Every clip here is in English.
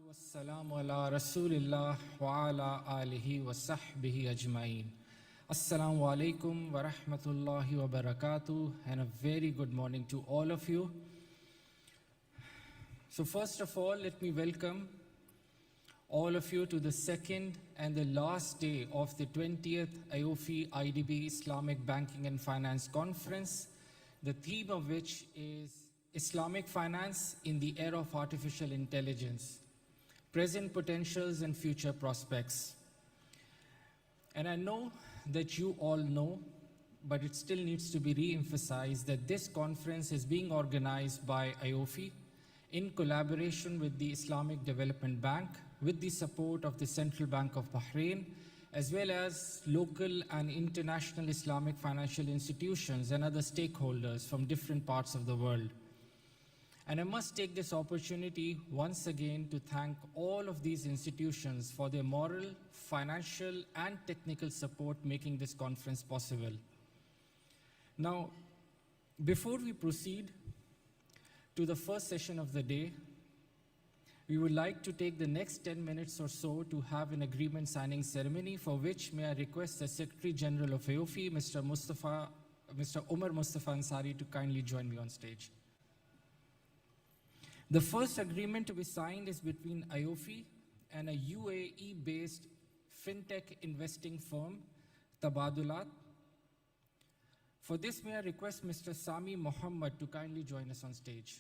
Wassalamu ala Rasulillah wa ala alihi wa sahbihi ajma'in. Assalamu alaikum wa rahmatullahi wa barakatuh, and a very good morning to all of you. So first of all, let me welcome all of you to the second and the last day of the 20th AAOIFI-IsDB Islamic Banking and Finance Conference, the theme of which is Islamic Finance in the Era of Artificial Intelligence, Present Potentials and Future Prospects. And I know that you all know, but it still needs to be re-emphasized that this conference is being organized by AAOIFI in collaboration with the Islamic Development Bank, with the support of the Central Bank of Bahrain, as well as local and international Islamic financial institutions and other stakeholders from different parts of the world. And I must take this opportunity once again to thank all of these institutions for their moral, financial, and technical support making this conference possible. Now, before we proceed to the first session of the day, we would like to take the next 10 minutes or so to have an agreement signing ceremony, for which may I request the Secretary General of AAOIFI, Mr. Umar Mustafa Ansari, to kindly join me on stage. The first agreement to be signed is between AAOIFI and a UAE-based fintech investing firm, Tabadulat. For this, may I request Mr. Sami Muhammad to kindly join us on stage.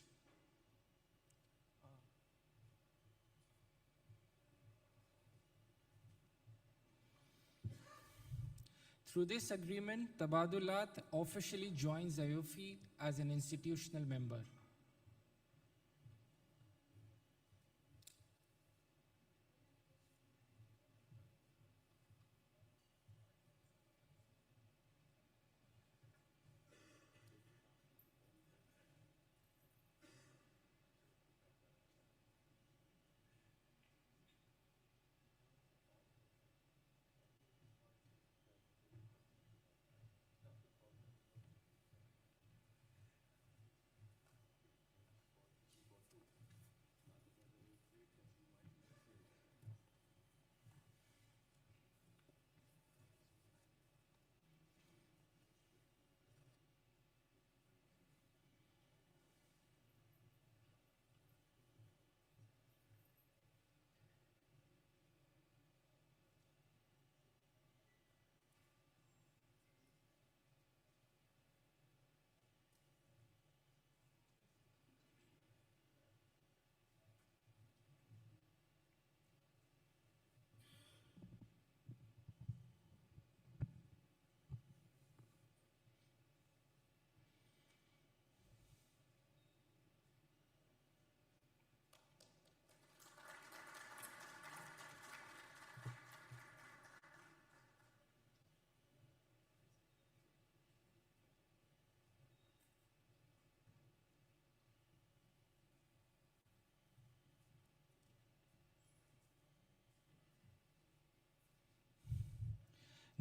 Through this agreement, Tabadulat officially joins AAOIFI as an institutional member.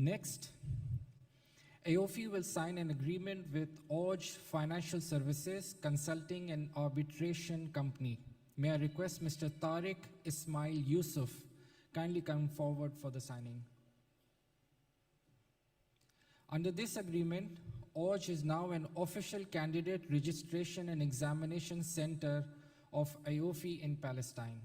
Next, AAOIFI will sign an agreement with OJ Financial Services Consulting and Arbitration Company. May I request Mr. Tariq Ismail Yusuf kindly come forward for the signing. Under this agreement, OJ is now an official candidate registration and examination center of AAOIFI in Palestine.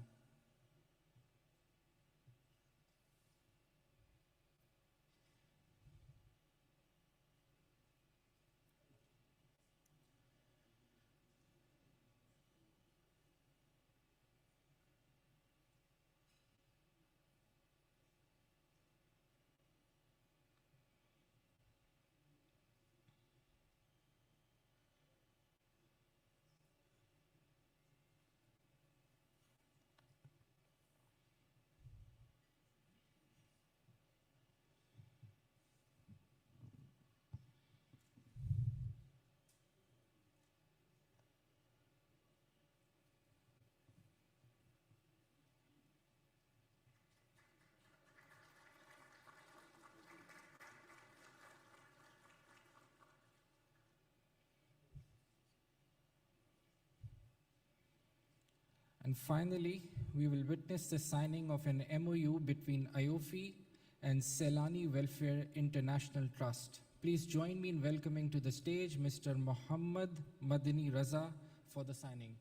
And finally, we will witness the signing of an MOU between IOFI and Selani Welfare International Trust. Please join me in welcoming to the stage Mr. Muhammad Madani Raza for the signing.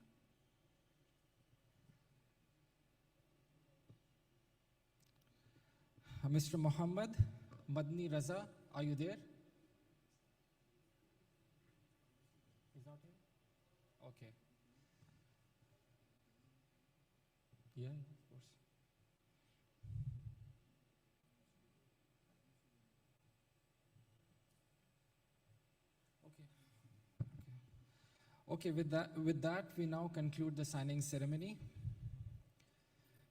Mr. Muhammad Madani Raza, are you there? He's not here? Okay. Yeah, of course. Okay, with that, we now conclude the signing ceremony.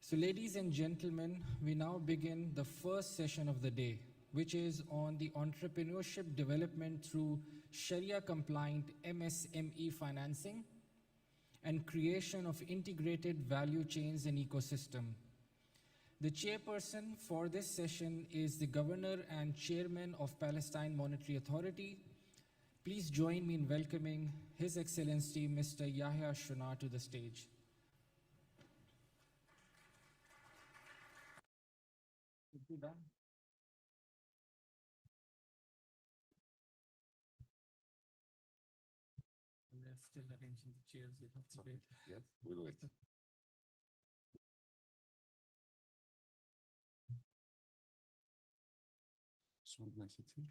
So ladies and gentlemen, we now begin the first session of the day, which is on the entrepreneurship development through Sharia-compliant MSME financing and creation of integrated value chains and ecosystem. The chairperson for this session is the Governor and Chairman of Palestine Monetary Authority. Please join me in welcoming His Excellency Mr. Yahya Shunar to the stage. They're still arranging the chairs. Let's wait. Yes, we'll wait. So nice to see you.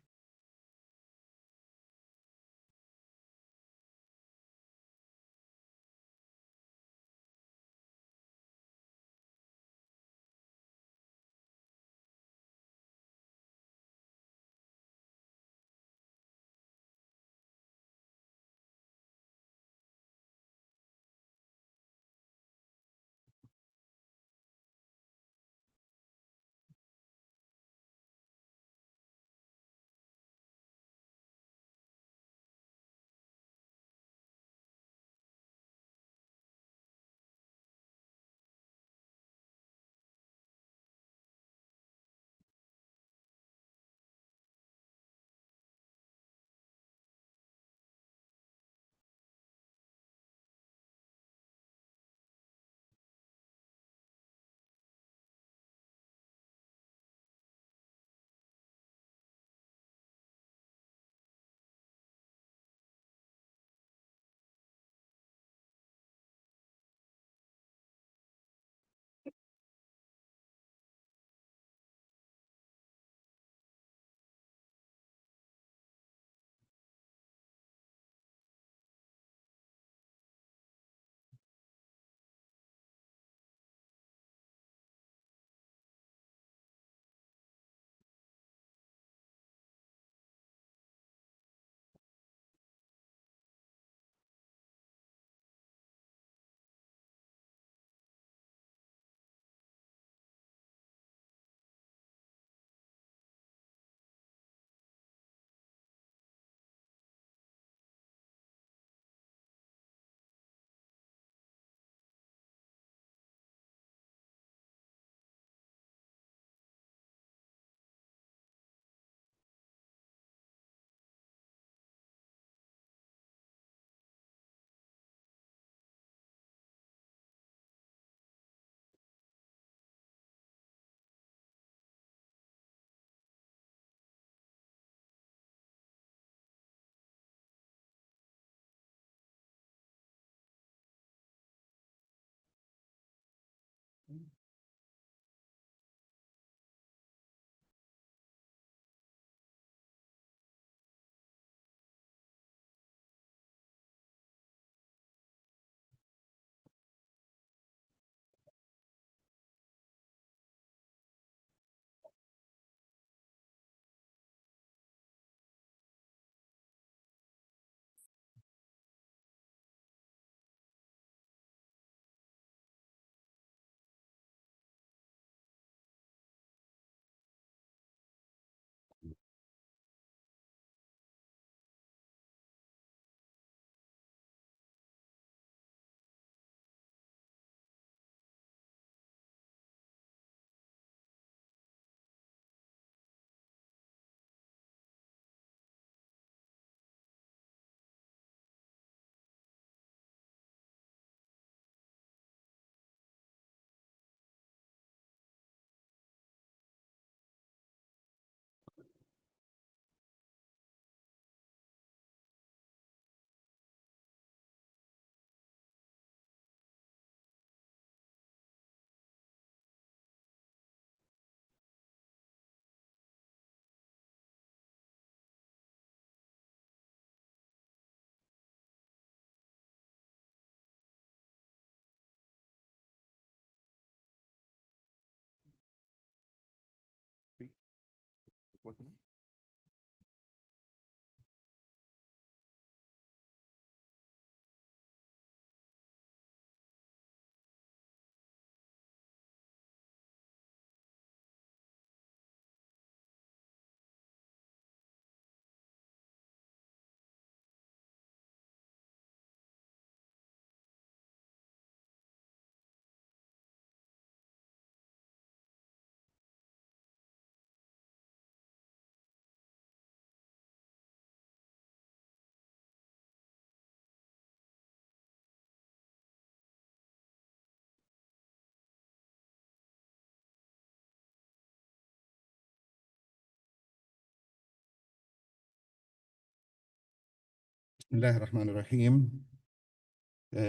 بسم الله الرحمن الرحيم.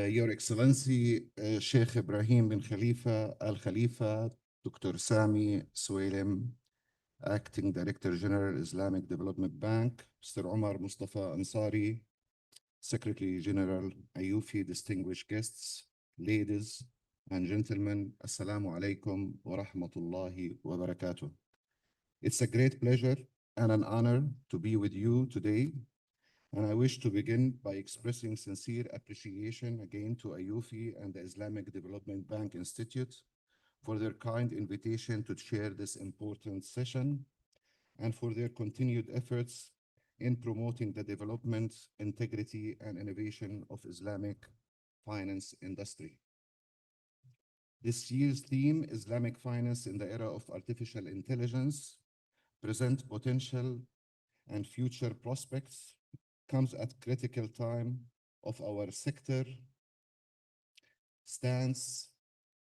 Your Excellency, Sheikh Ibrahim bin Khalifa Al Khalifa, Dr. Sami Suwailem, Acting Director General, Islamic Development Bank, Mr. Omar Mustafa Ansari, Secretary General, AAOIFI, distinguished guests, ladies and gentlemen, Assalamu alaikum wa rahmatullahi wa barakatuh. It's a great pleasure and an honor to be with you today. And I wish to begin by expressing sincere appreciation again to AAOIFI and the Islamic Development Bank Institute for their kind invitation to chair this important session and for their continued efforts in promoting the development, integrity, and innovation of Islamic finance industry. This year's theme, Islamic Finance in the Era of Artificial Intelligence, present potential and future prospects, comes at critical time of our sector stands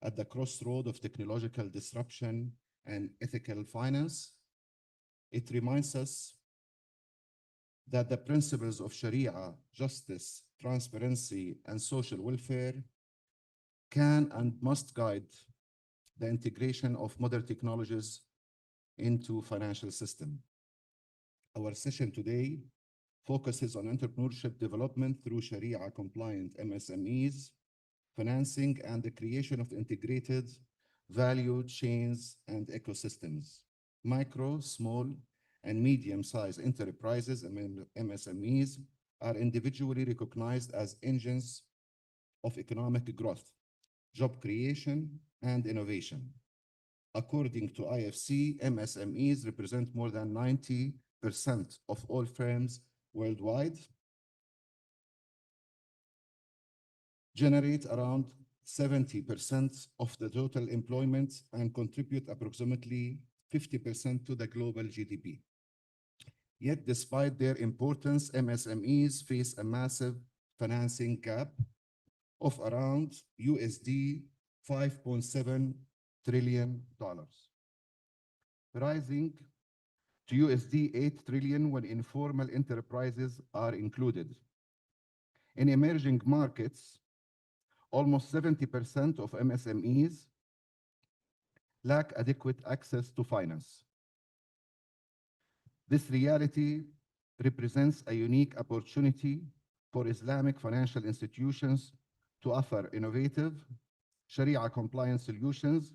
at the crossroad of technological disruption and ethical finance. It reminds us that the principles of Sharia, justice, transparency, and social welfare can and must guide the integration of modern technologies into financial system. Our session today focuses on entrepreneurship development through Sharia-compliant MSMEs, financing, and the creation of integrated value chains and ecosystems. Micro, small, and medium-sized enterprises and MSMEs are individually recognized as engines of economic growth, job creation, and innovation. According to IFC, MSMEs represent more than 90% of all firms worldwide, generate around 70% of the total employment, and contribute approximately 50% to the global GDP. Yet, despite their importance, MSMEs face a massive financing gap of around USD 5.7 trillion, rising to USD 8 trillion when informal enterprises are included. In emerging markets, almost 70% of MSMEs lack adequate access to finance. This reality represents a unique opportunity for Islamic financial institutions to offer innovative, Sharia-compliant solutions,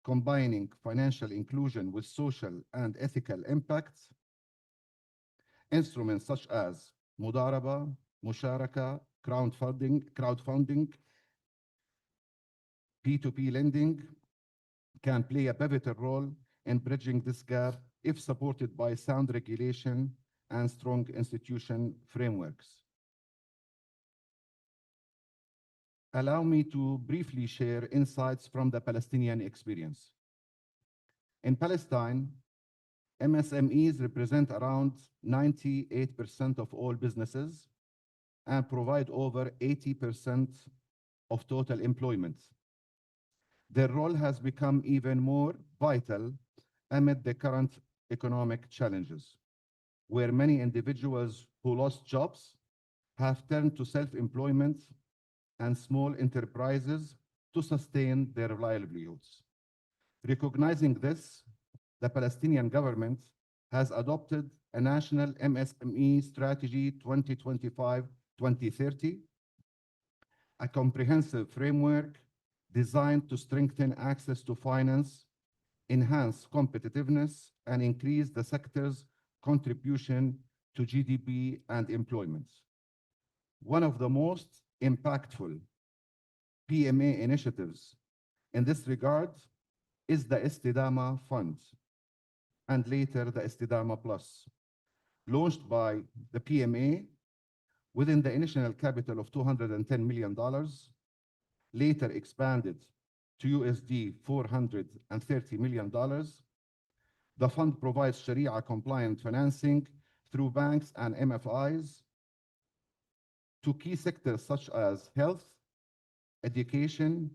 combining financial inclusion with social and ethical impacts. Instruments such as Mudaraba, Musharaka, crowdfunding, P2P lending can play a pivotal role in bridging this gap if supported by sound regulation and strong institution frameworks. Allow me to briefly share insights from the Palestinian experience. In Palestine, MSMEs represent around 98% of all businesses and provide over 80% of total employment. Their role has become even more vital amid the current economic challenges, where many individuals who lost jobs have turned to self-employment and small enterprises to sustain their livelihoods. Recognizing this, the Palestinian government has adopted a national MSME strategy 2025-2030, a comprehensive framework designed to strengthen access to finance, enhance competitiveness, and increase the sector's contribution to GDP and employment. One of the most impactful PMA initiatives in this regard is the Istidama Fund, and later the Istidama Plus, launched by the PMA within the initial capital of $210 million, later expanded to USD $430 million. The fund provides Sharia-compliant financing through banks and MFIs to key sectors such as health, education,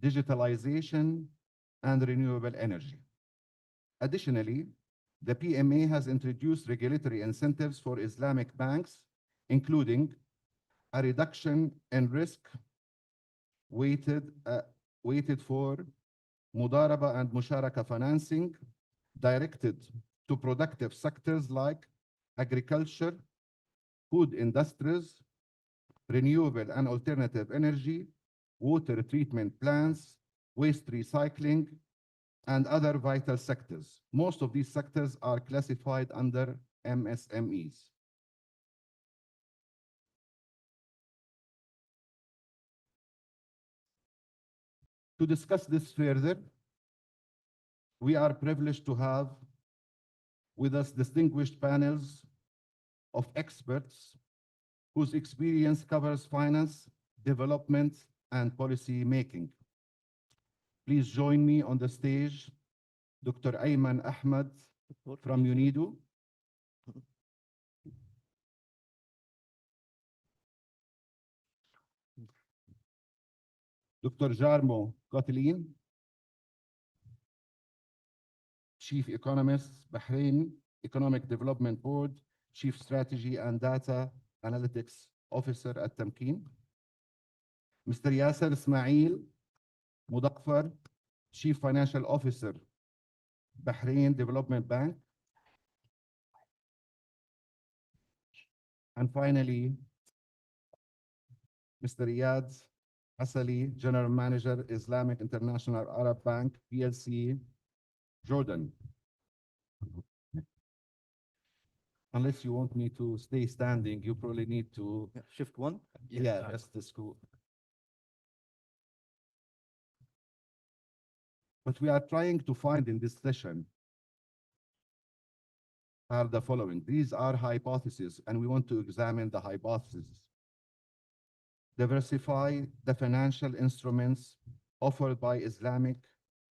digitalization, and renewable energy. Additionally, the PMA has introduced regulatory incentives for Islamic banks, including a reduction in risk weighted for Mudaraba and Musharaka financing directed to productive sectors like agriculture, food industries, renewable and alternative energy, water treatment plants, waste recycling, and other vital sectors. Most of these sectors are classified under MSMEs. To discuss this further, we are privileged to have with us distinguished panels of experts whose experience covers finance, development, and policy making. Please join me on the stage, Dr. Ayman Ahmed from UNIDO, Dr. Jarmo Kotlin, Chief Economist, Bahrain Economic Development Board, Chief Strategy and Data Analytics Officer at Tamkeen, Mr. Yasser Ismail Mudaffar, Chief Financial Officer, Bahrain Development Bank, and finally, Mr. Riyad Asali, General Manager, Islamic International Arab Bank, PLC, Jordan. Unless you want me to stay standing, you probably need to. Shift one. Yeah, that's the school. What we are trying to find in this session are the following. These are hypotheses, and we want to examine the hypotheses. Diversify the financial instruments offered by Islamic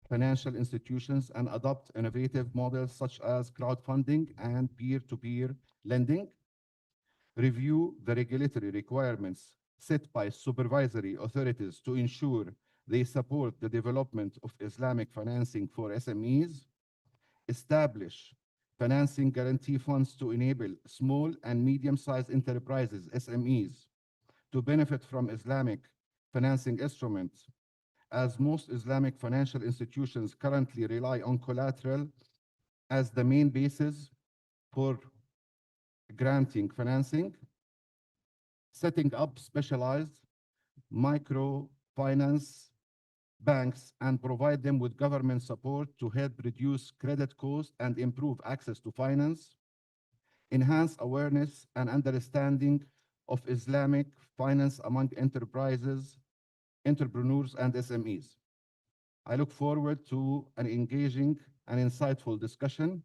financial institutions and adopt innovative models such as crowdfunding and peer-to-peer lending. Review the regulatory requirements set by supervisory authorities to ensure they support the development of Islamic financing for SMEs. Establish financing guarantee funds to enable small and medium-sized enterprises, SMEs, to benefit from Islamic financing instruments, as most Islamic financial institutions currently rely on collateral as the main basis for granting financing. Setting up specialized microfinance banks and provide them with government support to help reduce credit costs and improve access to finance. Enhance awareness and understanding of Islamic finance among enterprises, entrepreneurs, and SMEs. I look forward to an engaging and insightful discussion,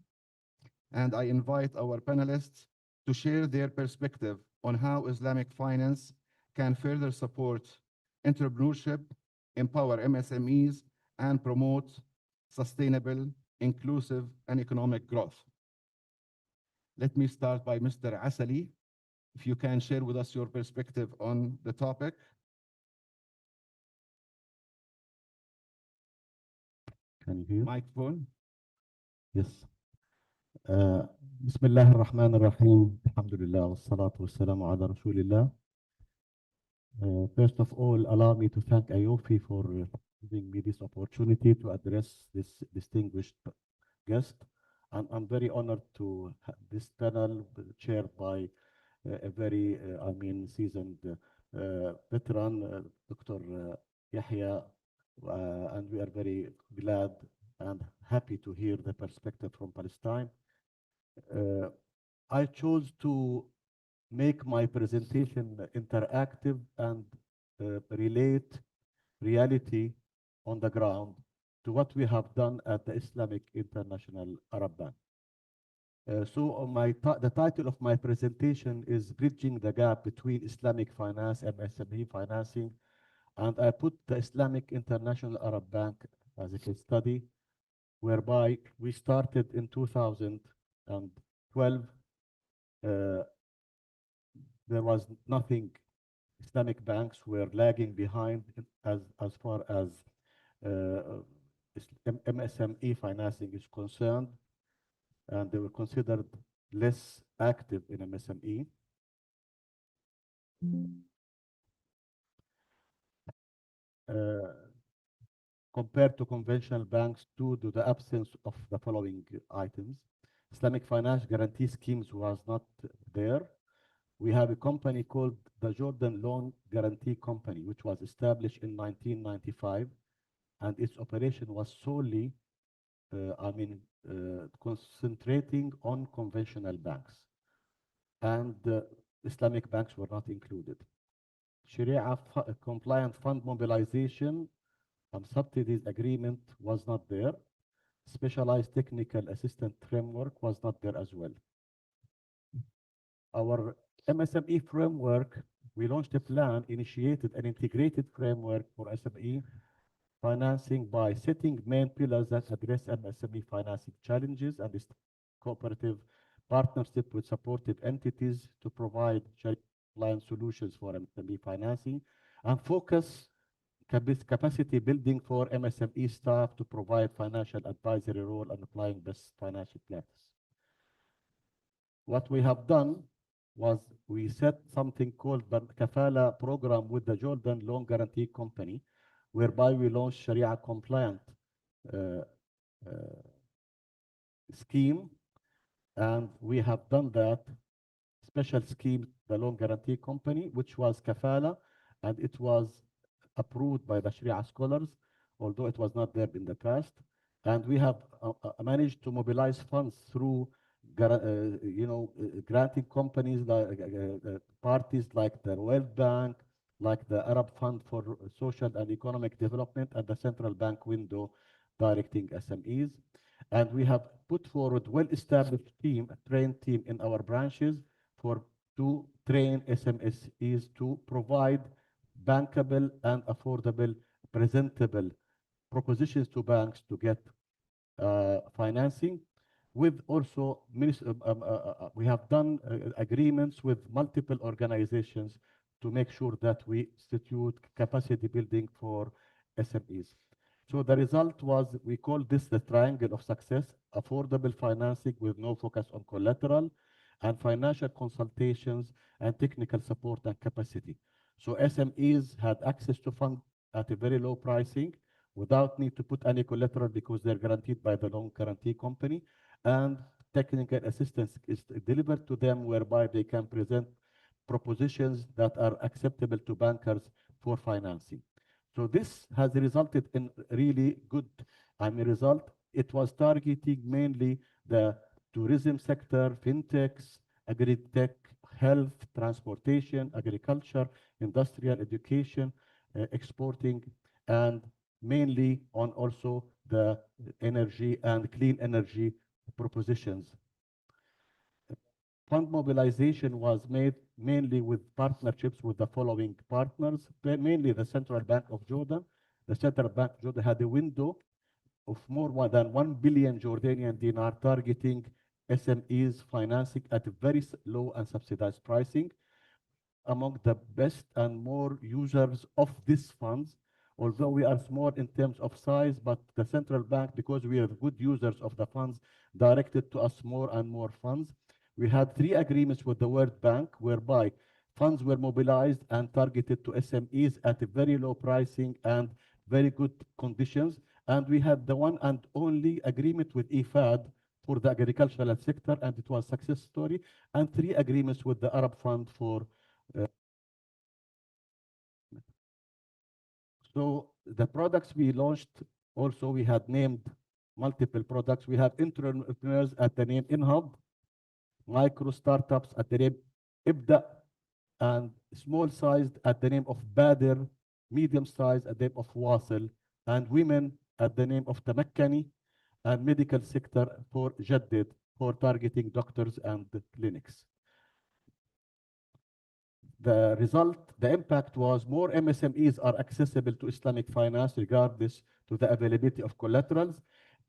and I invite our panelists to share their perspective on how Islamic finance can further support entrepreneurship, empower MSMEs, and promote sustainable, inclusive, and economic growth. Let me start by Mr. Asali. If you can share with us your perspective on the topic. Can you hear? Microphone. Yes. بسم الله الرحمن الرحيم. الحمد لله والصلاة والسلام على رسول الله. First of all, allow me to thank AAOIFI for giving me this opportunity to address this distinguished guest. And I'm very honored to have this panel chaired by a very, seasoned veteran, Dr. Yahya, and we are very glad and happy to hear the perspective from Palestine. I chose to make my presentation interactive and relate reality on the ground to what we have done at the Islamic International Arab Bank. The title of my presentation is Bridging the Gap Between Islamic Finance and SME Financing, and I put the Islamic International Arab Bank as a case study, whereby we started in 2012. There was nothing. Islamic banks were lagging behind as far as MSME financing is concerned, and they were considered less active in MSME. Compared to conventional banks due to the absence of the following items. Islamic finance guarantee schemes was not there. We have a company called the Jordan Loan Guarantee Company, which was established in 1995, and its operation was solely, concentrating on conventional banks, and Islamic banks were not included. Sharia compliant fund mobilization and subsidies agreement was not there. Specialized technical assistant framework was not there as well. Our MSME framework, we launched a plan, initiated an integrated framework for SME financing by setting main pillars that address MSME financing challenges and this cooperative partnership with supportive entities to provide compliant solutions for MSME financing, and focus capacity building for MSME staff to provide financial advisory role and applying best financial practice. What we have done was we set something called the Kafala program with the Jordan Loan Guarantee Company, whereby we launched Sharia compliant scheme, and we have done that special scheme, the Loan Guarantee Company, which was Kafala, and it was approved by the Sharia scholars, although it was not there in the past. And we have managed to mobilize funds through granting companies, like parties like the World Bank, like the Arab Fund for Social and Economic Development, and the Central Bank window directing SMEs. And we have put forward well-established team, a trained team in our branches to train SMEs to provide bankable and affordable, presentable propositions to banks to get financing. With also, we have done agreements with multiple organizations to make sure that we institute capacity building for SMEs. So the result was, we call this the triangle of success: affordable financing with no focus on collateral, and financial consultations and technical support and capacity. So SMEs had access to fund at a very low pricing without need to put any collateral because they're guaranteed by the loan guarantee company, and technical assistance is delivered to them whereby they can present propositions that are acceptable to bankers for financing. So this has resulted in really good result. It was targeting mainly the tourism sector, fintechs, agri-tech, health, transportation, agriculture, industrial, education, exporting, and mainly on also the energy and clean energy propositions. Fund mobilization was made mainly with partnerships with the following partners, mainly the Central Bank of Jordan. The Central Bank of Jordan had a window of more than 1 billion Jordanian dinar targeting SMEs financing at a very low and subsidized pricing. Among the best and more users of these funds, although we are small in terms of size, but the central bank, because we are good users of the funds, directed to us more and more funds. We had 3 agreements with the World Bank whereby funds were mobilized and targeted to SMEs at a very low pricing and very good conditions. And we had the one and only agreement with IFAD for the agricultural sector, and it was a success story, and 3 agreements with the Arab Fund for so the products we launched, also we had named multiple products. We have entrepreneurs at the name InHub, micro startups at the name IBDA, and small-sized at the name of Bader, medium-sized at the name of Wasil, and women at the name of Tamakkani, and medical sector for Jaddid, for targeting doctors and clinics. The result, the impact was more MSMEs are accessible to Islamic finance regardless to the availability of collaterals.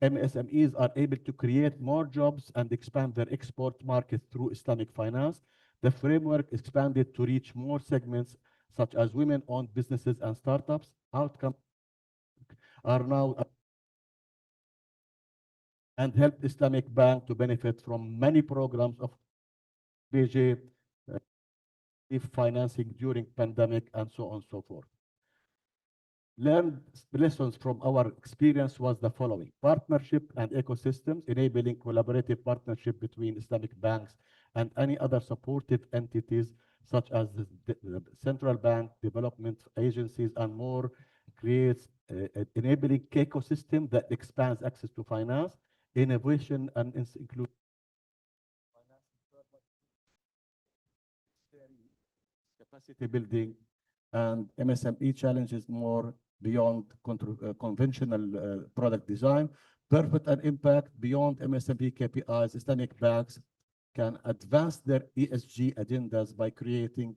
MSMEs are able to create more jobs and expand their export market through Islamic finance. The framework expanded to reach more segments such as women-owned businesses and startups. Outcomes are now and helped Islamic Bank to benefit from many programs of BJ financing during pandemic and so on and so forth. Learned lessons from our experience was the following: partnership and ecosystems, enabling collaborative partnership between Islamic banks and any other supportive entities such as the central bank, development agencies, and more, creates enabling ecosystem that expands access to finance, innovation, and include capacity building, and MSME challenges more beyond conventional product design. Purpose and impact beyond MSME KPIs, Islamic banks can advance their ESG agendas by creating,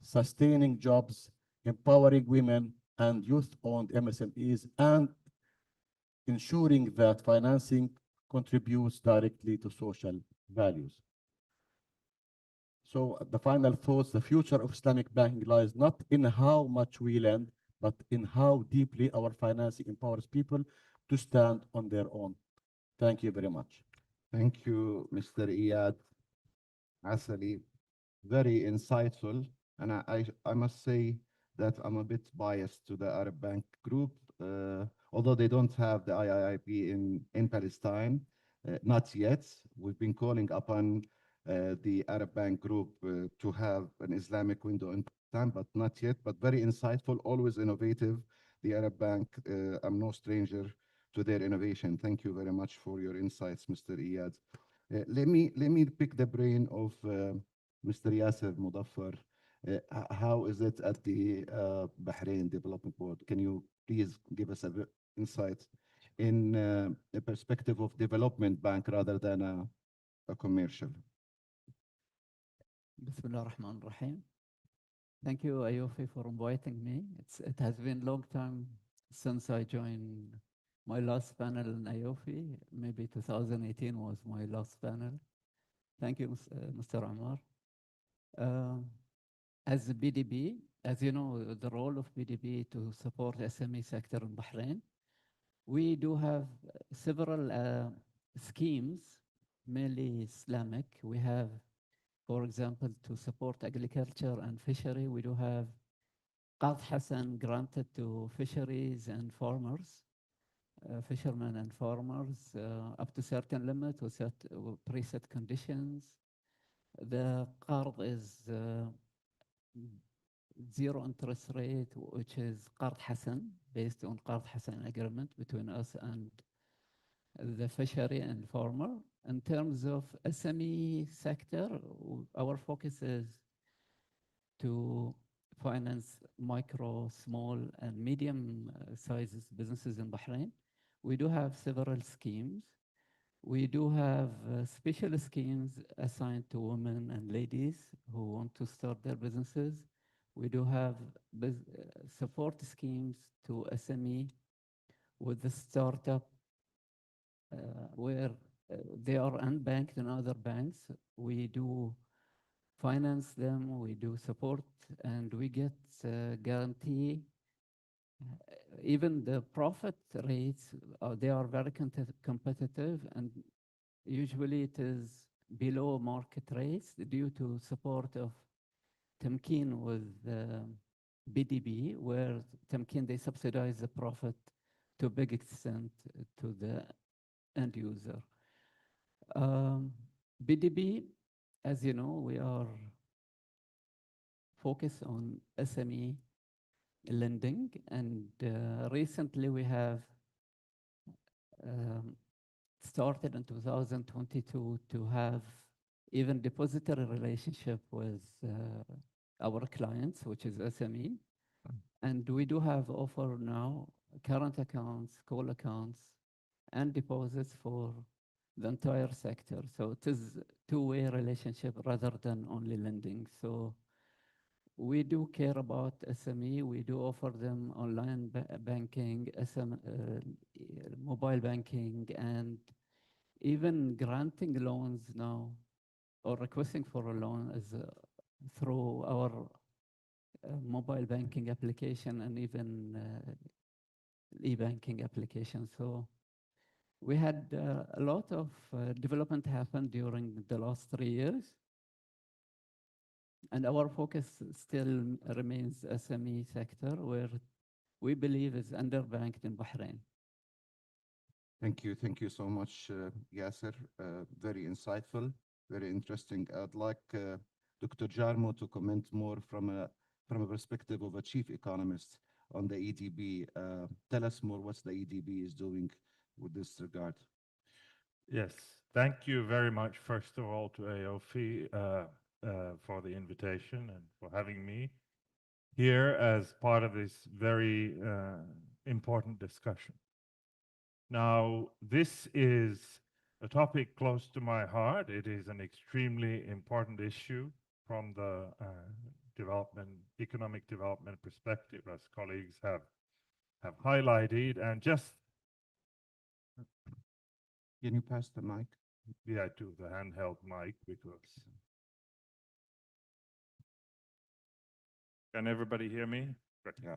sustaining jobs, empowering women and youth-owned MSMEs, and ensuring that financing contributes directly to social values. So the final thoughts: the future of Islamic banking lies not in how much we lend, but in how deeply our financing empowers people to stand on their own. Thank you very much. Thank you, Mr. Iyad Asali. Very insightful. And I must say that I'm a bit biased to the Arab Bank group, although they don't have the IIIP in Palestine, not yet. We've been calling upon the Arab Bank group to have an Islamic window in time, but not yet. But very insightful, always innovative. The Arab Bank, I'm no stranger to their innovation. Thank you very much for your insights, Mr. Iyad. Let me pick the brain of Mr. Yasser Mudaffar. How is it at the Bahrain Development Board? Can you please give us a bit insight in a perspective of development bank rather than a commercial? Bismillah ar-Rahman ar-Rahim. Thank you, AAOIFI, for inviting me. It has been a long time since I joined my last panel in AAOIFI. Maybe 2018 was my last panel. Thank you, Mr. Ammar. As a BDB, as you know, the role of BDB to support SME sector in Bahrain, we do have several schemes, mainly Islamic. We have, for example, to support agriculture and fishery, we do have Qad Hassan granted to fisheries and farmers, fishermen and farmers, up to certain limit with preset conditions. The Qard is zero interest rate, which is Qard Hassan, based on Qard Hassan agreement between us and the fishery and farmer. In terms of SME sector, our focus is to finance micro, small, and medium sizes businesses in Bahrain. We do have several schemes. We do have special schemes assigned to women and ladies who want to start their businesses. We do have support schemes to SME with the startup where they are unbanked in other banks. We do finance them, we do support, and we get guarantee. Even the profit rates, they are very competitive, and usually it is below market rates due to support of Tamkeen with BDB, where Tamkeen, they subsidize the profit to a big extent to the end user. BDB, as you know, we are focused on SME lending, and recently we have um, started in 2022 to have even depository relationship with our clients, which is SME. And we do have offer now current accounts, call accounts, and deposits for the entire sector. So it is two-way relationship rather than only lending. So we do care about SME. We do offer them online banking, mobile banking, and even granting loans now or requesting for a loan is through our mobile banking application and even e-banking application. So we had a lot of development happen during the last 3 years. And our focus still remains SME sector, where we believe is underbanked in Bahrain. Thank you so much, Yasser. Very insightful, very interesting. I'd like Dr. Jarmo to comment more from a perspective of a chief economist on the EDB. Tell us more what the EDB is doing with this regard. Yes, thank you very much, first of all, to AOFI for the invitation and for having me here as part of this very important discussion. Now, this is a topic close to my heart. It is an extremely important issue from the economic development perspective, as colleagues have highlighted. And just Can you pass the mic? yeah, to the handheld mic, because can everybody hear me? Good. Yeah.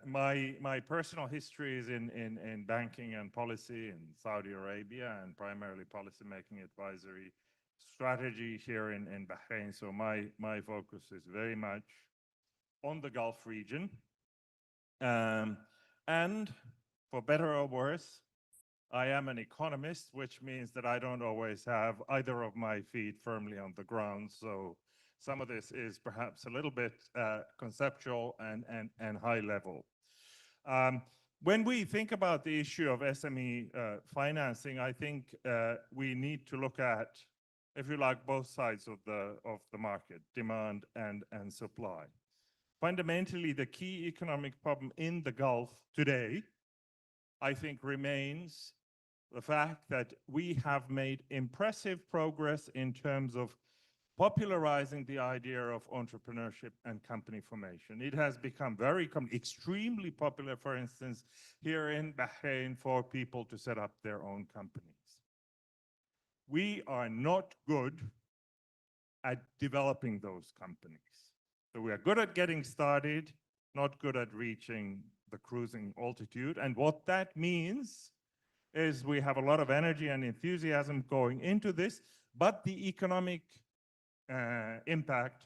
My personal history is in banking and policy in Saudi Arabia, and primarily policymaking advisory strategy here in Bahrain. So my focus is very much on the Gulf region. And for better or worse, I am an economist, which means that I don't always have either of my feet firmly on the ground. So some of this is perhaps a little bit conceptual and high level. When we think about the issue of SME financing, I think we need to look at, if you like, both sides of the market, demand and supply. Fundamentally, the key economic problem in the Gulf today, I think, remains the fact that we have made impressive progress in terms of popularizing the idea of entrepreneurship and company formation. It has become extremely popular, for instance, here in Bahrain, for people to set up their own companies. We are not good at developing those companies. So we are good at getting started, not good at reaching the cruising altitude. And what that means is we have a lot of energy and enthusiasm going into this, but the economic impact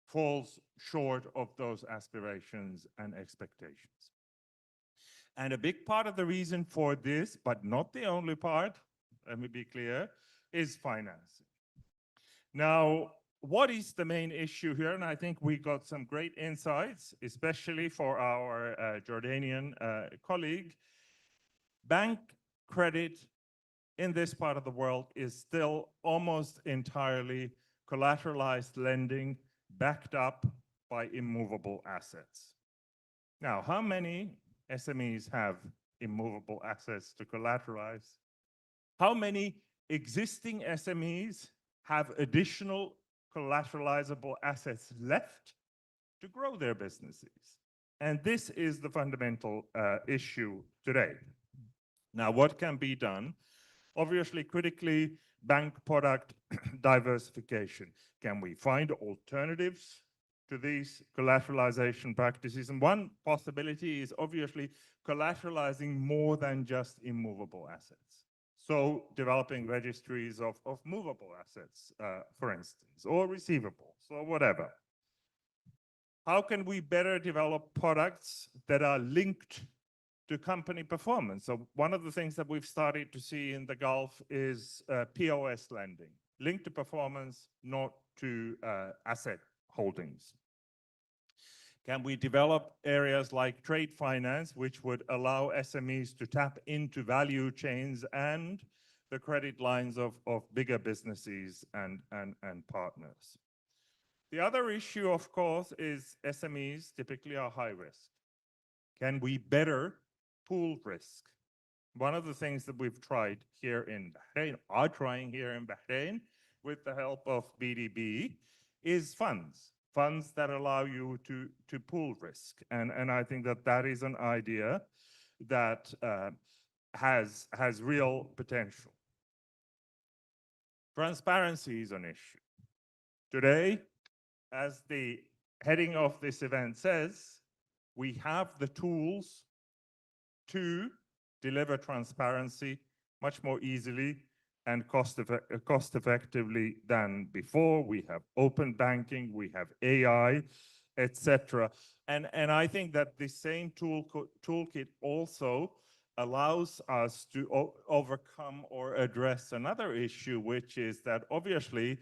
falls short of those aspirations and expectations. And a big part of the reason for this, but not the only part, let me be clear, is financing. Now, what is the main issue here? And I think we got some great insights, especially for our Jordanian colleague. Bank credit in this part of the world is still almost entirely collateralized lending backed up by immovable assets. Now, how many SMEs have immovable assets to collateralize? How many existing SMEs have additional collateralizable assets left to grow their businesses? And this is the fundamental issue today. Now, what can be done? Obviously, critically, bank product diversification. Can we find alternatives to these collateralization practices? And one possibility is obviously collateralizing more than just immovable assets. So developing registries of movable assets, for instance, or receivables, or whatever. How can we better develop products that are linked to company performance? So one of the things that we've started to see in the Gulf is POS lending, linked to performance, not to asset holdings. Can we develop areas like trade finance, which would allow SMEs to tap into value chains and the credit lines of bigger businesses and partners? The other issue, of course, is SMEs typically are high risk. Can we better pool risk? One of the things that we've tried here in Bahrain, are trying here in Bahrain, with the help of BDB, is funds that allow you to pool risk. And I think that that is an idea that has real potential. Transparency is an issue. Today, as the heading of this event says, we have the tools to deliver transparency much more easily and cost effectively than before. We have open banking, we have AI, etc. And I think that the same toolkit also allows us to overcome or address another issue, which is that obviously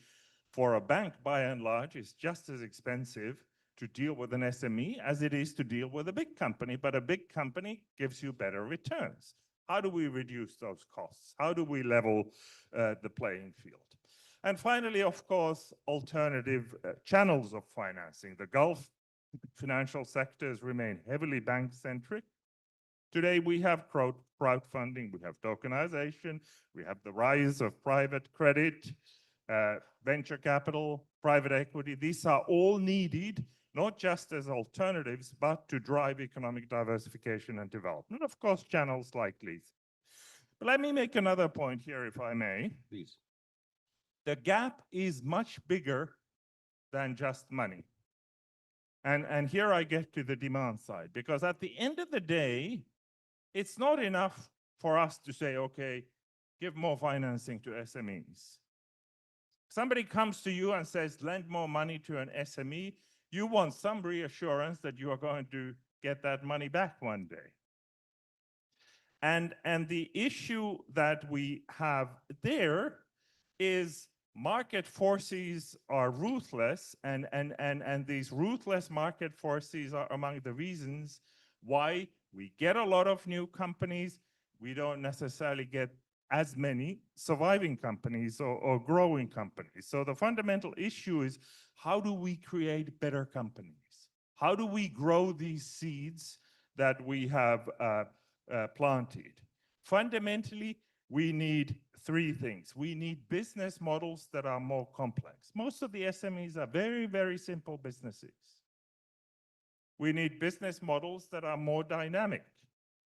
for a bank, by and large, it's just as expensive to deal with an SME as it is to deal with a big company, but a big company gives you better returns. How do we reduce those costs? How do we level the playing field? And finally, of course, alternative channels of financing. The Gulf financial sectors remain heavily bank-centric. Today, we have crowdfunding, we have tokenization, we have the rise of private credit, venture capital, private equity. These are all needed, not just as alternatives, but to drive economic diversification and development. Of course, channels like these. But let me make another point here, if I may. Please. The gap is much bigger than just money. And here I get to the demand side, because at the end of the day, it's not enough for us to say, okay, give more financing to SMEs. Somebody comes to you and says, lend more money to an SME, you want some reassurance that you are going to get that money back one day. And the issue that we have there is market forces are ruthless, and these ruthless market forces are among the reasons why we get a lot of new companies. We don't necessarily get as many surviving companies or growing companies. So the fundamental issue is, how do we create better companies? How do we grow these seeds that we have planted? Fundamentally, we need three things. We need business models that are more complex. Most of the SMEs are very, very simple businesses. We need business models that are more dynamic.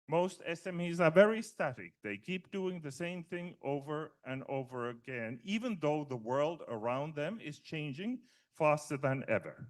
Most SMEs are very static. They keep doing the same thing over and over again, even though the world around them is changing faster than ever.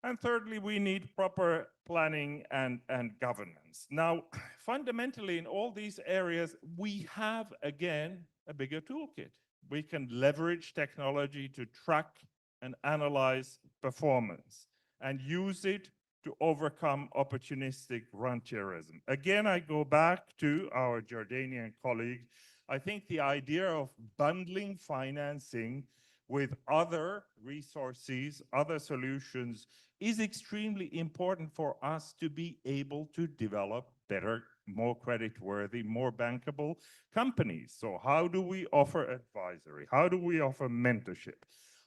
And thirdly, we need proper planning and governance. Now, fundamentally, in all these areas, we have, again, a bigger toolkit. We can leverage technology to track and analyze performance and use it to overcome opportunistic rentierism. Again, I go back to our Jordanian colleague. I think the idea of bundling financing with other resources, other solutions, is extremely important for us to be able to develop better, more creditworthy, more bankable companies. So how do we offer advisory? How do we offer mentorship?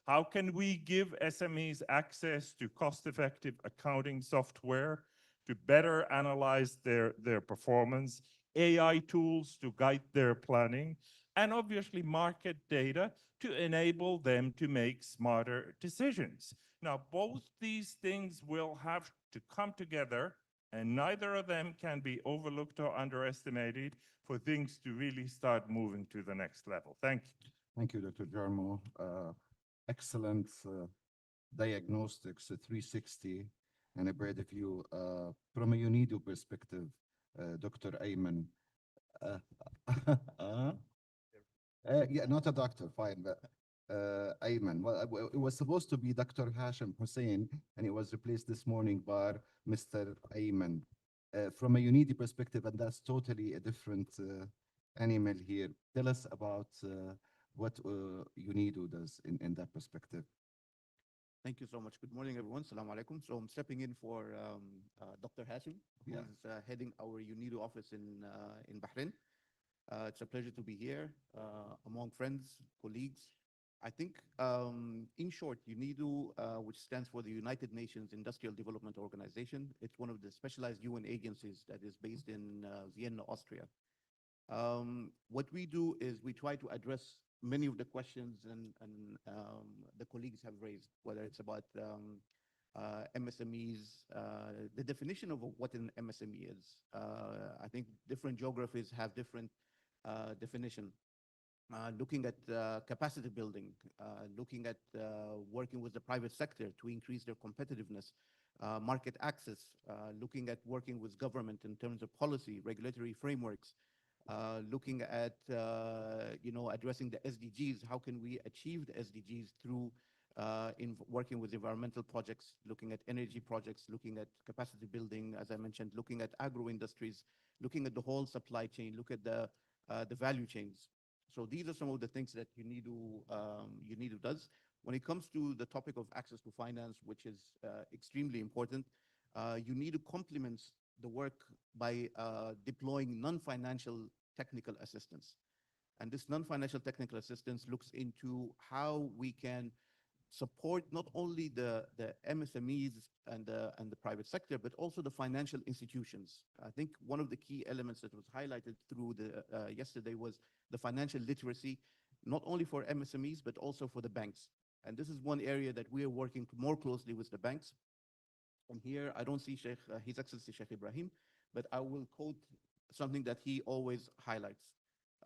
How can we give SMEs access to cost-effective accounting software to better analyze their performance, AI tools to guide their planning, and obviously market data to enable them to make smarter decisions? Now, both these things will have to come together, and neither of them can be overlooked or underestimated for things to really start moving to the next level. Thank you. Thank you, Dr. Jarmo. Excellent diagnostics, 360, and a broad view. From a UNIDO perspective, Dr. Ayman. Yeah, not a doctor, fine, but Ayman. Well, it was supposed to be Dr. Hashim Hussein, and it was replaced this morning by Mr. Ayman. From a UNIDO perspective, and that's totally a different animal here. Tell us about what UNIDO does in that perspective. Thank you so much. Good morning, everyone. Assalamu alaikum. So I'm stepping in for Dr. Hashim, who Yeah. is heading our UNIDO office in Bahrain. It's a pleasure to be here among friends, colleagues. I think, in short, UNIDO, which stands for the United Nations Industrial Development Organization, it's one of the specialized UN agencies that is based in Vienna, Austria. What we do is we try to address many of the questions and the colleagues have raised, whether it's about MSMEs, the definition of what an MSME is. I think different geographies have different definition. Looking at capacity building, looking at working with the private sector to increase their competitiveness, market access, looking at working with government in terms of policy, regulatory frameworks, looking at addressing the SDGs. How can we achieve the SDGs through in working with environmental projects, looking at energy projects, looking at capacity building, as I mentioned, looking at agro industries, looking at the whole supply chain, look at the value chains. So these are some of the things that UNIDO does. When it comes to the topic of access to finance, which is extremely important, UNIDO complements the work by deploying non-financial technical assistance. And this non-financial technical assistance looks into how we can support not only the MSMEs and the private sector, but also the financial institutions. I think one of the key elements that was highlighted through the yesterday was the financial literacy, not only for MSMEs, but also for the banks. And this is one area that we are working more closely with the banks. And here, I don't see His Excellency Sheikh Ibrahim, but I will quote something that he always highlights.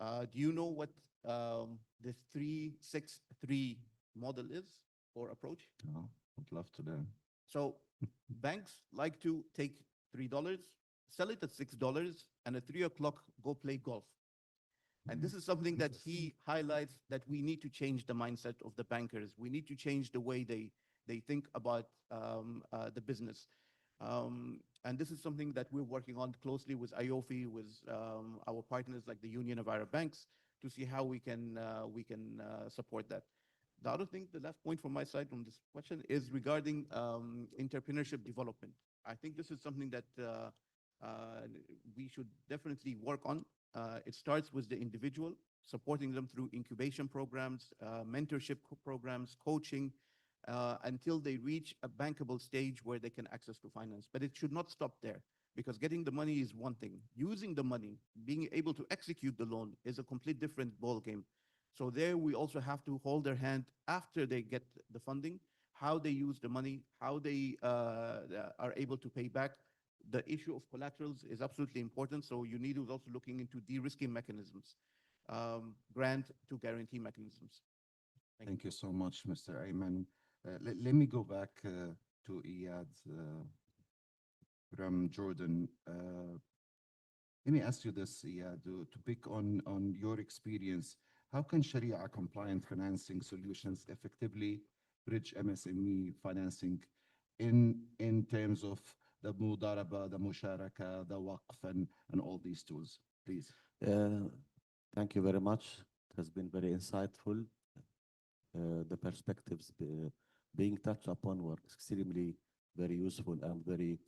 Do you know what the 3-6-3 model is or approach? Oh, I'd love to learn. So banks like to take $3, sell it at $6, and at 3 o'clock, go play golf. And this is something that he highlights, that we need to change the mindset of the bankers. We need to change the way they think about the business. And this is something that we're working on closely with AAOIFI, with our partners like the Union of Arab Banks, to see how we can support that. The other thing, the last point from my side on this question is regarding entrepreneurship development. I think this is something that we should definitely work on. It starts with the individual, supporting them through incubation programs, mentorship programs, coaching, until they reach a bankable stage where they can access to finance. But it should not stop there, because getting the money is one thing. Using the money, being able to execute the loan is a complete different ballgame. So there we also have to hold their hand after they get the funding, how they use the money, how they are able to pay back. The issue of collaterals is absolutely important. So UNIDO is also looking into de-risking mechanisms, grant to guarantee mechanisms. Thank you so much, Mr. Ayman. Let me go back to Iyad from Jordan. Let me ask you this, Iyad, to pick on your experience. How can Sharia compliant financing solutions effectively bridge MSME financing in terms of the mudaraba, the musharaka, the waqf, and all these tools, please? Thank you very much. It has been very insightful. The perspectives being touched upon were extremely very useful and very,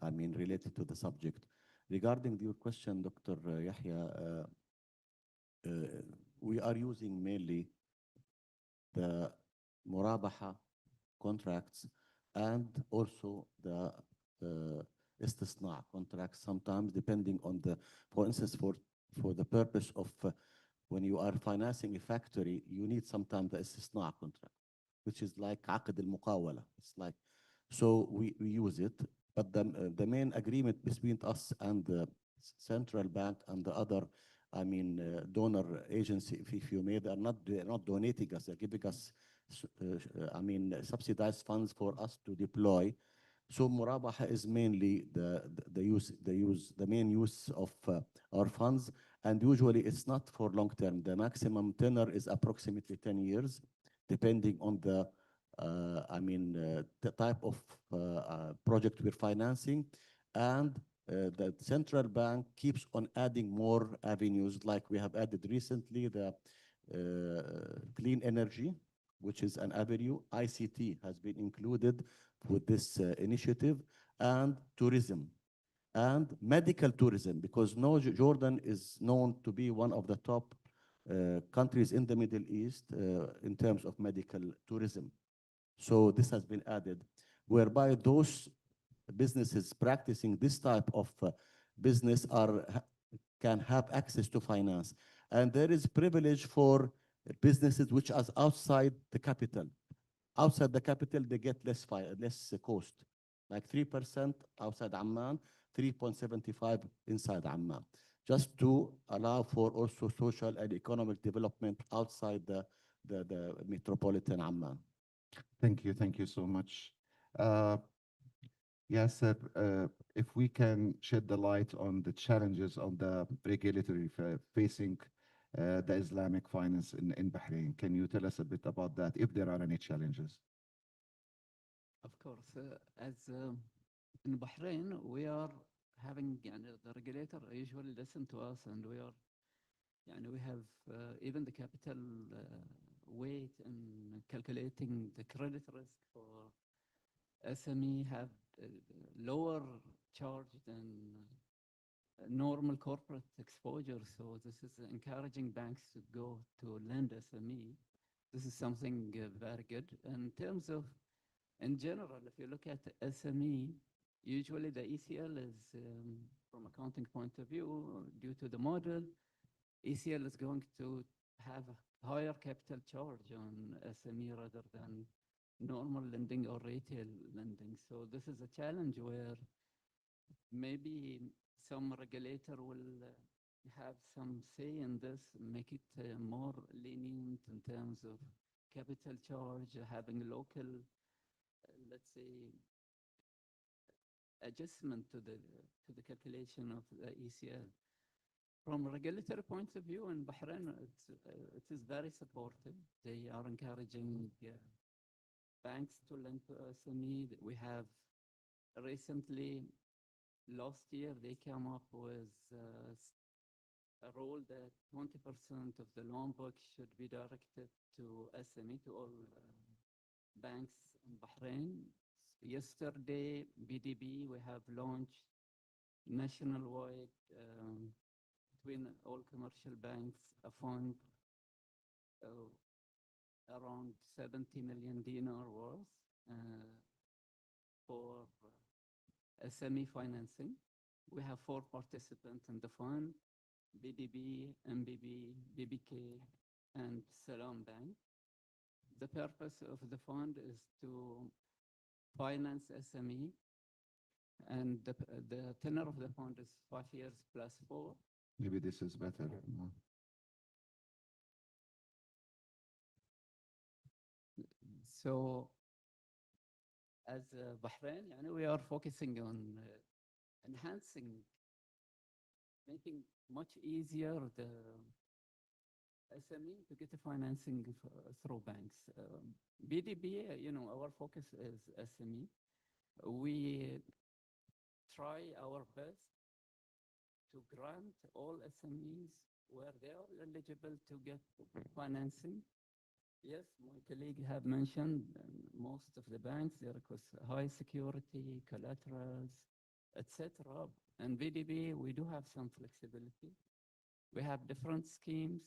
related to the subject. Regarding your question, Dr. Yahya, we are using mainly the murabaha contracts and also the istisna contracts, sometimes depending on for instance, for the purpose of when you are financing a factory, you need sometimes the istisna contract, which is like aqd al-muqawala. It's like, so we use it, but the main agreement between us and the central bank and the other, donor agency, if you may, they're not donating us, they're giving us, subsidized funds for us to deploy. So murabaha is mainly the main use of our funds, and usually it's not for long term. The maximum tenor is approximately 10 years, depending on the type of project we're financing, and the central bank keeps on adding more avenues, like we have added recently the clean energy which is an avenue. ICT has been included with this initiative, and tourism and medical tourism, because Jordan is known to be one of the top countries in the Middle East in terms of medical tourism. So this has been added, whereby those businesses practicing this type of business can have access to finance. And there is privilege for businesses which are outside the capital. Outside the capital, they get less cost, like 3% outside Amman, 3.75 inside Amman, just to allow for also social and economic development outside the metropolitan Amman. Thank you so much. Yasser, if we can shed the light on the challenges on the regulatory facing the Islamic finance in Bahrain, can you tell us a bit about that, if there are any challenges? Of course, as in Bahrain, we are having, the regulator usually listen to us, and we have even the capital weight in calculating the credit risk for SME have lower charge than normal corporate exposure. So this is encouraging banks to go to lend SME. This is something very good. In terms of, in general, if you look at SME, usually the ECL is, from accounting point of view, due to the model, ECL is going to have a higher capital charge on SME rather than normal lending or retail lending. So this is a challenge where maybe some regulator will have some say in this, make it more lenient in terms of capital charge, having local, let's say, adjustment to the calculation of the ECL. From a regulatory point of view, in Bahrain, it is very supportive. They are encouraging banks to lend to SME. We have recently, last year, they came up with a rule that 20% of the loan book should be directed to SME, to all banks in Bahrain. Yesterday, BDB, we have launched nationwide between all commercial banks a fund around 70 million dinar worth for SME financing. We have 4 participants in the fund: BDB, MBB, BBK, and Salam Bank. The purpose of the fund is to finance SME, and the tenor of the fund is 5 years plus 4. Maybe this is better. No. So, as Bahrain, we are focusing on enhancing, making much easier the SME to get the financing through banks. BDB, our focus is SME. We try our best to grant all SMEs where they are eligible to get financing. Yes, my colleague have mentioned most of the banks, they request high security, collaterals, etc. And BDB, we do have some flexibility. We have different schemes,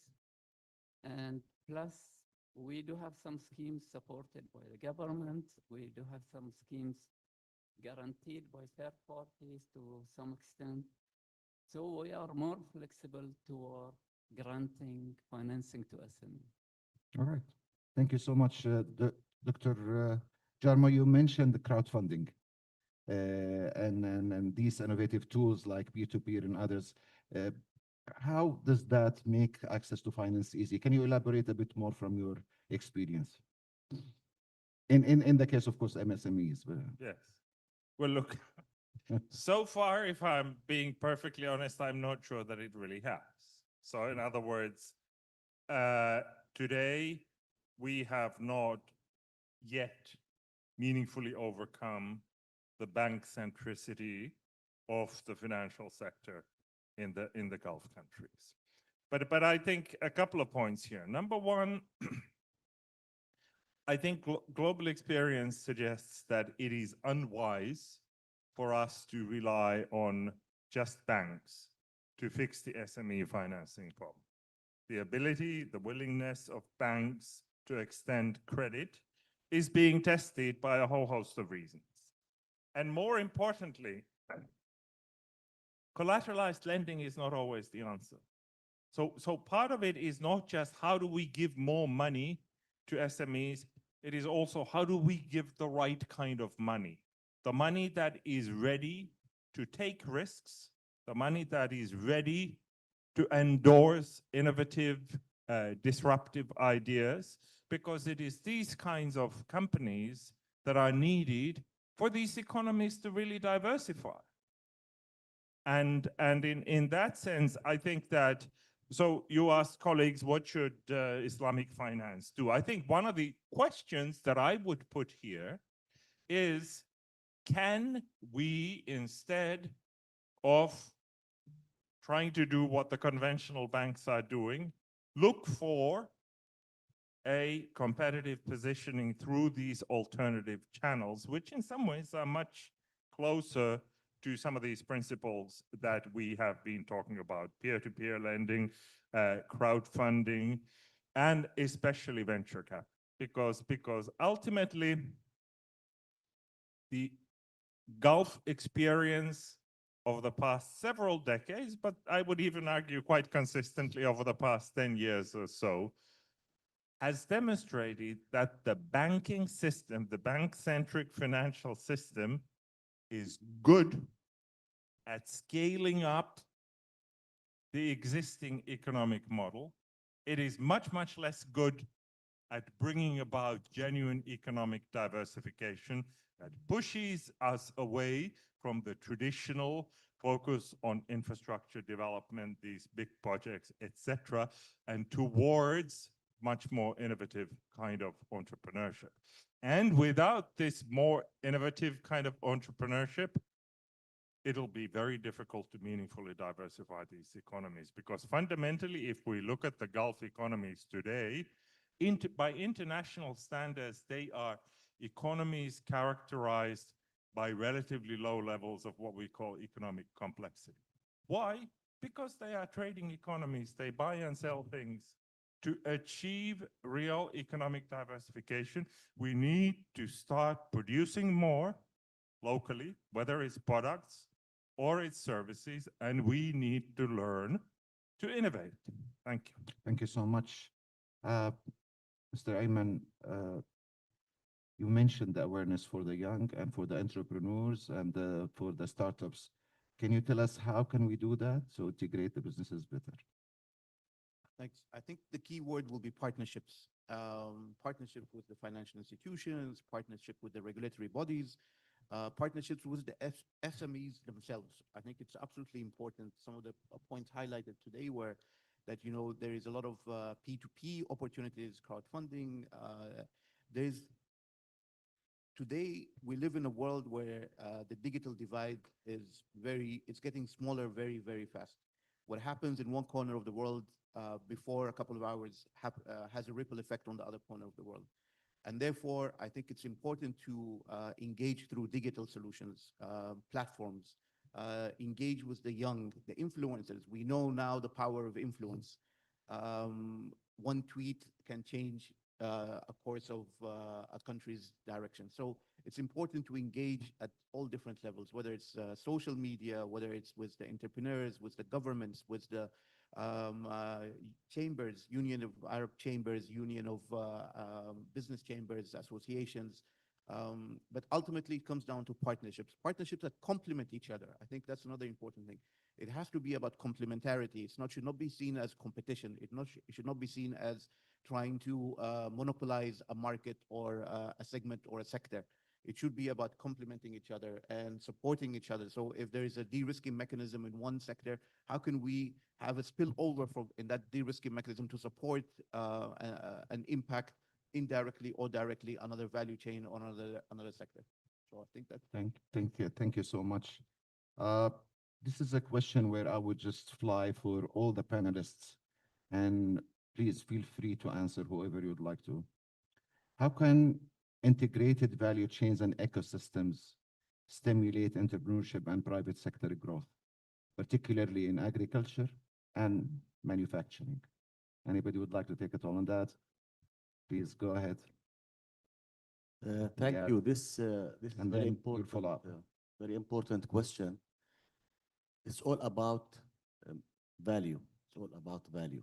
and plus we do have some schemes supported by the government. We do have some schemes guaranteed by third parties to some extent. So we are more flexible toward granting financing to SME. All right. Thank you so much, Dr. Jarmo. You mentioned the crowdfunding and these innovative tools like peer-to-peer and others. How does that make access to finance easy? Can you elaborate a bit more from your experience? In the case, of course, MSMEs. Yes. Well, look, so far, if I'm being perfectly honest, I'm not sure that it really has. So in other words, today, we have not yet meaningfully overcome the bank centricity of the financial sector in the Gulf countries. But I think a couple of points here. Number one, I think global experience suggests that it is unwise for us to rely on just banks to fix the SME financing problem. The ability, the willingness of banks to extend credit is being tested by a whole host of reasons. And more importantly, collateralized lending is not always the answer. So part of it is not just how do we give more money to SMEs, it is also how do we give the right kind of money, the money that is ready to take risks, the money that is ready to endorse innovative, disruptive ideas, because it is these kinds of companies that are needed for these economies to really diversify. And in that sense, I think that, so you asked colleagues, what should Islamic finance do? I think one of the questions that I would put here is, can we, instead of trying to do what the conventional banks are doing, look for a competitive positioning through these alternative channels, which in some ways are much closer to some of these principles that we have been talking about: peer-to-peer lending, crowdfunding, and especially venture capital. Because ultimately, the Gulf experience over the past several decades, but I would even argue quite consistently over the past 10 years or so, has demonstrated that the banking system, the bank-centric financial system, is good at scaling up the existing economic model. It is much, much less good at bringing about genuine economic diversification that pushes us away from the traditional focus on infrastructure development, these big projects, etc., and towards much more innovative kind of entrepreneurship. And without this more innovative kind of entrepreneurship, it'll be very difficult to meaningfully diversify these economies, because fundamentally, if we look at the Gulf economies today, by international standards, they are economies characterized by relatively low levels of what we call economic complexity. Why? Because they are trading economies. They buy and sell things. To achieve real economic diversification, we need to start producing more locally, whether it's products or its services, and we need to learn to innovate. Thank you. Thank you so much. Mr. Ayman, you mentioned the awareness for the young and for the entrepreneurs and for the startups. Can you tell us how can we do that to integrate the businesses better? Thanks. I think the key word will be partnerships. Partnership with the financial institutions, partnership with the regulatory bodies, partnerships with the SMEs themselves. I think it's absolutely important. Some of the points highlighted today were that, you know, there is a lot of P2P opportunities, crowdfunding. Today, we live in a world where the digital divide is it's getting smaller very, very fast. What happens in one corner of the world before a couple of hours has a ripple effect on the other corner of the world. And therefore, I think it's important to engage through digital solutions, platforms, engage with the young, the influencers. We know now the power of influence. One tweet can change a course of a country's direction. So it's important to engage at all different levels, whether it's social media, whether it's with the entrepreneurs, with the governments, with the chambers, Union of Arab Chambers, Union of Business Chambers, associations. But ultimately, it comes down to partnerships that complement each other. I think that's another important thing. It has to be about complementarity. Should not be seen as competition. It should not be seen as trying to monopolize a market or a segment or a sector. It should be about complementing each other and supporting each other. So if there is a de-risking mechanism in one sector, how can we have a spillover in that de-risking mechanism to support an impact indirectly or directly another value chain or another sector? So I think that. Thank you so much. This is a question where I would just fly for all the panelists, and please feel free to answer whoever you'd like to. How can integrated value chains and ecosystems stimulate entrepreneurship and private sector growth, particularly in agriculture and manufacturing? Anybody would like to take it all on that? Please go ahead. Thank Yeah. you. This is And very then you'll important. follow up. Very important question. It's all about value. It's all about value.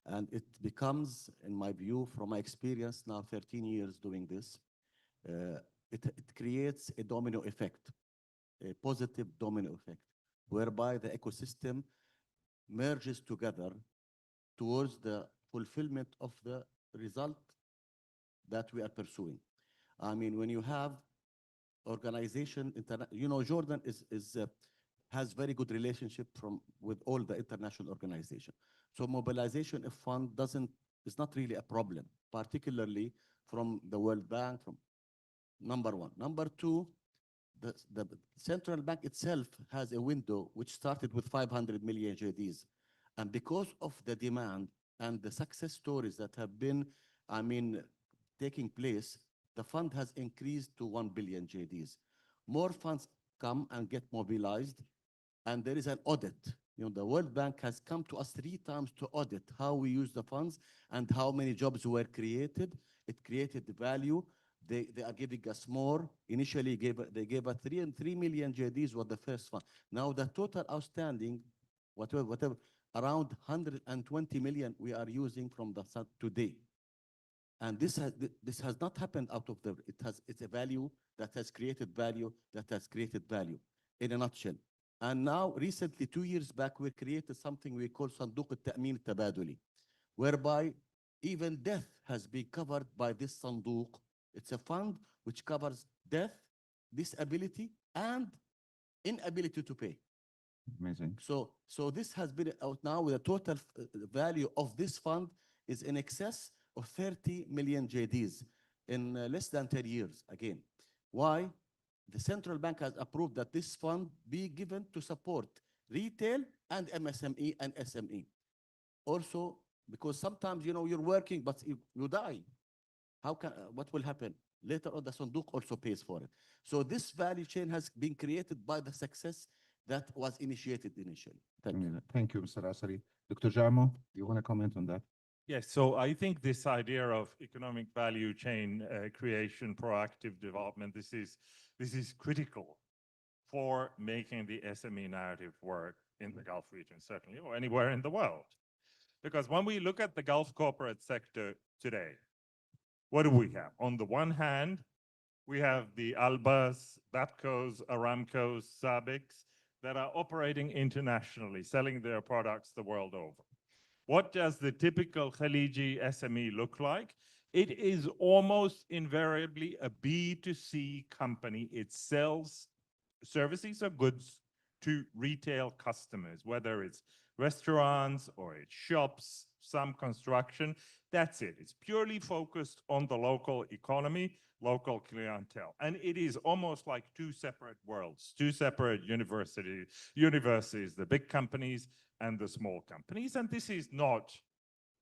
And it becomes, in my view, from my experience now 13 years doing this, it creates a domino effect, a positive domino effect, whereby the ecosystem merges together towards the fulfillment of the result that we are pursuing. I mean, when you have organization, Jordan has very good relationship with all the international organization. So mobilization of fund is not really a problem, particularly from the World Bank, from number one. Number two, the central bank itself has a window which started with 500 million JDs. And because of the demand and the success stories that have been, taking place, the fund has increased to 1 billion JDs. More funds come and get mobilized, and there is an audit. The World Bank has come to us 3 times to audit how we use the funds and how many jobs were created. It created value. They are giving us more. Initially, they gave us 3 million JDs was the first fund. Now the total outstanding, whatever, around 120 million we are using from the fund today. And this has not happened out of it's a value that has created value, in a nutshell. And now, recently, 2 years back, we created something we call Sanduq al-Ta'min al-Tabaduli, whereby even death has been covered by this Sanduq. It's a fund which covers death, disability, and inability to pay. Amazing. So this has been out now with a total value of this fund is in excess of 30 million JDs in less than 10 years again. Why? The central bank has approved that this fund be given to support retail and MSME and SME. Also, because sometimes, you're working, but you die. What will happen? Later on, the Sanduq also pays for it. So this value chain has been created by the success that was initiated initially. Thank you. Thank you, Mr. Asari. Dr. Jamo, you want to comment on that? Yes, so I think this idea of economic value chain creation, proactive development, this is critical for making the SME narrative work in the Gulf region, certainly, or anywhere in the world. Because when we look at the Gulf corporate sector today, what do we have? On the one hand, we have the Albas, Bapcos, Aramcos, Sabics that are operating internationally, selling their products the world over. What does the typical Khaliji SME look like? It is almost invariably a B2C company. It sells services or goods to retail customers, whether it's restaurants or it's shops, some construction. That's it. It's purely focused on the local economy, local clientele. And it is almost like 2 separate worlds, 2 separate universities, the big companies and the small companies. And this is not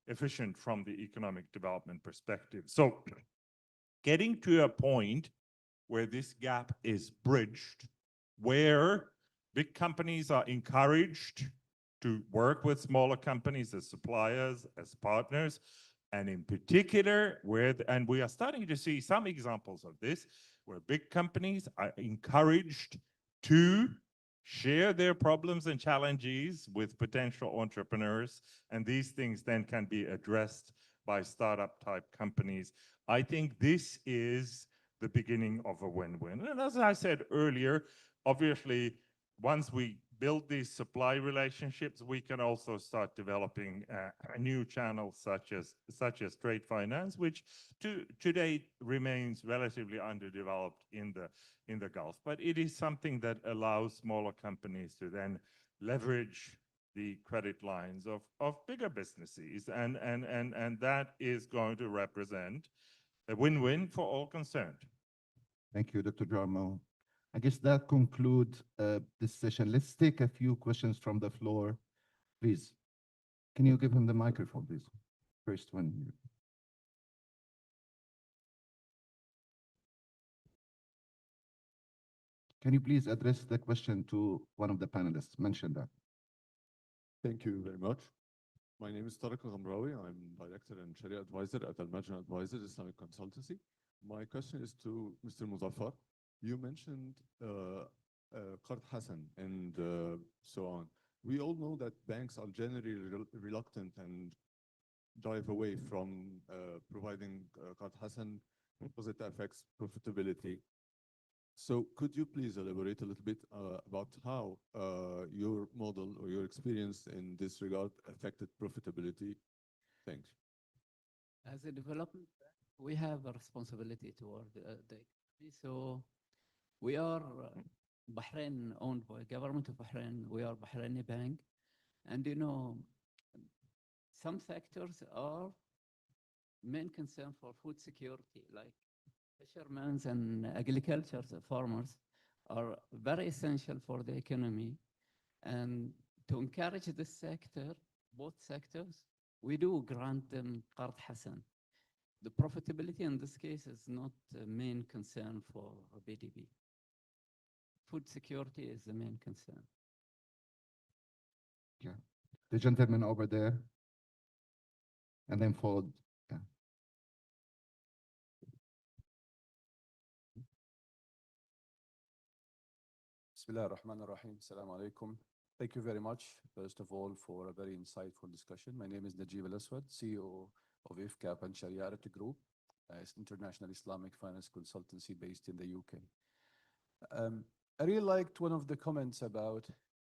efficient from the economic development perspective. So getting to a point where this gap is bridged, where big companies are encouraged to work with smaller companies as suppliers, as partners, and in particular, and we are starting to see some examples of this, where big companies are encouraged to share their problems and challenges with potential entrepreneurs, and these things then can be addressed by startup type companies. I think this is the beginning of a win-win. And as I said earlier, obviously, once we build these supply relationships, we can also start developing a new channel such as trade finance, which to date remains relatively underdeveloped in the Gulf. But it is something that allows smaller companies to then leverage the credit lines of bigger businesses, and that is going to represent a win-win for all concerned. Thank you, Dr. Jamo. I guess that concludes this session. Let's take a few questions from the floor. Please, can you give him the microphone, please? First one here. Can you please address the question to one of the panelists? Mention that. Thank you very much. My name is Tariq Ghamrawi. I'm Director and Sharia Advisor at Al-Majna Advisors Islamic Consultancy. My question is to Mr. Muzaffar. You mentioned Qard Hassan and so on. We all know that banks are generally reluctant and drive away from providing Qard Hassan because it affects profitability. So could you please elaborate a little bit about how your model or your experience in this regard affected profitability? Thanks. As a development, we have a responsibility toward the economy. So we are Bahrain, owned by government of Bahrain. We are Bahraini bank. And you know, some sectors are main concern for food security, like fishermen and agriculture farmers are very essential for the economy. And to encourage this sector, both sectors, we do grant them Qard Hassan. The profitability in this case is not the main concern for BDB. Food security is the main concern. Yeah. The gentleman over there. And then followed. Yeah. Bismillah ar-Rahman ar-Rahim. Assalamu alaikum. Thank you very much, first of all, for a very insightful discussion. My name is Najib Al-Aswad, CEO of IFCAP and Sharia Group, an international Islamic finance consultancy based in the UK. I really liked one of the comments about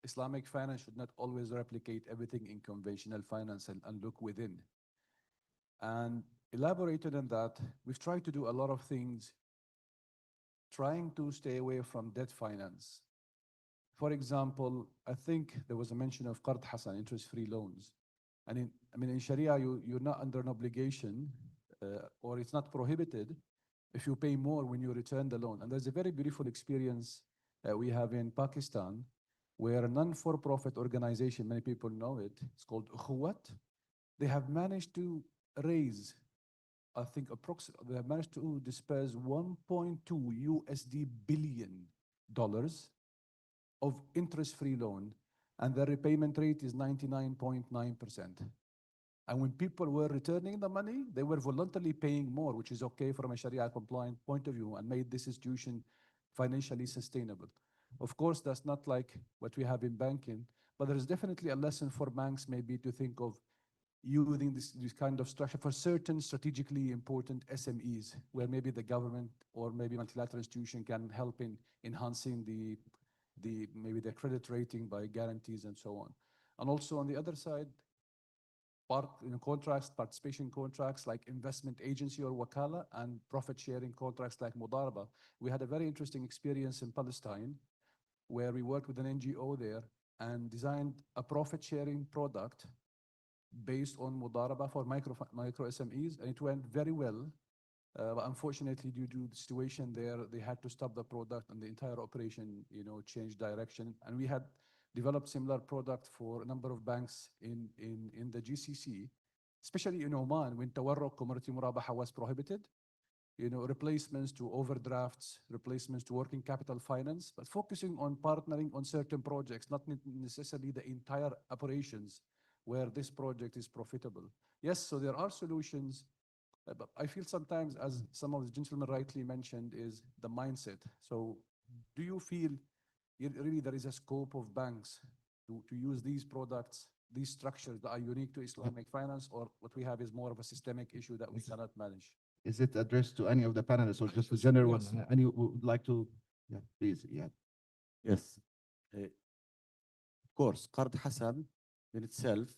Islamic finance should not always replicate everything in conventional finance and look within. And elaborated on that, we've tried to do a lot of things trying to stay away from debt finance. For example, I think there was a mention of Qard Hassan, interest-free loans. And in Sharia, you're not under an obligation, or it's not prohibited if you pay more when you return the loan. And there's a very beautiful experience we have in Pakistan, where a non-for-profit organization, many people know it, it's called Ukhuwat. They have managed to raise, I think approximately, they have managed to disperse $1.2 billion of interest-free loan, and the repayment rate is 99.9%. And when people were returning the money, they were voluntarily paying more, which is okay from a Sharia compliant point of view, and made this institution financially sustainable. Of course, that's not like what we have in banking, but there is definitely a lesson for banks maybe to think of using this kind of structure for certain strategically important SMEs, where maybe the government or maybe multilateral institution can help in enhancing maybe the credit rating by guarantees and so on. And also on the other side, contracts, participation contracts like investment agency or wakala, and profit sharing contracts like mudaraba. We had a very interesting experience in Palestine where we worked with an NGO there and designed a profit sharing product based on mudaraba for micro SMEs, and it went very well. But unfortunately, due to the situation there, they had to stop the product, and the entire operation, changed direction. And we had developed similar product for a number of banks in the GCC, especially in Oman when tawarruq commodity murabaha was prohibited. Replacements to overdrafts, replacements to working capital finance, but focusing on partnering on certain projects, not necessarily the entire operations where this project is profitable. Yes, so there are solutions, but I feel sometimes, as some of the gentlemen rightly mentioned, is the mindset. So do you feel really there is a scope of banks to use these products, these structures that are unique to Islamic finance, or what we have is more of a systemic issue that we cannot manage? Is it addressed to any of the panelists or just a general one? Any would like to? Yeah, please. Yeah. Yes. Of course, Qard Hassan in itself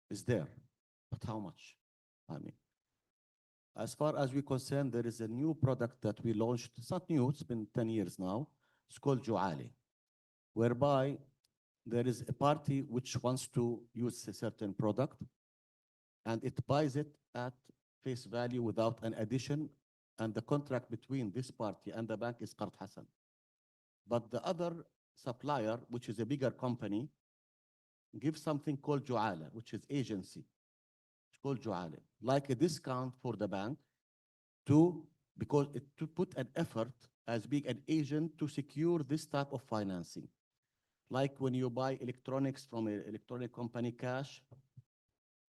is there, but how much? I mean, as far as we're concerned, there is a new product that we launched. It's not new, it's been 10 years now. It's called Ju'ali, whereby there is a party which wants to use a certain product and it buys it at face value without an addition, and the contract between this party and the bank is Qard Hassan. But the other supplier, which is a bigger company, gives something called Ju'ala, which is agency. It's called Ju'ala, like a discount for the bank to because it to put an effort as being an agent to secure this type of financing. Like when you buy electronics from an electronic company cash,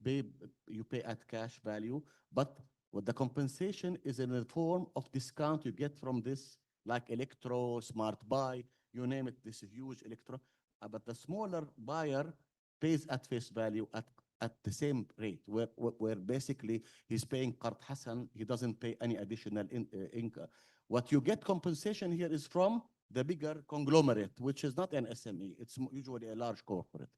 you pay at cash value, but what the compensation is in the form of discount you get from this, like electro, smart buy, you name it, this huge electro. But the smaller buyer pays at face value at the same rate, where basically he's paying Qard Hasan, he doesn't pay any additional income. What you get compensation here is from the bigger conglomerate, which is not an SME, it's usually a large corporate.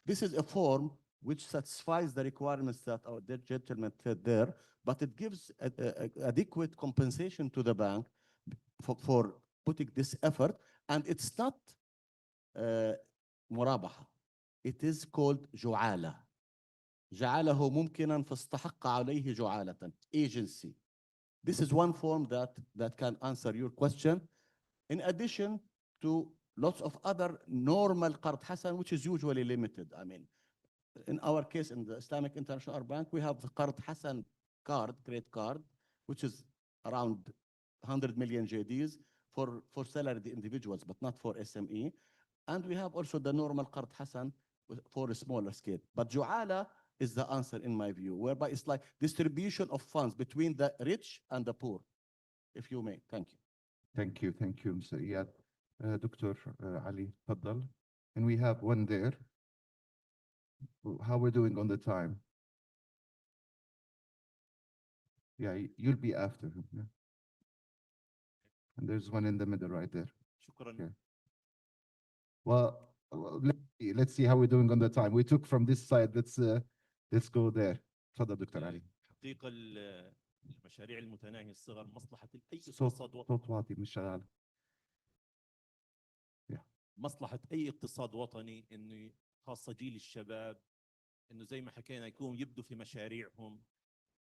This is a form which satisfies the requirements that our dear gentleman said there, but it gives adequate compensation to the bank for putting this effort, and it's not مرابحة. It is called جعالة. جعله ممكنا فاستحق عليه جعالة. Agency. This is one form that can answer your question. In addition to lots of other normal Qard Hasan, which is usually limited. I mean, in our case, in the Islamic International Bank, we have the Qard Hasan card, credit card, which is around 100 million JDs for salaried individuals, but not for SME. And we have also the normal Qard Hasan for a smaller scale. But Ju'ala is the answer in my view, whereby it's like distribution of funds between the rich and the poor, if you may. Thank you. Thank you, Mr. Iyad. Dr. Ali, Faddal. And we have one there. How we're doing on the time? Yeah, you'll be after him. Yeah. And there's one in the middle right there. Okay. Well, let's see how we're doing on the time. We took from this side. Let's go there. تفضل دكتور علي. حقيقة المشاريع المتناهية الصغر مصلحة أي اقتصاد وطني. صوت واطي مش شغال. مصلحة أي اقتصاد وطني إنه خاصة جيل الشباب إنه زي ما حكينا يكون يبدوا في مشاريعهم،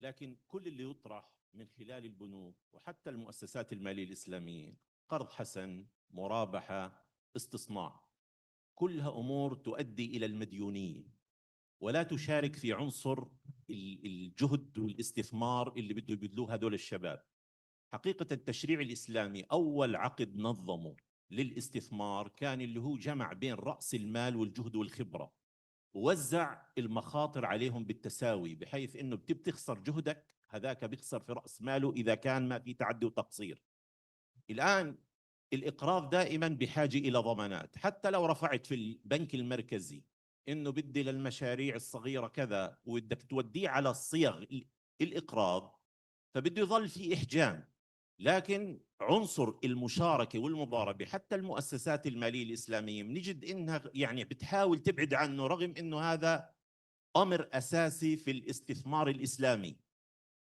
لكن كل اللي يطرح من خلال البنوك وحتى المؤسسات المالية الإسلامية قرض حسن، مرابحة، استصناع، كلها أمور تؤدي إلى المديونية ولا تشارك في عنصر الجهد والاستثمار اللي بده يبذلوه هذول الشباب. حقيقة التشريع الإسلامي أول عقد نظمه للاستثمار كان اللي هو جمع بين رأس المال والجهد والخبرة، ووزع المخاطر عليهم بالتساوي، بحيث إنه بتخسر جهدك هذاك بيخسر في رأس ماله إذا كان ما في تعدي وتقصير. الآن الإقراض دائما بحاجة إلى ضمانات، حتى لو رفعت في البنك المركزي إنه بدي للمشاريع الصغيرة كذا وبدك توديه على صيغ الإقراض، فبده يظل في إحجام. لكن عنصر المشاركة والمضاربة حتى المؤسسات المالية الإسلامية بنجد إنها يعني بتحاول تبعد عنه، رغم إنه هذا أمر أساسي في الاستثمار الإسلامي.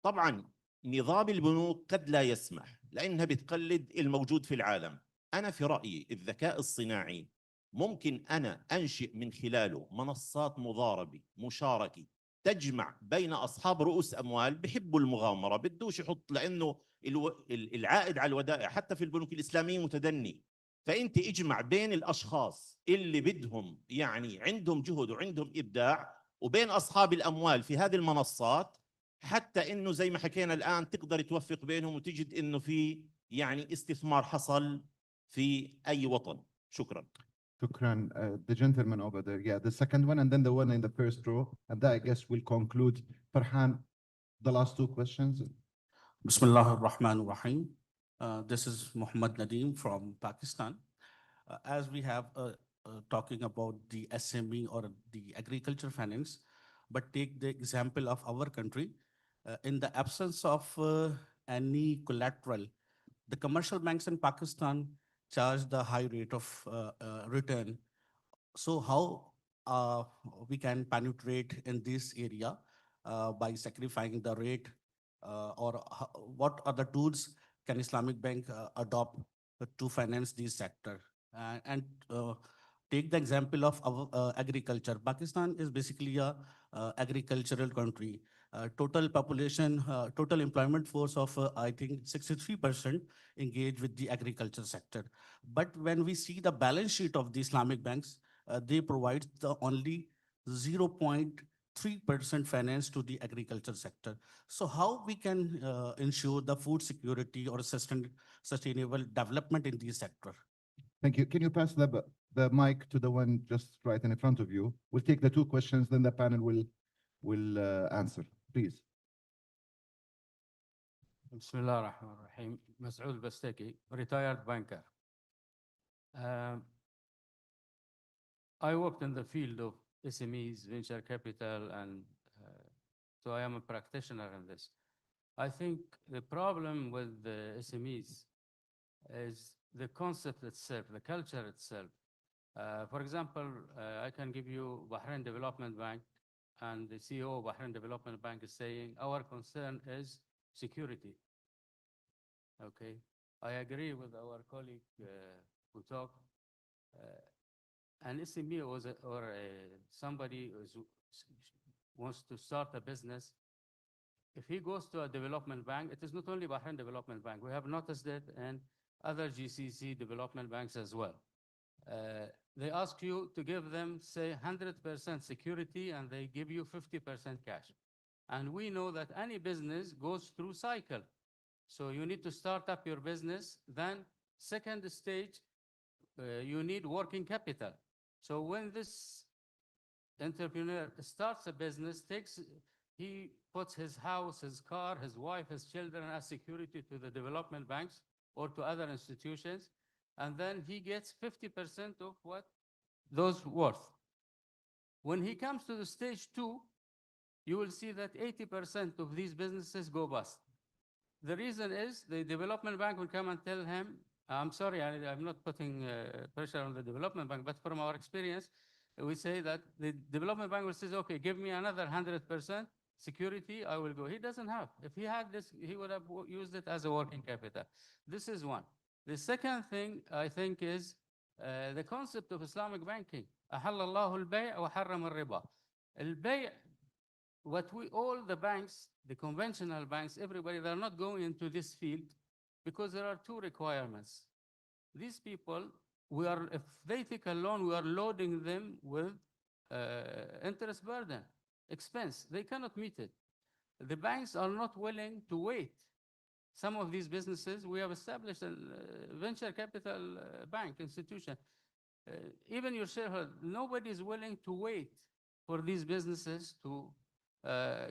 طبعا نظام البنوك قد لا يسمح لأنها بتقلد الموجود في العالم. أنا في رأيي الذكاء الصناعي ممكن أنا أنشئ من خلاله منصات مضاربة مشاركة تجمع بين أصحاب رؤوس أموال بحبوا المغامرة، بدوش يحط، لأنه العائد على الودائع حتى في البنوك الإسلامية متدني. فأنت اجمع بين الأشخاص اللي بدهم يعني عندهم جهد وعندهم إبداع وبين أصحاب الأموال في هذه المنصات، حتى إنه زي ما حكينا الآن تقدر توفق بينهم وتجد إنه في يعني استثمار حصل في أي وطن. شكرا. شكرا. The gentleman over there. Yeah, the second one and then the one in the first row. And that I guess will conclude. Farhan, the last two questions. Bismillah ar-Rahman ar-Rahim. This is Muhammad Nadeem from Pakistan. As we have talking about the SME or the agriculture finance, but take the example of our country. In the absence of any collateral, the commercial banks in Pakistan charge the high rate of return. So how we can penetrate in this area by sacrificing the rate, or what other tools can Islamic Bank adopt to finance this sector? And take the example of our agriculture. Pakistan is basically a agricultural country. Total population, total employment force of I think 63% engaged with the agriculture sector. But when we see the balance sheet of the Islamic banks, they provide the only 3% finance to the agriculture sector. So how we can ensure the food security or sustainable development in this sector? Thank you. Can you pass the mic to the one just right in front of you? We'll take the two questions, then the panel will answer. Please. بسم الله الرحمن الرحيم. مسعود بستكي, retired banker. I worked in the field of SMEs, venture capital, and so I am a practitioner in this. I think the problem with the SMEs is the concept itself, the culture itself. For example, I can give you Bahrain Development Bank, and the CEO of Bahrain Development Bank is saying, our concern is security. Okay, I agree with our colleague who talked. An SME or somebody who wants to start a business, if he goes to a development bank, it is not only Bahrain Development Bank. We have noticed it in other GCC development banks as well. They ask you to give them, say, 100% security, and they give you 50% cash. And we know that any business goes through cycle. So you need to start up your business. Then second stage, you need working capital. So when this entrepreneur starts a business, he puts his house, his car, his wife, his children as security to the development banks or to other institutions. And then he gets 50% of what those worth. When he comes to the stage 2, you will see that 80% of these businesses go bust. The reason is the development bank will come and tell him, I'm sorry, I'm not putting pressure on the development bank, but from our experience, we say that the development bank will say, okay, give me another 100% security, I will go. He doesn't have. If he had this, he would have used it as a working capital. This is one. The second thing, I think, is the concept of Islamic banking. أحل الله البيع وحرم الربا. البيع, all the banks, the conventional banks, everybody, they're not going into this field because there are two requirements. These people, if they take a loan, we are loading them with interest burden, expense. They cannot meet it. The banks are not willing to wait. Some of these businesses, we have established a venture capital bank institution. Even your shareholder, nobody is willing to wait for these businesses to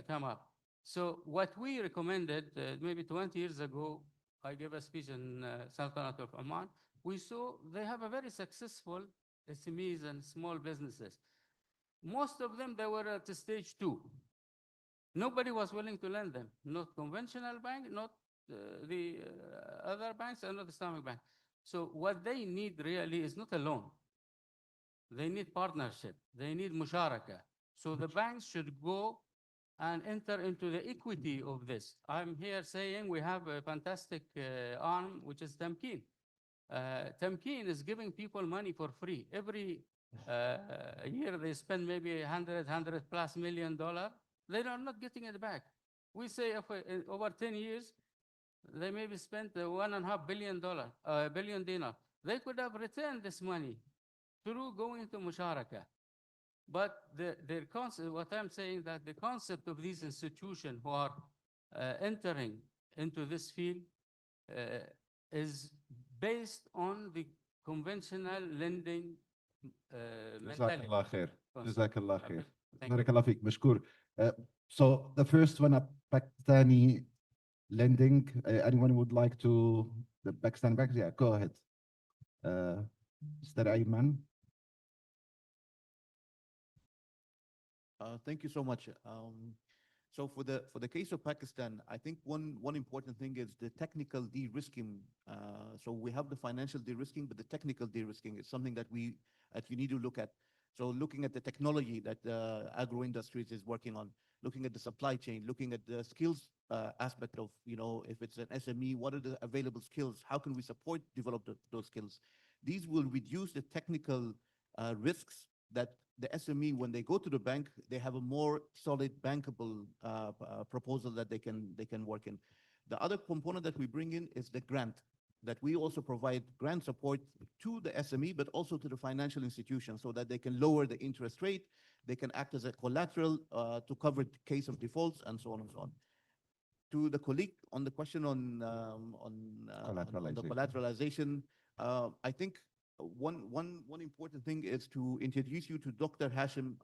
come up. So what we recommended, maybe 20 years ago, I gave a speech in Sultanate of Oman. We saw they have a very successful SMEs and small businesses. Most of them, they were at stage 2. Nobody was willing to lend them, not conventional bank, not the other banks, and not the Islamic bank. So what they need really is not a loan. They need partnership. They need musharaka. So the banks should go and enter into the equity of this. I'm here saying we have a fantastic arm, which is Tamkeen. Tamkeen is giving people money for free. Every year they spend maybe $100+ million. They are not getting it back. We say over 10 years, they maybe spent $1.5 billion dinar. They could have returned this money through going to musharaka. But their concept, what I'm saying, that the concept of these institutions who are entering into this field is based on the conventional lending mentality. جزاك الله خير. جزاك الله خير. Thank you. بارك الله فيك. مشكور. So the first one, Pakistani lending. Anyone would like to the Pakistani banks? Yeah, go ahead. Mr. Ayman. Thank you so much. So for the case of Pakistan, I think one important thing is the technical de-risking. So we have the financial de-risking, but the technical de-risking is something that you need to look at. So looking at the technology that agro industries is working on, looking at the supply chain, looking at the skills aspect of, if it's an SME, what are the available skills? How can we develop those skills? These will reduce the technical risks that the SME, when they go to the bank, they have a more solid bankable proposal that they can work in. The other component that we bring in is the grant, that we also provide grant support to the SME, but also to the financial institution so that they can lower the interest rate They can act as a collateral to cover the case of defaults and so on and so on. To the colleague on the question on the collateralization, I think one important thing is to introduce you to Dr. Hashim,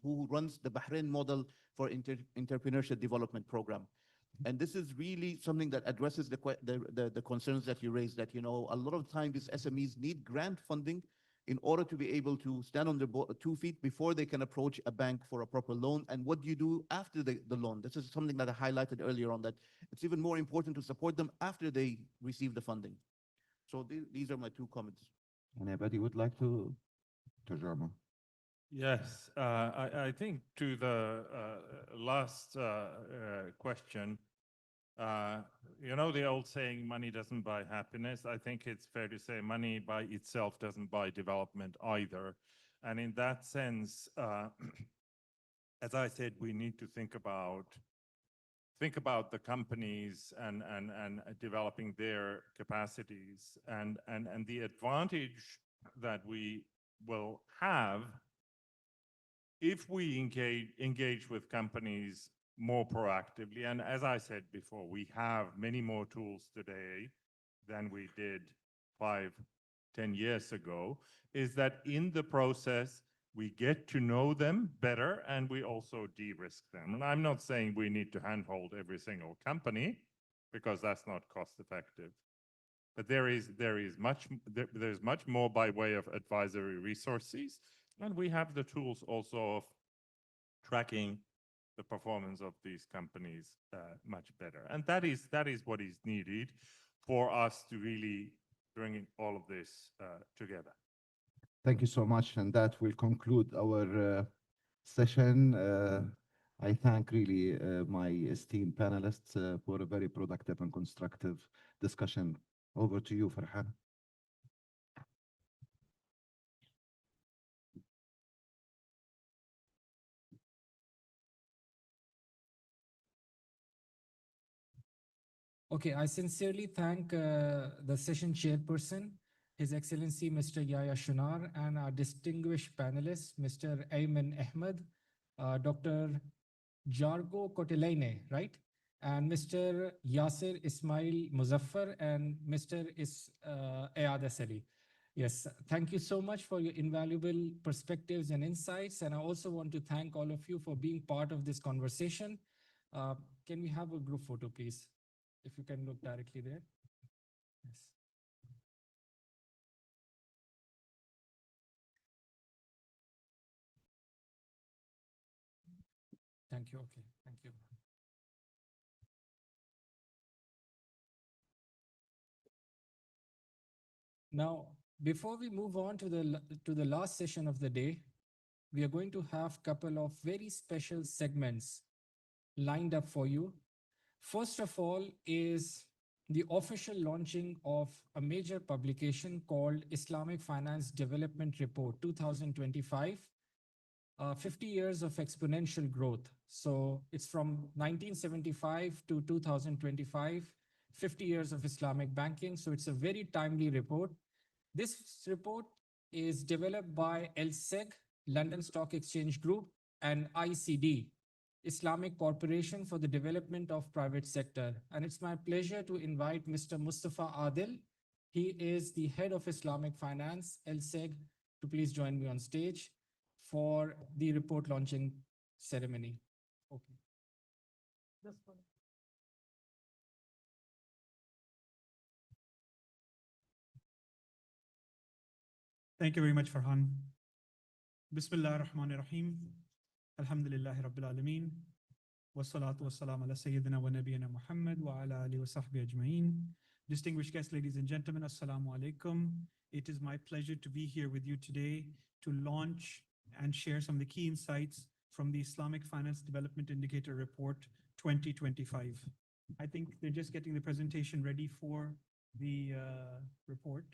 who runs the Bahrain model for entrepreneurship development program. And this is really something that addresses the concerns that you raised, that, you know, a lot of times these SMEs need grant funding in order to be able to stand on their 2 feet before they can approach a bank for a proper loan. And what do you do after the loan? This is something that I highlighted earlier on, that it's even more important to support them after they receive the funding. So these are my 2 comments. Anybody would like to German? Yes, I think to the last question, you know the old saying, money doesn't buy happiness. I think it's fair to say money by itself doesn't buy development either. And in that sense, as I said, we need to think about the companies and developing their capacities, and the advantage that we will have if we engage with companies more proactively. And as I said before, we have many more tools today than we did 5, 10 years ago, is that in the process, we get to know them better and we also de-risk them. And I'm not saying we need to handhold every single company, because that's not cost effective. But there's much more by way of advisory resources, and we have the tools also of tracking the performance of these companies much better. And that is what is needed for us to really bring all of this together. Thank you so much, and that will conclude our session. I thank really my esteemed panelists for a very productive and constructive discussion. Over to you, Farhan. Okay, I sincerely thank the session chairperson, His Excellency Mr. Yahya Shunar, and our distinguished panelists, Mr. Ayman Ahmed, Dr. Jargo Kotelaine, right? And Mr. Yasir Ismail Muzaffar and Mr. Ayad Asali. Yes, thank you so much for your invaluable perspectives and insights. And I also want to thank all of you for being part of this conversation. Can we have a group photo, please? If you can look directly there. Yes. Thank you. Okay, thank you. Now, before we move on to the last session of the day, we are going to have a couple of very special segments lined up for you. First of all is the official launching of a major publication called Islamic Finance Development Report 2025, 50 years of exponential growth. So it's from 1975 to 2025, 50 years of Islamic banking. So it's a very timely report. This report is developed by LSEG, London Stock Exchange Group, and ICD, Islamic Corporation for the Development of Private Sector. And it's my pleasure to invite Mr. Mustafa Adil. He is the head of Islamic Finance, LSEG, to please join me on stage for the report launching ceremony. Okay. Thank you very much, Farhan. Bismillah ar-Rahman ar-Rahim. Alhamdulillahi Rabbil Alameen. Wassalatu wassalam ala Sayyidina wa Nabiyyina Muhammad wa ala alihi wa sahbihi ajma'in. Distinguished guests, ladies and gentlemen, Assalamu alaikum. It is my pleasure to be here with you today to launch and share some of the key insights from the Islamic Finance Development Indicator Report 2025. I think they're just getting the presentation ready for the report.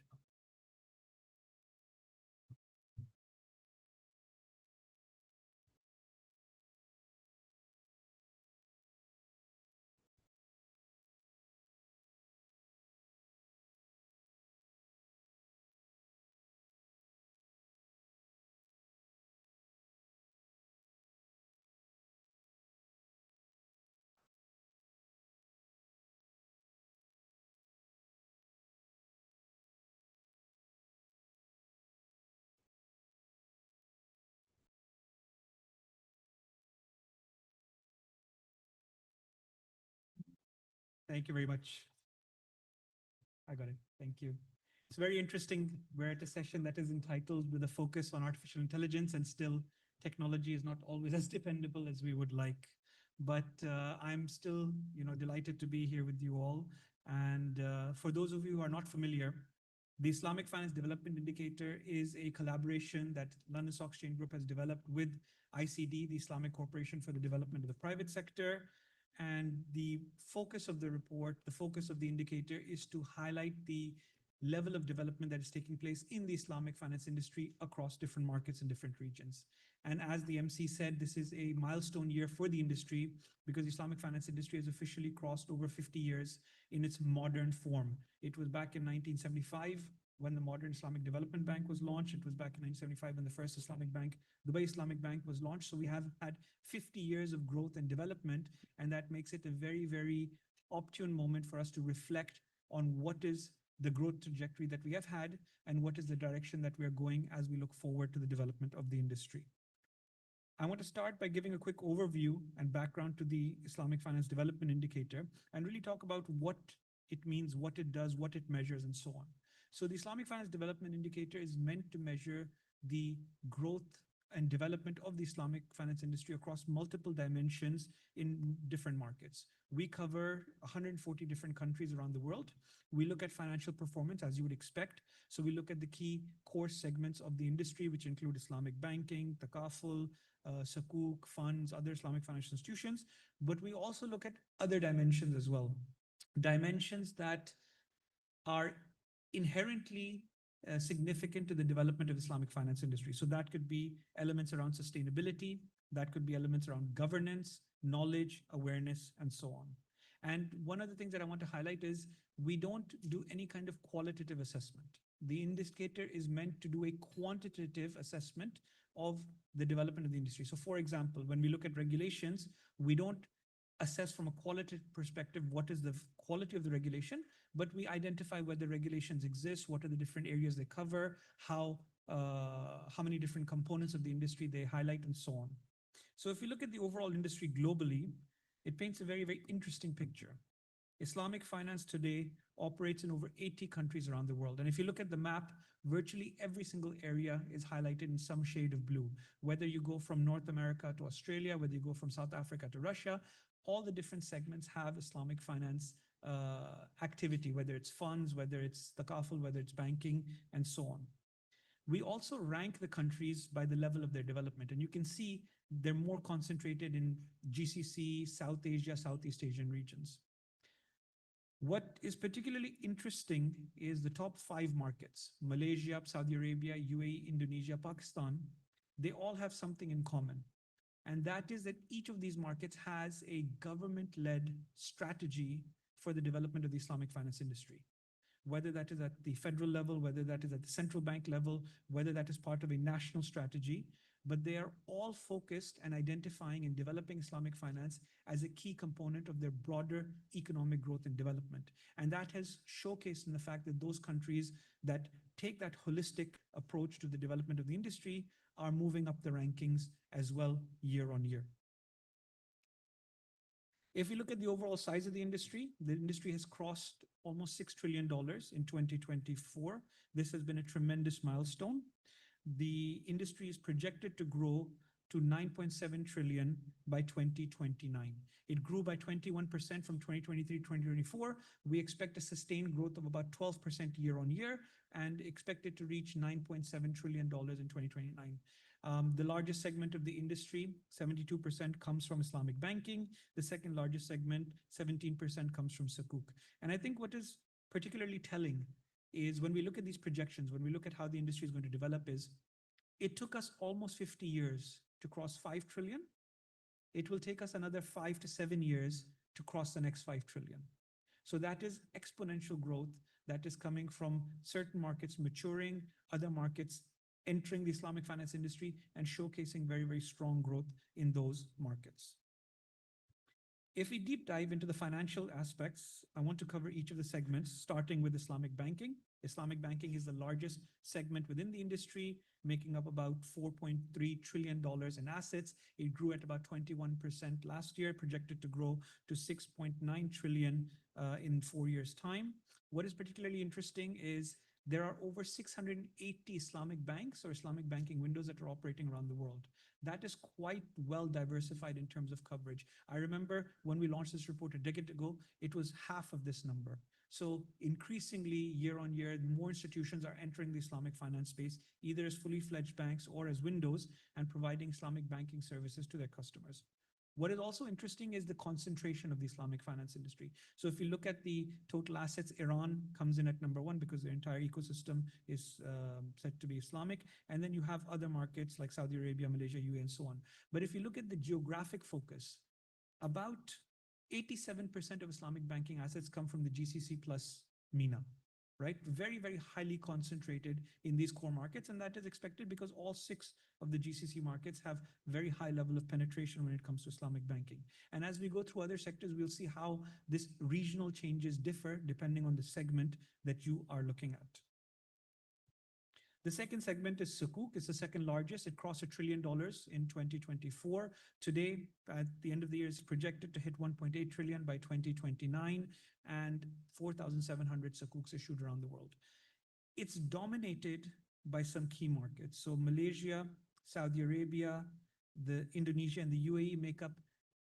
Thank you very much. I got it. Thank you. It's very interesting. We're at a session that is entitled with a focus on artificial intelligence, and still technology is not always as dependable as we would like. But I'm still, delighted to be here with you all. And for those of you who are not familiar, the Islamic Finance Development Indicator is a collaboration that London Stock Exchange Group has developed with ICD, the Islamic Corporation for the Development of the Private Sector. And the focus of the report, the focus of the indicator, is to highlight the level of development that is taking place in the Islamic finance industry across different markets and different regions. And as the MC said, this is a milestone year for the industry because the Islamic finance industry has officially crossed over 50 years in its modern form. It was back in 1975 when the modern Islamic Development Bank was launched. It was back in 1975 when the first Islamic Bank, Dubai Islamic Bank, was launched. So we have had 50 years of growth and development, and that makes it a very, very opportune moment for us to reflect on what is the growth trajectory that we have had and what is the direction that we are going as we look forward to the development of the industry. I want to start by giving a quick overview and background to the Islamic Finance Development Indicator and really talk about what it means, what it does, what it measures, and so on. So the Islamic Finance Development Indicator is meant to measure the growth and development of the Islamic finance industry across multiple dimensions in different markets. We cover 140 different countries around the world. We look at financial performance as you would expect. So we look at the key core segments of the industry, which include Islamic banking, takaful, sukuk, funds, other Islamic financial institutions. But we also look at other dimensions as well. Dimensions that are inherently significant to the development of Islamic finance industry. So that could be elements around sustainability, that could be elements around governance, knowledge, awareness, and so on. And one of the things that I want to highlight is we don't do any kind of qualitative assessment. The indicator is meant to do a quantitative assessment of the development of the industry. So for example, when we look at regulations, we don't assess from a qualitative perspective what is the quality of the regulation, but we identify whether regulations exist, what are the different areas they cover, how many different components of the industry they highlight, and so on. So if you look at the overall industry globally, it paints a very, very interesting picture. Islamic finance today operates in over 80 countries around the world. And if you look at the map, virtually every single area is highlighted in some shade of blue. Whether you go from North America to Australia, whether you go from South Africa to Russia, all the different segments have Islamic finance activity, whether it's funds, whether it's takaful, whether it's banking, and so on. We also rank the countries by the level of their development. And you can see they're more concentrated in GCC, South Asia, Southeast Asian regions. What is particularly interesting is the top 5 markets, Malaysia, Saudi Arabia, UAE, Indonesia, Pakistan. They all have something in common. And that is that each of these markets has a government-led strategy for the development of the Islamic finance industry. Whether that is at the federal level, whether that is at the central bank level, whether that is part of a national strategy, but they are all focused and identifying and developing Islamic finance as a key component of their broader economic growth and development. And that has showcased in the fact that those countries that take that holistic approach to the development of the industry are moving up the rankings as well year on year. If we look at the overall size of the industry has crossed almost $6 trillion in 2024. This has been a tremendous milestone. The industry is projected to grow to 9.7 trillion by 2029. It grew by 21% from 2023 to 2024. We expect a sustained growth of about 12% year on year and expect it to reach $9.7 trillion in 2029. The largest segment of the industry, 72%, comes from Islamic banking. The second largest segment, 17%, comes from sukuk. And I think what is particularly telling is when we look at these projections, when we look at how the industry is going to develop, is it took us almost 50 years to cross 5 trillion. It will take us another 5 to 7 years to cross the next 5 trillion. So that is exponential growth that is coming from certain markets maturing, other markets entering the Islamic finance industry and showcasing very, very strong growth in those markets. If we deep dive into the financial aspects, I want to cover each of the segments, starting with Islamic banking. Islamic banking is the largest segment within the industry, making up about $4.3 trillion in assets. It grew at about 21% last year, projected to grow to $6.9 trillion in 4 years' time. What is particularly interesting is there are over 680 Islamic banks or Islamic banking windows that are operating around the world. That is quite well diversified in terms of coverage. I remember when we launched this report a decade ago, it was half of this number. So increasingly, year on year, more institutions are entering the Islamic finance space, either as fully fledged banks or as windows, and providing Islamic banking services to their customers. What is also interesting is the concentration of the Islamic finance industry. So if you look at the total assets, Iran comes in at number 1 because their entire ecosystem is said to be Islamic. And then you have other markets like Saudi Arabia, Malaysia, UAE, and so on. But if you look at the geographic focus, about 87% of Islamic banking assets come from the GCC plus MENA, right? Very, very highly concentrated in these core markets. And that is expected because all 6 of the GCC markets have very high level of penetration when it comes to Islamic banking. And as we go through other sectors, we'll see how this regional changes differ depending on the segment that you are looking at. The second segment is Sukuk. It's the second largest. It crossed $1 trillion in 2024. Today, at the end of the year, it's projected to hit 1.8 trillion by 2029 and 4,700 Sukuks issued around the world. It's dominated by some key markets. So Malaysia, Saudi Arabia, the Indonesia, and the UAE make up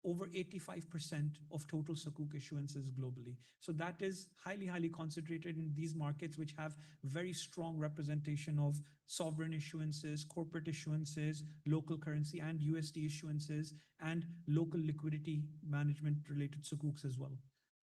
over 85% of total Sukuk issuances globally. So that is highly, highly concentrated in these markets, which have very strong representation of sovereign issuances, corporate issuances, local currency and USD issuances, and local liquidity management related Sukuks as well.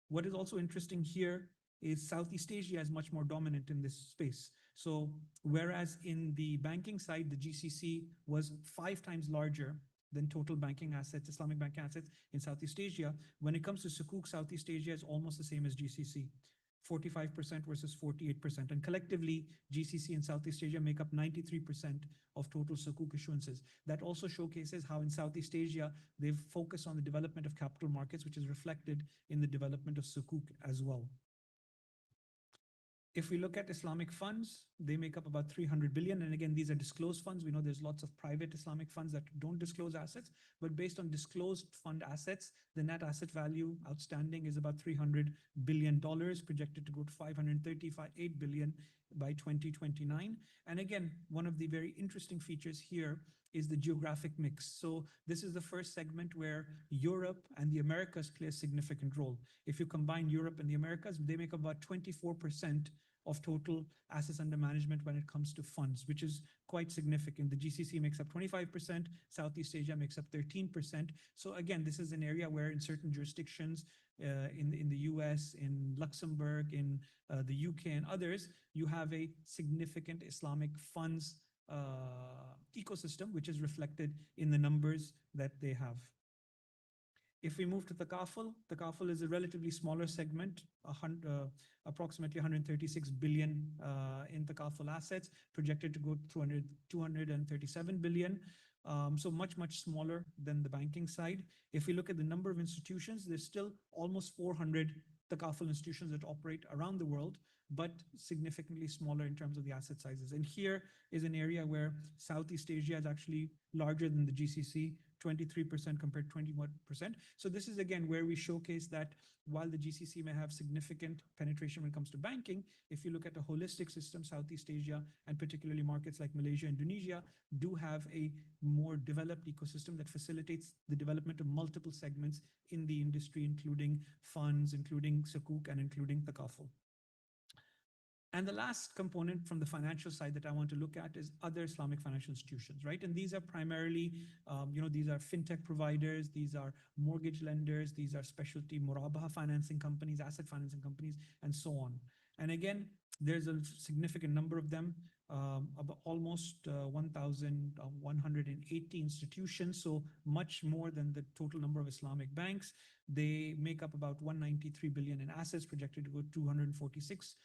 What is also interesting here is Southeast Asia is much more dominant in this space. So whereas in the banking side, the GCC was 5 times larger than total banking assets, Islamic banking assets in Southeast Asia. When it comes to Sukuk, Southeast Asia is almost the same as GCC, 45% versus 48%. And collectively, GCC and Southeast Asia make up 93% of total Sukuk issuances. That also showcases how in Southeast Asia, they've focused on the development of capital markets, which is reflected in the development of Sukuk as well. If we look at Islamic funds, they make up about 300 billion. And again, these are disclosed funds. We know there's lots of private Islamic funds that don't disclose assets, but based on disclosed fund assets, the net asset value outstanding is about $300 billion, projected to go to 538 billion by 2029. And again, one of the very interesting features here is the geographic mix. So this is the first segment where Europe and the Americas play a significant role. If you combine Europe and the Americas, they make up about 24% of total assets under management when it comes to funds, which is quite significant. The GCC makes up 25%, Southeast Asia makes up 13%. So again, this is an area where in certain jurisdictions, in the US, in Luxembourg, in the UK and others, you have a significant Islamic funds ecosystem, which is reflected in the numbers that they have. If we move to Takaful is a relatively smaller segment, approximately 136 billion in Takaful assets, projected to go to 237 billion. So much, much smaller than the banking side. If we look at the number of institutions, there's still almost 400 Takaful institutions that operate around the world, but significantly smaller in terms of the asset sizes. And here is an area where Southeast Asia is actually larger than the GCC, 23% compared to 21%. So this is again where we showcase that while the GCC may have significant penetration when it comes to banking, if you look at a holistic system, Southeast Asia, and particularly markets like Malaysia, Indonesia, do have a more developed ecosystem that facilitates the development of multiple segments in the industry, including funds, including Sukuk, and including Takaful. And the last component from the financial side that I want to look at is other Islamic financial institutions, right? And these are primarily, these are fintech providers, these are mortgage lenders, these are specialty murabaha financing companies, asset financing companies, and so on. And again, there's a significant number of them, about almost 1,180 institutions, so much more than the total number of Islamic banks. They make up about 193 billion in assets, projected to go 246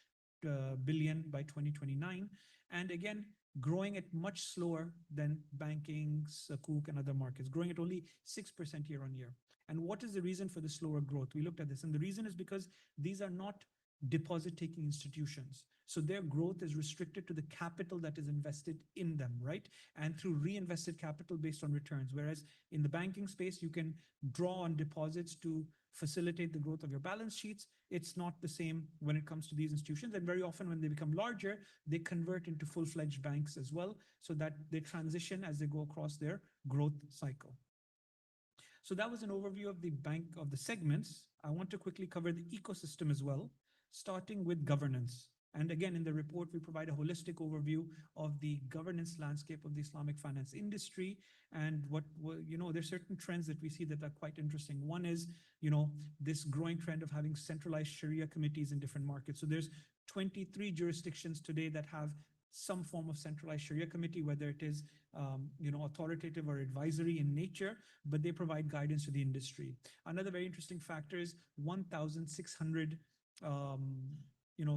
billion by 2029. And again, growing at much slower than banking, Sukuk, and other markets, growing at only 6% year on year. And what is the reason for the slower growth? We looked at this, and the reason is because these are not deposit-taking institutions. So their growth is restricted to the capital that is invested in them, right? And through reinvested capital based on returns. Whereas in the banking space, you can draw on deposits to facilitate the growth of your balance sheets. It's not the same when it comes to these institutions. And very often when they become larger, they convert into full-fledged banks as well, so that they transition as they go across their growth cycle. So that was an overview of the segments. I want to quickly cover the ecosystem as well, starting with governance. And again, in the report, we provide a holistic overview of the governance landscape of the Islamic finance industry. And there's certain trends that we see that are quite interesting. One is, this growing trend of having centralized Sharia committees in different markets. So there's 23 jurisdictions today that have some form of centralized Sharia committee, whether it is authoritative or advisory in nature, but they provide guidance to the industry. Another very interesting factor is 1,600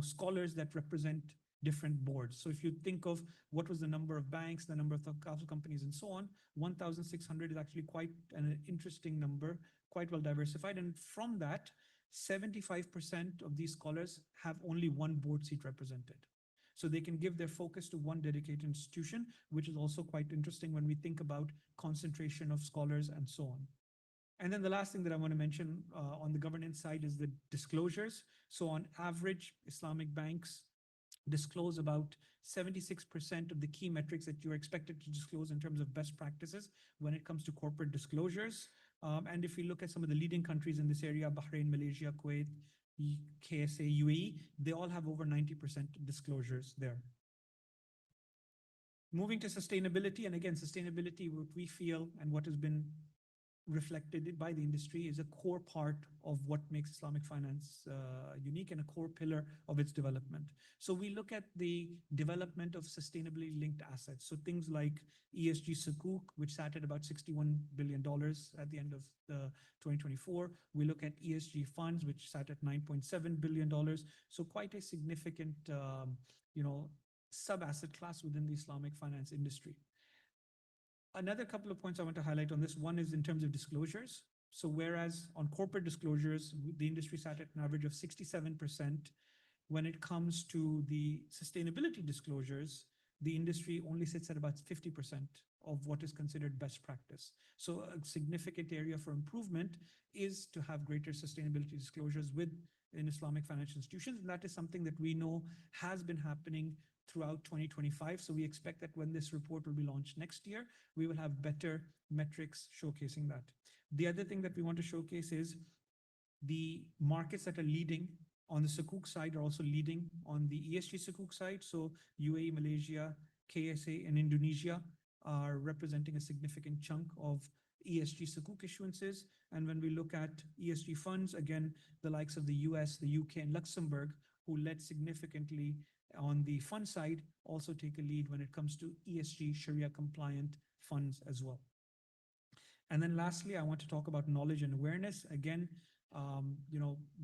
scholars that represent different boards. So if you think of what was the number of banks, the number of council companies, and so on, 1,600 is actually quite an interesting number, quite well diversified. And from that, 75% of these scholars have only one board seat represented. So they can give their focus to one dedicated institution, which is also quite interesting when we think about concentration of scholars and so on. And then the last thing that I want to mention on the governance side is the disclosures. So on average, Islamic banks disclose about 76% of the key metrics that you're expected to disclose in terms of best practices when it comes to corporate disclosures. And if we look at some of the leading countries in this area, Bahrain, Malaysia, Kuwait, KSA, UAE, they all have over 90% disclosures there. Moving to sustainability, and again, sustainability, what we feel and what has been reflected by the industry is a core part of what makes Islamic finance unique and a core pillar of its development. So we look at the development of sustainably linked assets. So things like ESG Sukuk, which sat at about $61 billion at the end of 2024. We look at ESG funds, which sat at $9.7 billion. So quite a significant, sub-asset class within the Islamic finance industry. Another couple of points I want to highlight on this. One is in terms of disclosures. So whereas on corporate disclosures, the industry sat at an average of 67%, when it comes to the sustainability disclosures, the industry only sits at about 50% of what is considered best practice. So a significant area for improvement is to have greater sustainability disclosures within Islamic financial institutions. And that is something that we know has been happening throughout 2025. So we expect that when this report will be launched next year, we will have better metrics showcasing that. The other thing that we want to showcase is the markets that are leading on the Sukuk side are also leading on the ESG Sukuk side. So UAE, Malaysia, KSA, and Indonesia are representing a significant chunk of ESG Sukuk issuances. And when we look at ESG funds, again, the likes of the US, the UK, and Luxembourg, who led significantly on the fund side, also take a lead when it comes to ESG Sharia compliant funds as well. And then lastly, I want to talk about knowledge and awareness. Again,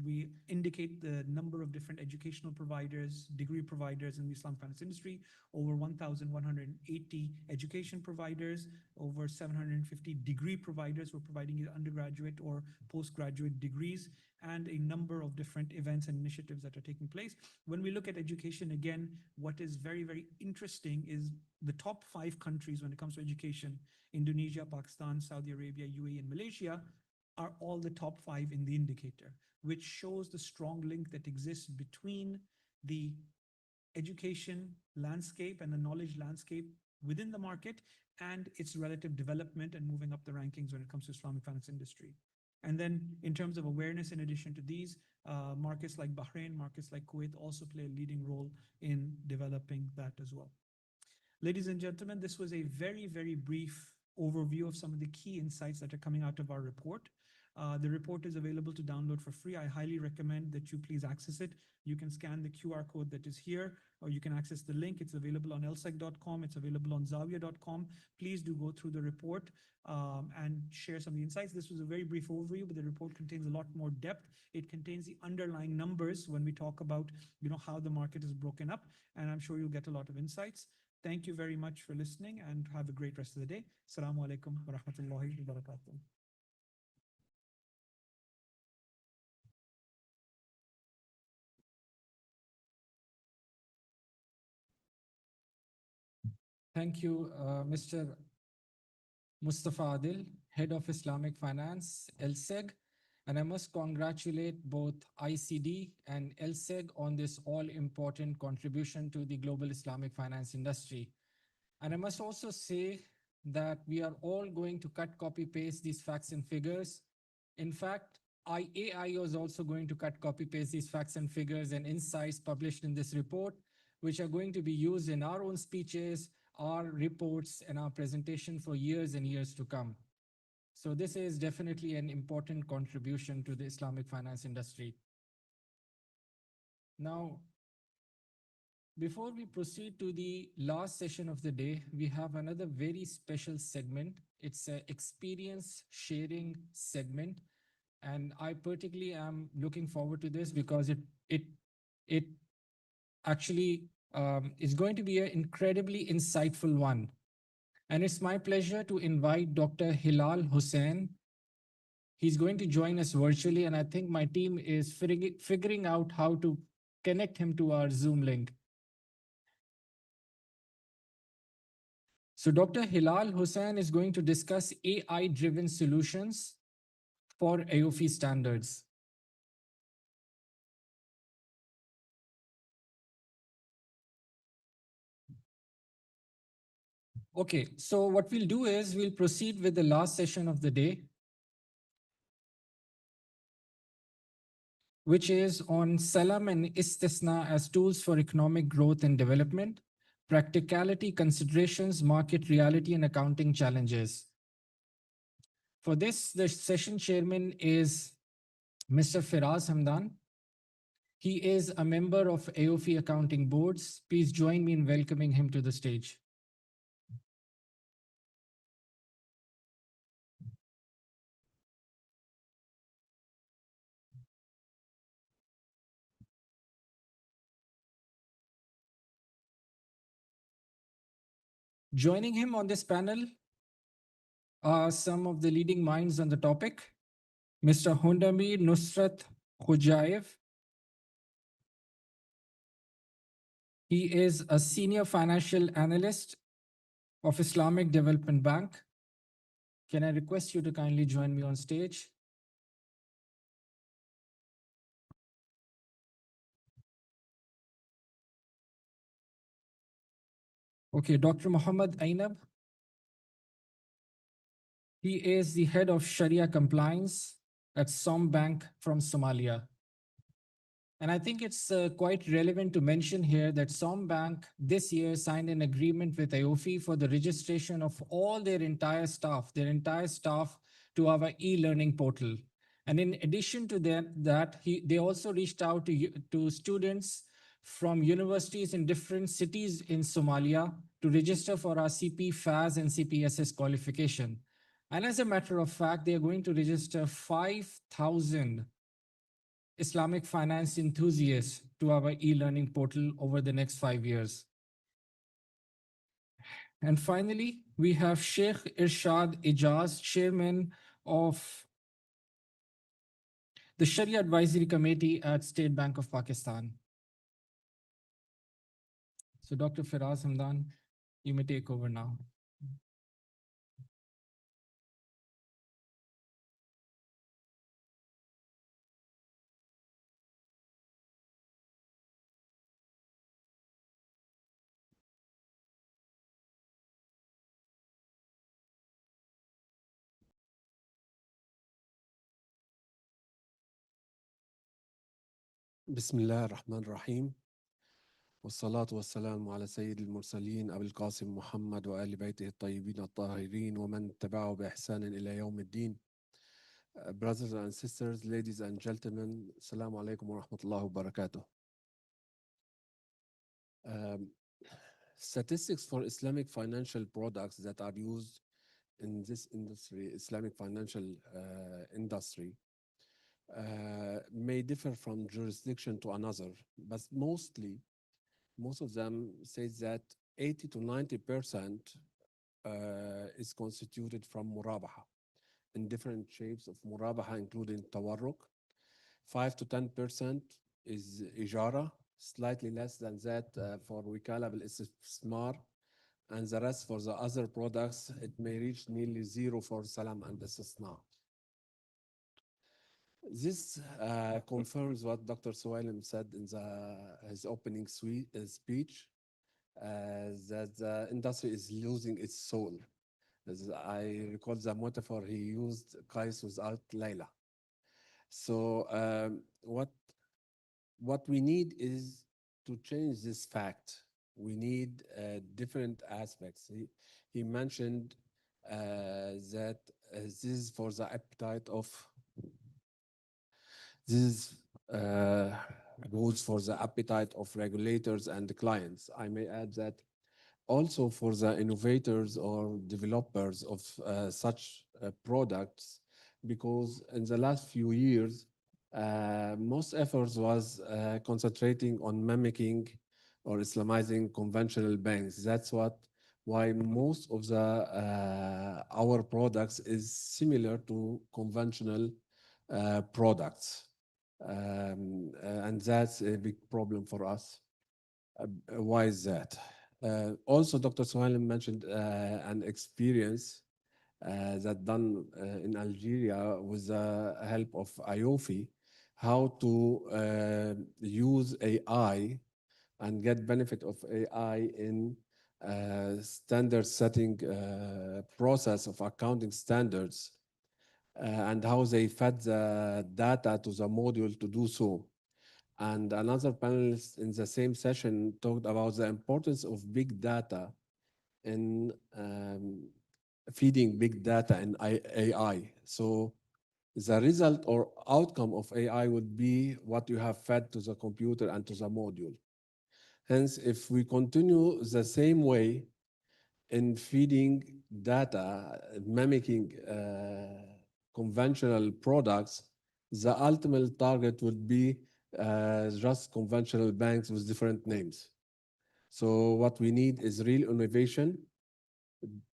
we indicate the number of different educational providers, degree providers in the Islamic finance industry, over 1,180 education providers, over 750 degree providers who are providing either undergraduate or postgraduate degrees, and a number of different events and initiatives that are taking place. When we look at education, again, what is very, very interesting is the top 5 countries when it comes to education, Indonesia, Pakistan, Saudi Arabia, UAE, and Malaysia, are all the top 5 in the indicator, which shows the strong link that exists between the education landscape and the knowledge landscape within the market and its relative development and moving up the rankings when it comes to Islamic finance industry. And then in terms of awareness, in addition to these, markets like Bahrain, markets like Kuwait also play a leading role in developing that as well. Ladies and gentlemen, this was a very, very brief overview of some of the key insights that are coming out of our report. The report is available to download for free. I highly recommend that you please access it. You can scan the QR code that is here, or you can access the link. It's available on lsec.com. It's available on zawiya.com. Please do go through the report and share some of the insights. This was a very brief overview, but the report contains a lot more depth. It contains the underlying numbers when we talk about how the market is broken up, and I'm sure you'll get a lot of insights. Thank you very much for listening and have a great rest of the day. Assalamu alaikum wa rahmatullahi wa barakatuh. Thank you, Mr. Mustafa Adil, Head of Islamic Finance, LSEG. And I must congratulate both ICD and LSEG on this all-important contribution to the global Islamic finance industry. And I must also say that we are all going to cut, copy, paste these facts and figures. In fact, AI is also going to cut, copy, paste these facts and figures and insights published in this report, which are going to be used in our own speeches, our reports, and our presentation for years and years to come. So this is definitely an important contribution to the Islamic finance industry. Now, before we proceed to the last session of the day, we have another very special segment. It's an experience sharing segment. And I particularly am looking forward to this because it actually is going to be an incredibly insightful one. And it's my pleasure to invite Dr. Hilal Hussain. He's going to join us virtually, and I think my team is figuring out how to connect him to our Zoom link. So Dr. Hilal Hussain is going to discuss AI-driven solutions for AOFI standards. Okay, so what we'll do is we'll proceed with the last session of the day, which is on Salam and Istisna as tools for economic growth and development, practicality, considerations, market reality, and accounting challenges. For this, the session chairman is Mr. Firaz Hamdan. He is a member of AOFI Accounting Boards. Please join me in welcoming him to the stage. Joining him on this panel are some of the leading minds on the topic. Mr. Hundami Nusrat Khujaev. He is a senior financial analyst of Islamic Development Bank. Can I request you to kindly join me on stage? Okay, Dr. Muhammad Ainab. He is the head of Sharia compliance at Som Bank from Somalia. And I think it's quite relevant to mention here that Som Bank this year signed an agreement with AOFI for the registration of all their entire staff to our e-learning portal. And in addition to that, they also reached out to students from universities in different cities in Somalia to register for our CP, FAS, and CPSS qualification. And as a matter of fact, they are going to register 5,000 Islamic finance enthusiasts to our e-learning portal over the next 5 years. And finally, we have Sheikh Irshad Ijaz, chairman of the Sharia Advisory Committee at State Bank of Pakistan. So Dr. Firaz Hamdan, you may take over now. بسم الله الرحمن الرحيم والصلاة والسلام على سيد المرسلين أبي القاسم محمد وآل بيته الطيبين الطاهرين ومن تبعه بإحسان إلى يوم الدين. Brothers and sisters, ladies and gentlemen, Assalamu alaikum wa rahmatullahi wa barakatuh. Statistics for Islamic financial products that are used in this industry, Islamic financial industry, may differ from jurisdiction to another, but most of them say that 80 to 90% is constituted from murabaha in different shapes of murabaha, including tawarruk. 5 to 10% is ijara, slightly less than that for wikala bil istismar, and the rest for the other products, it may reach nearly zero for Salam and Istisna. This confirms what Dr. Suwailem said in his opening speech, that the industry is losing its soul. As I recall the metaphor he used, Qais without Layla. So what we need is to change this fact. We need different aspects. He mentioned that this is for the appetite of this goes for the appetite of regulators and clients. I may add that also for the innovators or developers of such products, because in the last few years, most efforts was concentrating on mimicking or Islamizing conventional banks. That's why most of the our products is similar to conventional products. And that's a big problem for us. Why is that? Also, Dr. Suhailem mentioned an experience that done in Algeria with the help of IOFI, how to use AI and get benefit of AI in standard setting process of accounting standards, and how they fed the data to the module to do so. And another panelist in the same session talked about the importance of big data in feeding big data in AI. So the result or outcome of AI would be what you have fed to the computer and to the module. Hence, if we continue the same way in feeding data, mimicking conventional products, the ultimate target would be just conventional banks with different names. So what we need is real innovation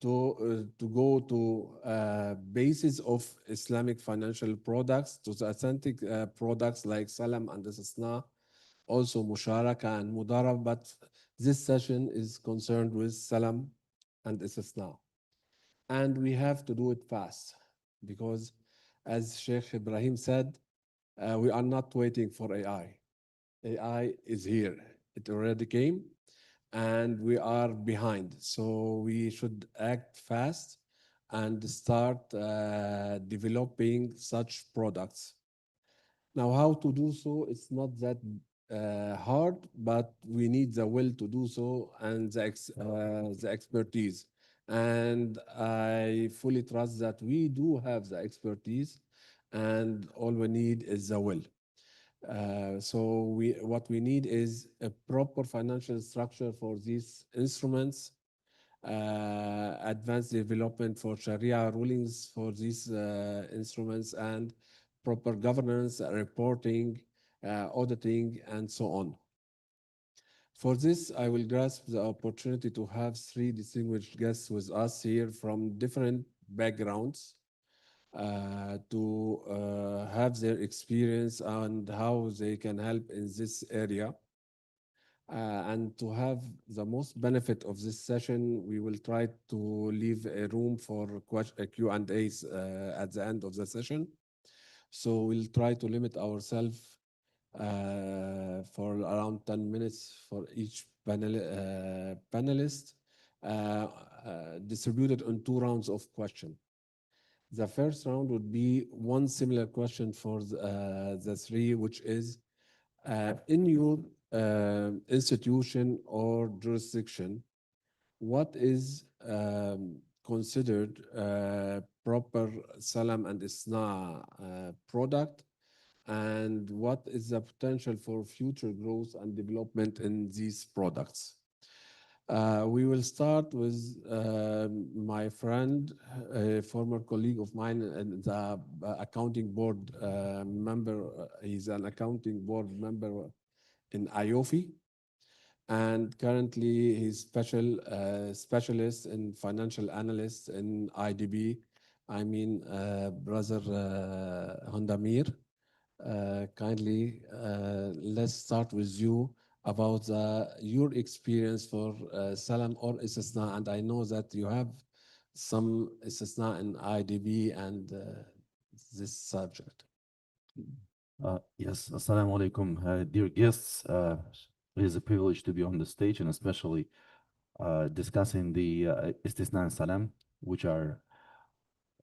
to go to basis of Islamic financial products, to the authentic products like Salam and Istisna, also Musharaka and Mudarab, but this session is concerned with Salam and Istisna. And we have to do it fast because, as Sheikh Ibrahim said, we are not waiting for AI. AI is here. It already came and we are behind. So we should act fast and start developing such products. Now, how to do so? It's not that hard, but we need the will to do so and the expertise. And I fully trust that we do have the expertise, and all we need is the will. So what we need is a proper financial structure for these instruments, advanced development for Sharia rulings for these instruments, and proper governance, reporting, auditing, and so on. For this, I will grasp the opportunity to have three distinguished guests with us here from different backgrounds to have their experience and how they can help in this area. And to have the most benefit of this session, we will try to leave a room for Q&As at the end of the session. So we'll try to limit ourselves for around 10 minutes for each panelist, distributed in 2 rounds of question. The first round would be one similar question for the 3, which is, in your institution or jurisdiction, what is considered proper Salam and Isna product, and what is the potential for future growth and development in these products? We will start with my friend, a former colleague of mine, and the accounting board member. He's an accounting board member in IOFI, and currently he's specialist in financial analyst in IDB. I mean, brother Hondamir. Kindly, let's start with you. about your experience for Salam or Istisna, and I know that you have some Istisna in IDB and this subject. Yes, Assalamu alaikum. Dear guests, it is a privilege to be on the stage and especially discussing the Istisna and Salam, which are,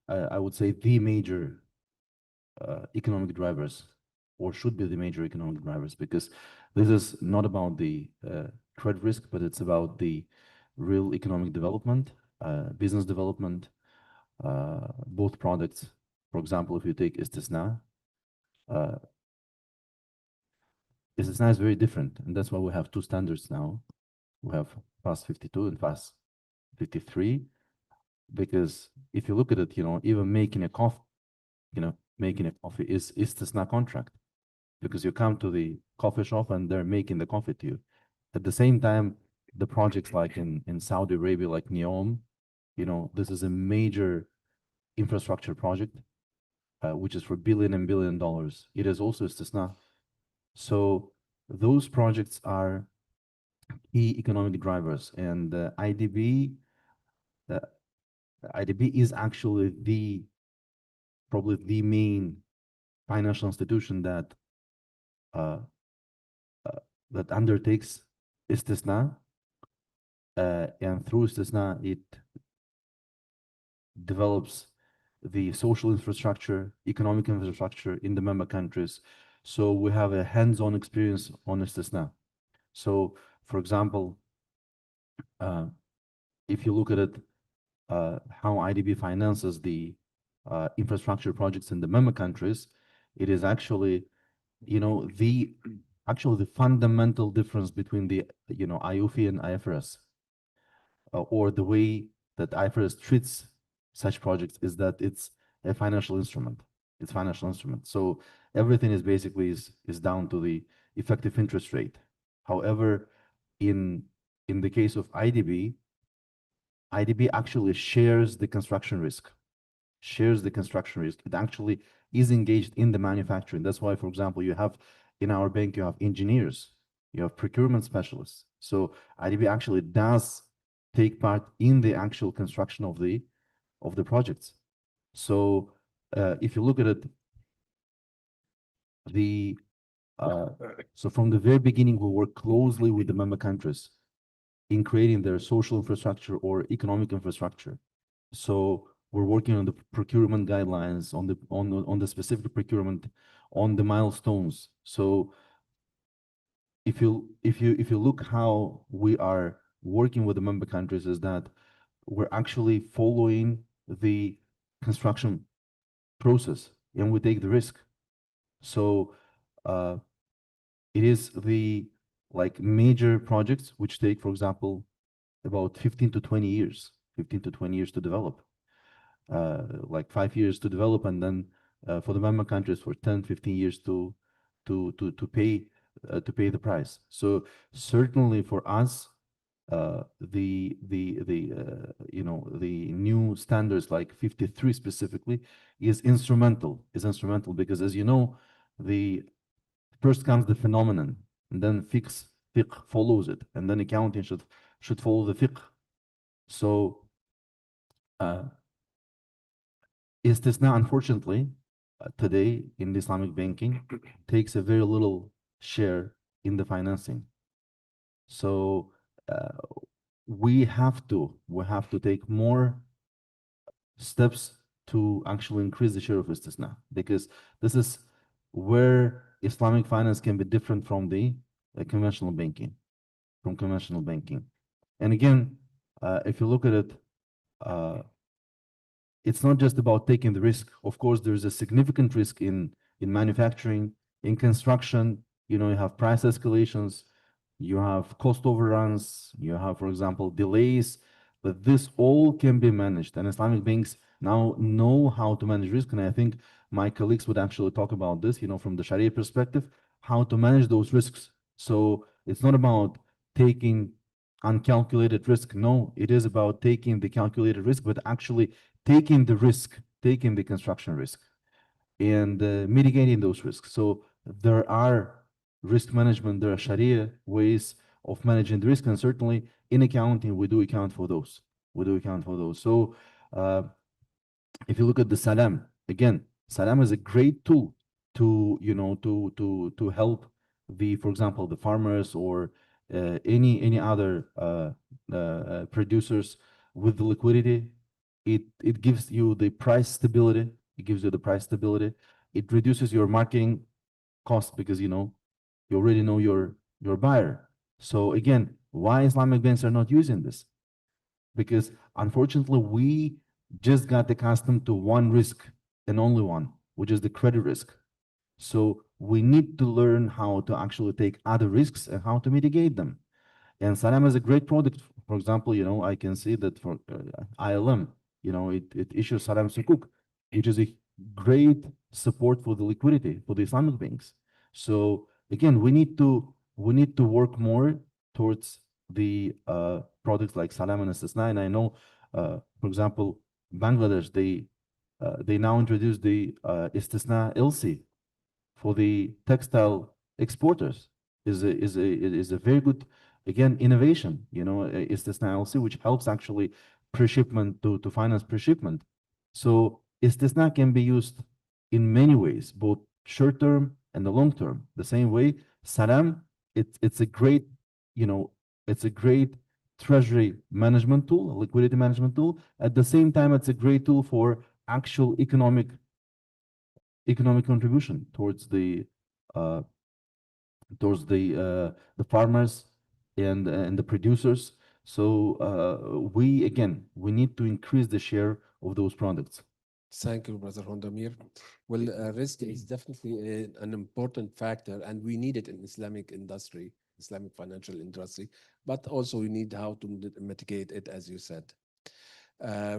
I would say, the major economic drivers, or should be the major economic drivers, because this is not about the credit risk, but it's about the real economic development, business development, both products. For example, if you take Istisna, Istisna is very different, and that's why we have two standards now. We have FAS 52 and FAS 53, because if you look at it, even making a coffee, making a coffee is Istisna contract, because you come to the coffee shop and they're making the coffee to you. At the same time, the projects like in Saudi Arabia, like NEOM, this is a major infrastructure project, which is for billion and billion dollars. It is also Istisna. So those projects are key economic drivers, and IDB is actually probably the main financial institution that that undertakes Istisna, and through Istisna it develops the social infrastructure, economic infrastructure in the member countries. So we have a hands-on experience on Istisna. So, for example, if you look at it, how IDB finances the infrastructure projects in the member countries, it is actually, the fundamental difference between the, AAOIFI and IFRS, or the way that IFRS treats such projects, is that it's a financial instrument. It's financial instrument. So everything is basically is down to the effective interest rate. However, in the case of IDB actually shares the construction risk. It actually is engaged in the manufacturing. That's why, for example, you have in our bank, you have engineers, you have procurement specialists. So IDB actually does take part in the actual construction of the projects. So if you look at it, so from the very beginning, we work closely with the member countries in creating their social infrastructure or economic infrastructure. So we're working on the procurement guidelines, on the specific procurement, on the milestones. So if you look how we are working with the member countries, is that we're actually following the construction process and we take the risk. So it is the major projects which take, for example, about 15 to 20 years to develop, like 5 years to develop, and then for the member countries for 10, 15 years to pay the price. So certainly for us, the new standards like 53 specifically is instrumental because, as you know, the first comes the phenomenon, and then fiqh follows it, and then accounting should follow the fiqh. So Istisna, unfortunately, today in the Islamic banking takes a very little share in the financing. So we have to take more steps to actually increase the share of Istisna, because this is where Islamic finance can be different from the conventional banking, And again, if you look at it, it's not just about taking the risk. Of course, there's a significant risk in manufacturing, in construction. You have price escalations, you have cost overruns, you have, for example, delays, but this all can be managed. And Islamic banks now know how to manage risk. And I think my colleagues would actually talk about this, from the Sharia perspective, how to manage those risks. So it's not about taking uncalculated risk. No, it is about taking the calculated risk, but actually taking the risk, taking the construction risk, and mitigating those risks. So there are risk management. There are Sharia ways of managing the risk, and certainly in accounting, we do account for those. We do account for those. So if you look at the Salam, again, Salam is a great tool to, to help for example, the farmers or any other producers with the liquidity. It gives you the price stability. It gives you the price stability. It reduces your marketing cost because you already know your buyer. So again, why Islamic banks are not using this? Because unfortunately, we just got accustomed to one risk and only one, which is the credit risk. So we need to learn how to actually take other risks and how to mitigate them. And Salam is a great product. For example, I can see that for ILM, it issues Salam Sukuk, which is a great support for the liquidity for the Islamic banks. So again, we need to work more towards the products like Salam and Istisna. And I know, for example, Bangladesh, they now introduced the Istisna LC for the textile exporters. Is a very good, again, innovation. Istisna LC, which helps actually pre-shipment to finance pre-shipment. So Istisna can be used in many ways, both short term and the long term. The same way, Salam, it's a great, it's a great treasury management tool, a liquidity management tool. At the same time, it's a great tool for actual economic contribution towards the farmers and the producers. So we need to increase the share of those products. Thank you, Brother Hondamir. Well, risk is definitely an important factor, and we need it in Islamic industry, Islamic financial industry, but also we need how to mitigate it, as you said.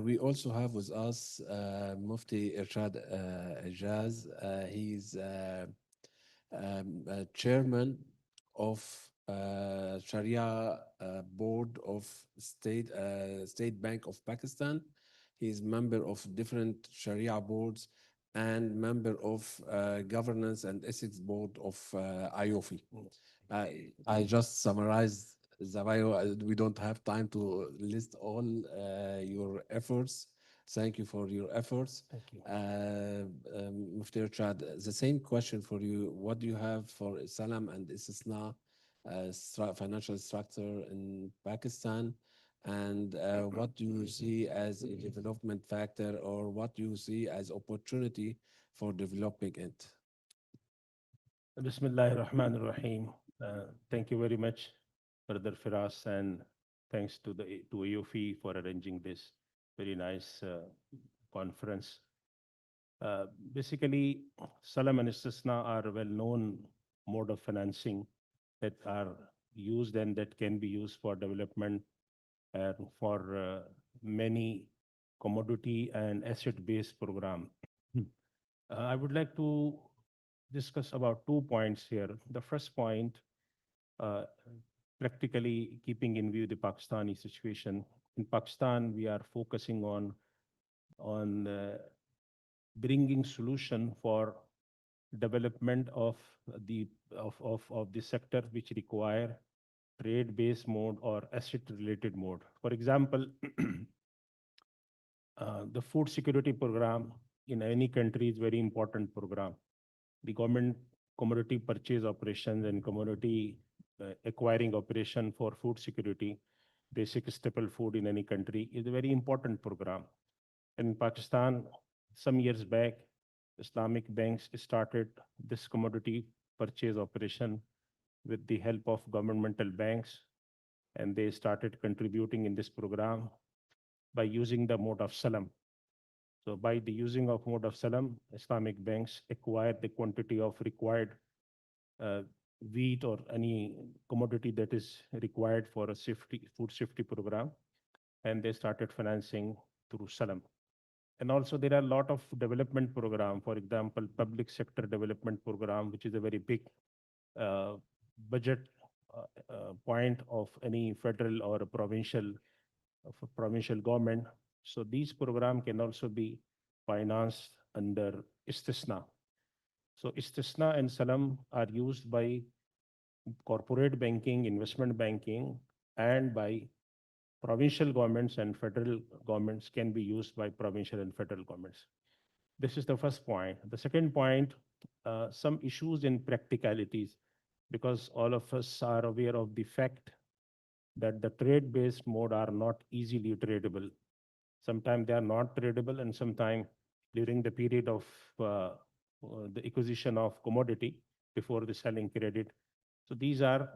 We also have with us Mufti Irshad Ijaz. He's chairman of Sharia Board of State Bank of Pakistan. He's member of different Sharia boards and member of governance and ethics board of AAOIFI. I just summarized the bio. We don't have time to list all your efforts. Thank you for your efforts. Thank you. Mufti Irshad, the same question for you. What do you have for Salam and Istisna financial structure in Pakistan? And what do you see as a development factor, or what do you see as opportunity for developing it? Bismillahir Rahmanir Rahim. Thank you very much, Brother Firas, and thanks to AAOIFI for arranging this very nice conference. Basically, Salam and Istisna are a well-known mode of financing that are used and that can be used for development and for many commodity and asset-based program. I would like to discuss about 2 points here. The first point, practically keeping in view the Pakistani situation. In Pakistan, we are focusing on bringing solution for development of the sector which require trade-based mode or asset-related mode. For example, the food security program in any country is very important program. The government commodity purchase operations and commodity acquiring operation for food security, basic staple food in any country, is a very important program. In Pakistan, some years back, Islamic banks started this commodity purchase operation with the help of governmental banks, and they started contributing in this program by using the mode of Salam. So by the using of mode of Salam, Islamic banks acquired the quantity of required wheat or any commodity that is required for a food safety program, and they started financing through Salam. And also there are a lot of development program, for example, public sector development program, which is a very big budget point of any federal or a provincial government. So these programs can also be financed under Istisna. So Istisna and Salam are used by corporate banking, investment banking, and by provincial governments and federal governments can be used by provincial and federal governments. This is the first point. The second point, some issues in practicalities, because all of us are aware of the fact that the trade-based mode are not easily tradable. Sometimes they are not tradable, and sometimes during the period of the acquisition of commodity before the selling credit. So these are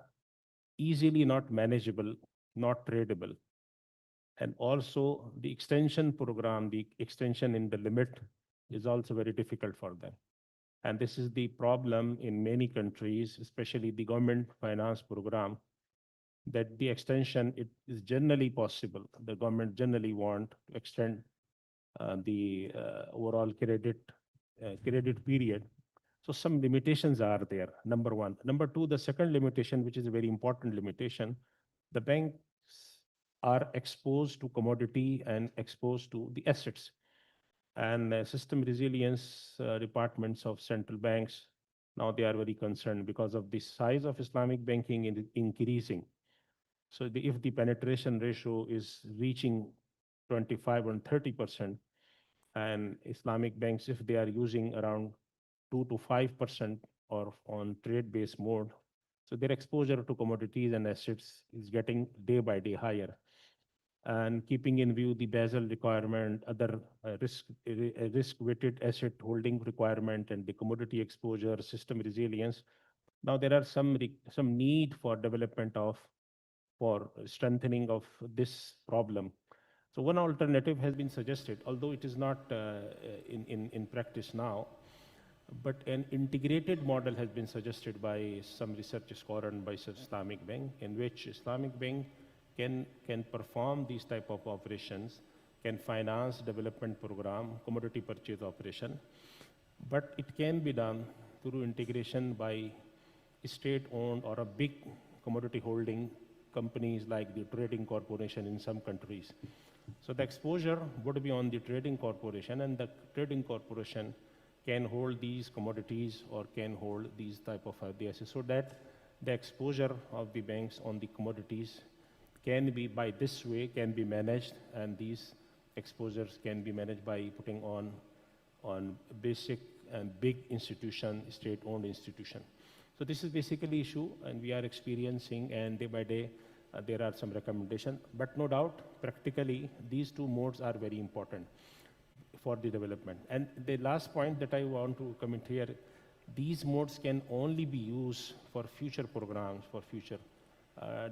easily not manageable, not tradable. And also the extension program, the extension in the limit is also very difficult for them. And this is the problem in many countries, especially the government finance program, that the extension it is generally possible. The government generally want to extend the overall credit period. So some limitations are there, number one. Number two, the second limitation, which is a very important limitation, the banks are exposed to commodity and exposed to the assets. And system resilience departments of central banks, now they are very concerned because of the size of Islamic banking increasing. So if the penetration ratio is reaching 25 and 30%, and Islamic banks, if they are using around 2 to 5% or on trade-based mode, so their exposure to commodities and assets is getting day by day higher. And keeping in view the Basel requirement, other risk-weighted asset holding requirement, and the commodity exposure, system resilience, now there are some need for development for strengthening of this problem. So one alternative has been suggested, although it is not in practice now, but an integrated model has been suggested by some research scholar and by Islamic Bank, in which Islamic Bank can perform these type of operations, can finance development program, commodity purchase operation, but it can be done through integration by state-owned or a big commodity holding companies like the trading corporation in some countries. So the exposure would be on the trading corporation, and the trading corporation can hold these commodities or can hold these type of assets, so that the exposure of the banks on the commodities can be by this way can be managed, and these exposures can be managed by putting on basic and big institution, state-owned institution. So this is basically issue, and we are experiencing, and day by day there are some recommendations. But no doubt, practically, these two modes are very important for the development. And the last point that I want to comment here, these modes can only be used for future programs, for future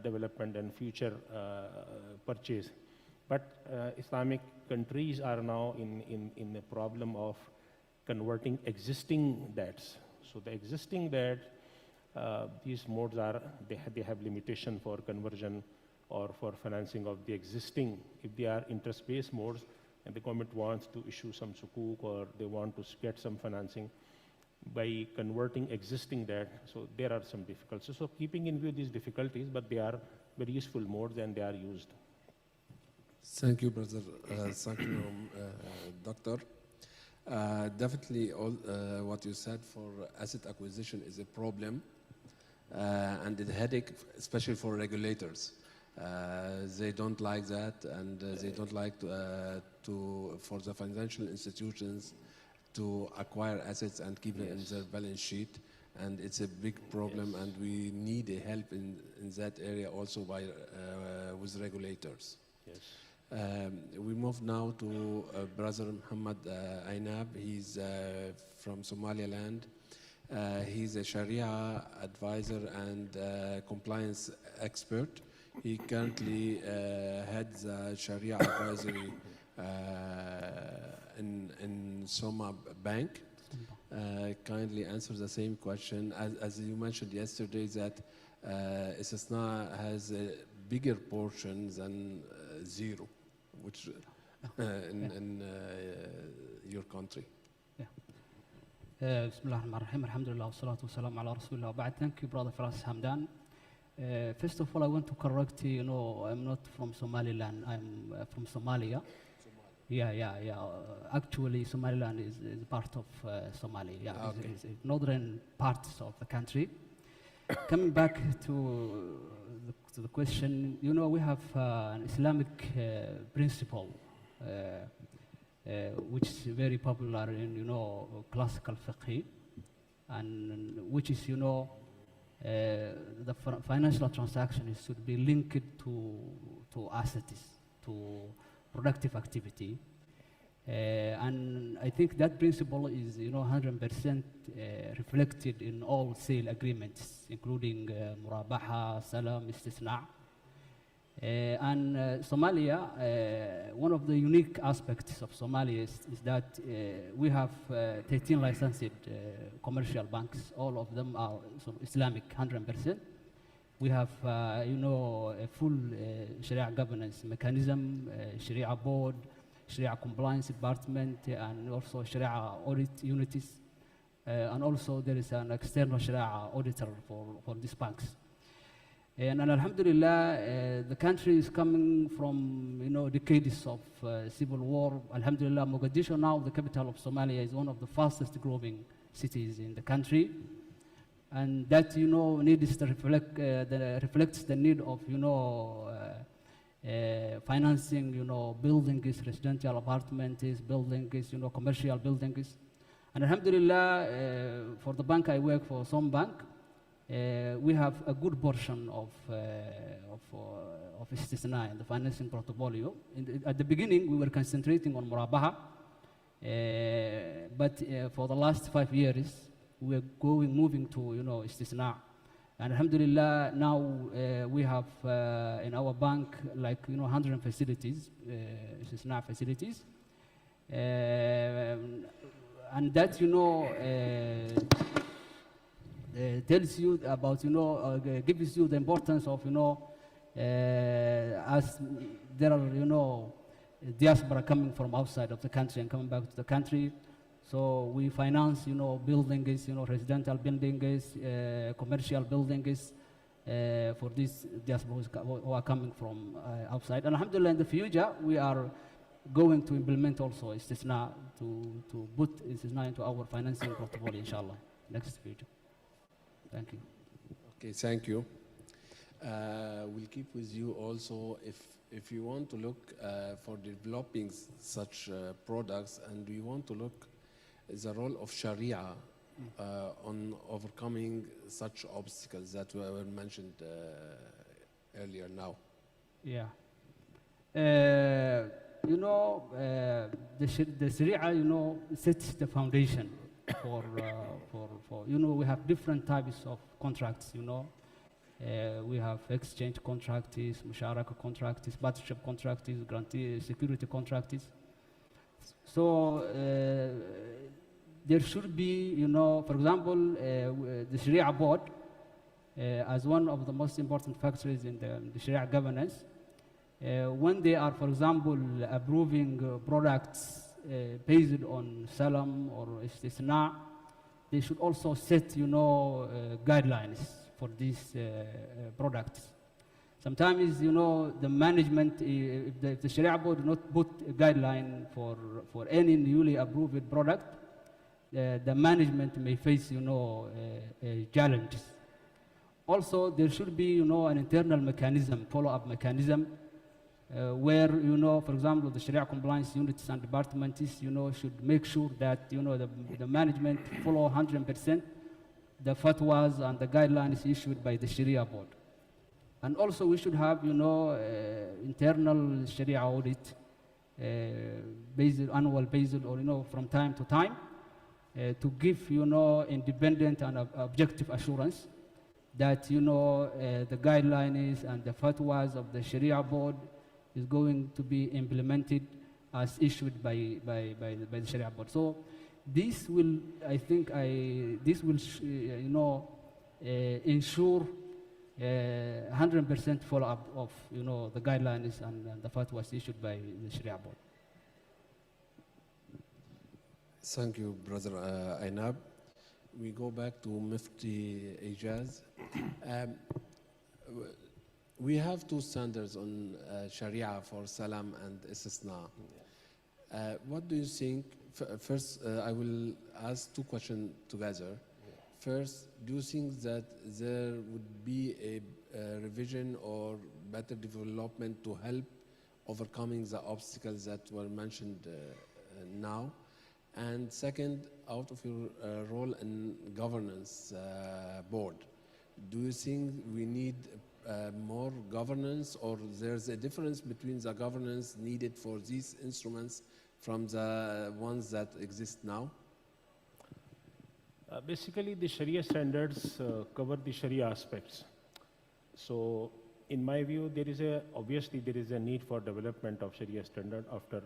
development and future purchase. But Islamic countries are now in the problem of converting existing debts. So the existing debt, these modes they have limitation for conversion or for financing of the existing. If they are interest-based modes and the government wants to issue some sukuk or they want to get some financing by converting existing debt, so there are some difficulties. So keeping in view these difficulties, but they are very useful modes and they are used. Thank you, brother. Thank you, doctor. Definitely all what you said for asset acquisition is a problem and a headache, especially for regulators. They don't like that, and they don't like for the financial institutions to acquire assets and keep them in their balance sheet. And it's a big problem, and we need a help in that area also by with regulators. Yes. We move now to Brother Muhammad Ainab. He's from Somaliland. He's a Sharia advisor and compliance expert. He currently heads Sharia advisory in Soma Bank. Kindly answer the same question. As you mentioned yesterday, that Istisna has a bigger portion than zero, which in your country. بسم الله الرحمن الرحيم الحمد لله والصلاة والسلام على رسول الله وبعد. Thank you, brother Faraz Hamdan. First of all, I want to correct you. I'm not from Somaliland. I'm from Somalia. Yeah. Actually, Somaliland is part of Somalia. Yeah, Okay. it's northern parts of the country. coming back to the question, you know, we have an Islamic principle which is very popular in, you know, classical fiqh, and which is, you know, the financial transactions should be linked to assets, to productive activity. And I think that principle is, you know, 100% reflected in all sale agreements, including murabaha, salam, istisna. And Somalia, one of the unique aspects of Somalia is that we have 13 licensed commercial banks. All of them are Islamic, 100%. We have, you know, a full Sharia governance mechanism, Sharia board, Sharia compliance department, and also Sharia audit unities. And also there is an external Sharia auditor for these banks. And alhamdulillah, the country is coming from, you know, decades of civil war. Alhamdulillah, Mogadishu now, the capital of Somalia, is one of the fastest growing cities in the country. And that, you know, needs to reflects the need of, you know, financing, you know, buildings, residential apartments, buildings, you know, commercial buildings. And alhamdulillah, for the bank I work for, some bank, we have a good portion of istisna in the financing portfolio. At the beginning, we were concentrating on murabaha, but for the last 5 years, we are moving to, you know, istisna. And alhamdulillah, now we have in our bank like, you know, 100 facilities, istisna facilities, and that, you know, tells you about, you know, gives you the importance of, you know, as there are, you know, diaspora coming from outside of the country and coming back to the country. So we finance, you know, buildings, you know, residential buildings, commercial buildings for these diaspora who are coming from outside. And alhamdulillah, in the future, we are going to implement also istisna to put istisna into our financing portfolio, inshallah, next future. Thank you. Okay, thank you. We'll keep with you also if you want to look for developing such products, and we want to look the role of Sharia on overcoming such obstacles that were mentioned earlier now. Yeah. You know, the Sharia, you know, sets the foundation for, you know, we have different types of contracts, you know. We have exchange contracts, musharaka contracts, partnership contracts, guarantee security contracts. So there should be, you know, for example, the Sharia board, as one of the most important factors in the Sharia governance, when they are, for example, approving products based on salam or istisna, they should also set, you know, guidelines for these products. Sometimes, you know, the management, if the Sharia board not put a guideline for any newly approved product, the management may face, you know, challenges. Also, there should be, you know, an internal mechanism, follow-up mechanism, where, you know, for example, the Sharia compliance units and departments, you know, should make sure that, you know, the management follow 100% the fatwas and the guidelines issued by the Sharia board. And also we should have, you know, internal Sharia audit, annual based, or, you know, from time to time, to give, you know, independent and objective assurance that, you know, the guidelines and the fatwas of the Sharia board is going to be implemented as issued by the Sharia board. So this will, I think, this will, you know, ensure 100% follow-up of, you know, the guidelines and the fatwas issued by the Sharia board. Thank you, Brother Ainab. We go back to Mufti Ijaz. We have two standards on Sharia for Salam and Istisna. What do you think? First, I will ask two questions together. First, do you think that there would be a revision or better development to help overcoming the obstacles that were mentioned now? And second, out of your role in governance board, do you think we need more governance, or there's a difference between the governance needed for these instruments from the ones that exist now? Basically, the Sharia standards cover the Sharia aspects. So, in my view, obviously there is a need for development of Sharia standard after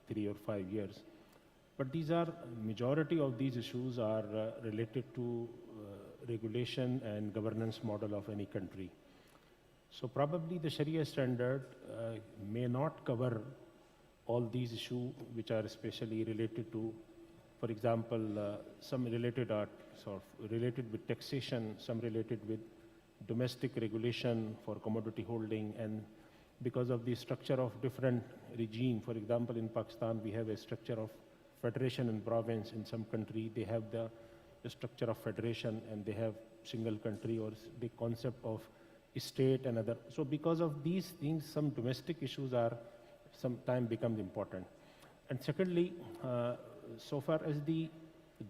3 or 5 years. But majority of these issues are related to regulation and governance model of any country. So probably the Sharia standard may not cover all these issues which are especially related to, for example, some related are sort of related with taxation, some related with domestic regulation for commodity holding, and because of the structure of different regime. For example, in Pakistan, we have a structure of federation and province. In some country, they have the structure of federation, and they have single country or the concept of state and other. So because of these things, some domestic issues are sometimes become important. And secondly, so far as the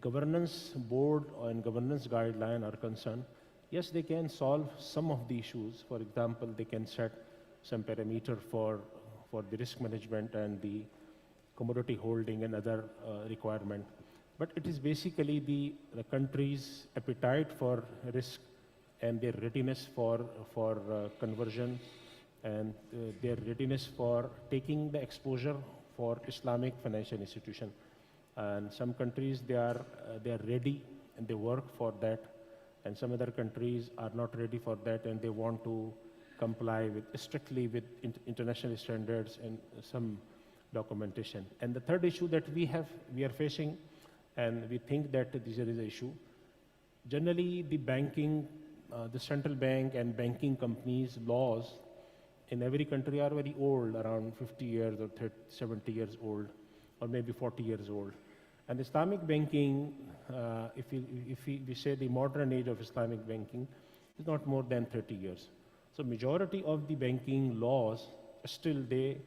governance board and governance guideline are concerned, yes, they can solve some of the issues. For example, they can set some parameter for the risk management and the commodity holding and other requirement. But it is basically the country's appetite for risk and their readiness for conversion and their readiness for taking the exposure for Islamic financial institution. And some countries, they are ready and they work for that. And some other countries are not ready for that, and they want to comply strictly with international standards and some documentation. And the third issue that we are facing, and we think that there is an issue. Generally, the banking, the central bank and banking companies' laws in every country are very old, around 50 years or 70 years old, or maybe 40 years old. And Islamic banking, if we say the modern age of Islamic banking, is not more than 30 years. So majority of the banking laws, still they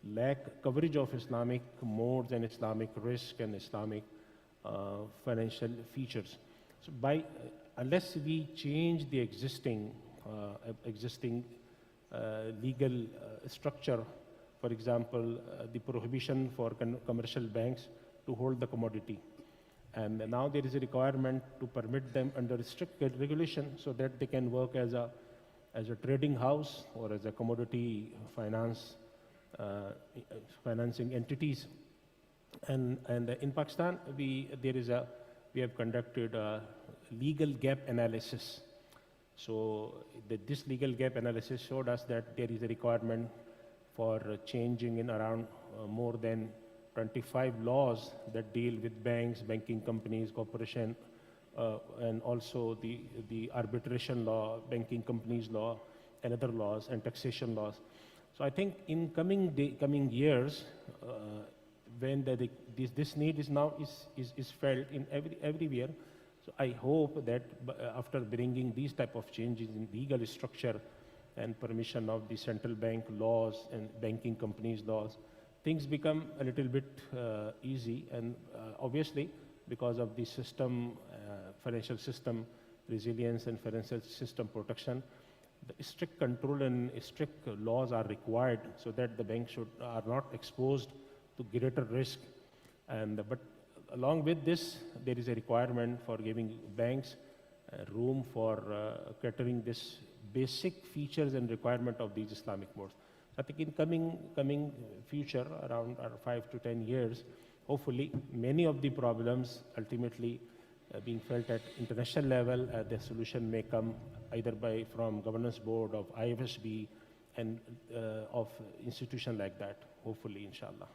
lack coverage of Islamic modes and Islamic risk and Islamic financial features. So unless we change the existing legal structure, for example, the prohibition for commercial banks to hold the commodity. And now there is a requirement to permit them under strict regulation so that they can work as a trading house or as a commodity financing entities. And in Pakistan, we have conducted a legal gap analysis. So this legal gap analysis showed us that there is a requirement for changing in around more than 25 laws that deal with banks, banking companies, corporation, and also the arbitration law, banking companies law, and other laws, and taxation laws. So I think in coming years, when this need is now felt in everywhere, so I hope that after bringing these type of changes in legal structure and permission of the central bank laws and banking companies laws, things become a little bit easy. And obviously, because of the system, financial system resilience and financial system protection, the strict control and strict laws are required so that the banks are not exposed to greater risk. But along with this, there is a requirement for giving banks room for catering this basic features and requirement of these Islamic modes. I think in coming future, around 5 to 10 years, hopefully many of the problems ultimately being felt at international level, the solution may come either from governance board of IFSB and of institution like that, hopefully, inshallah.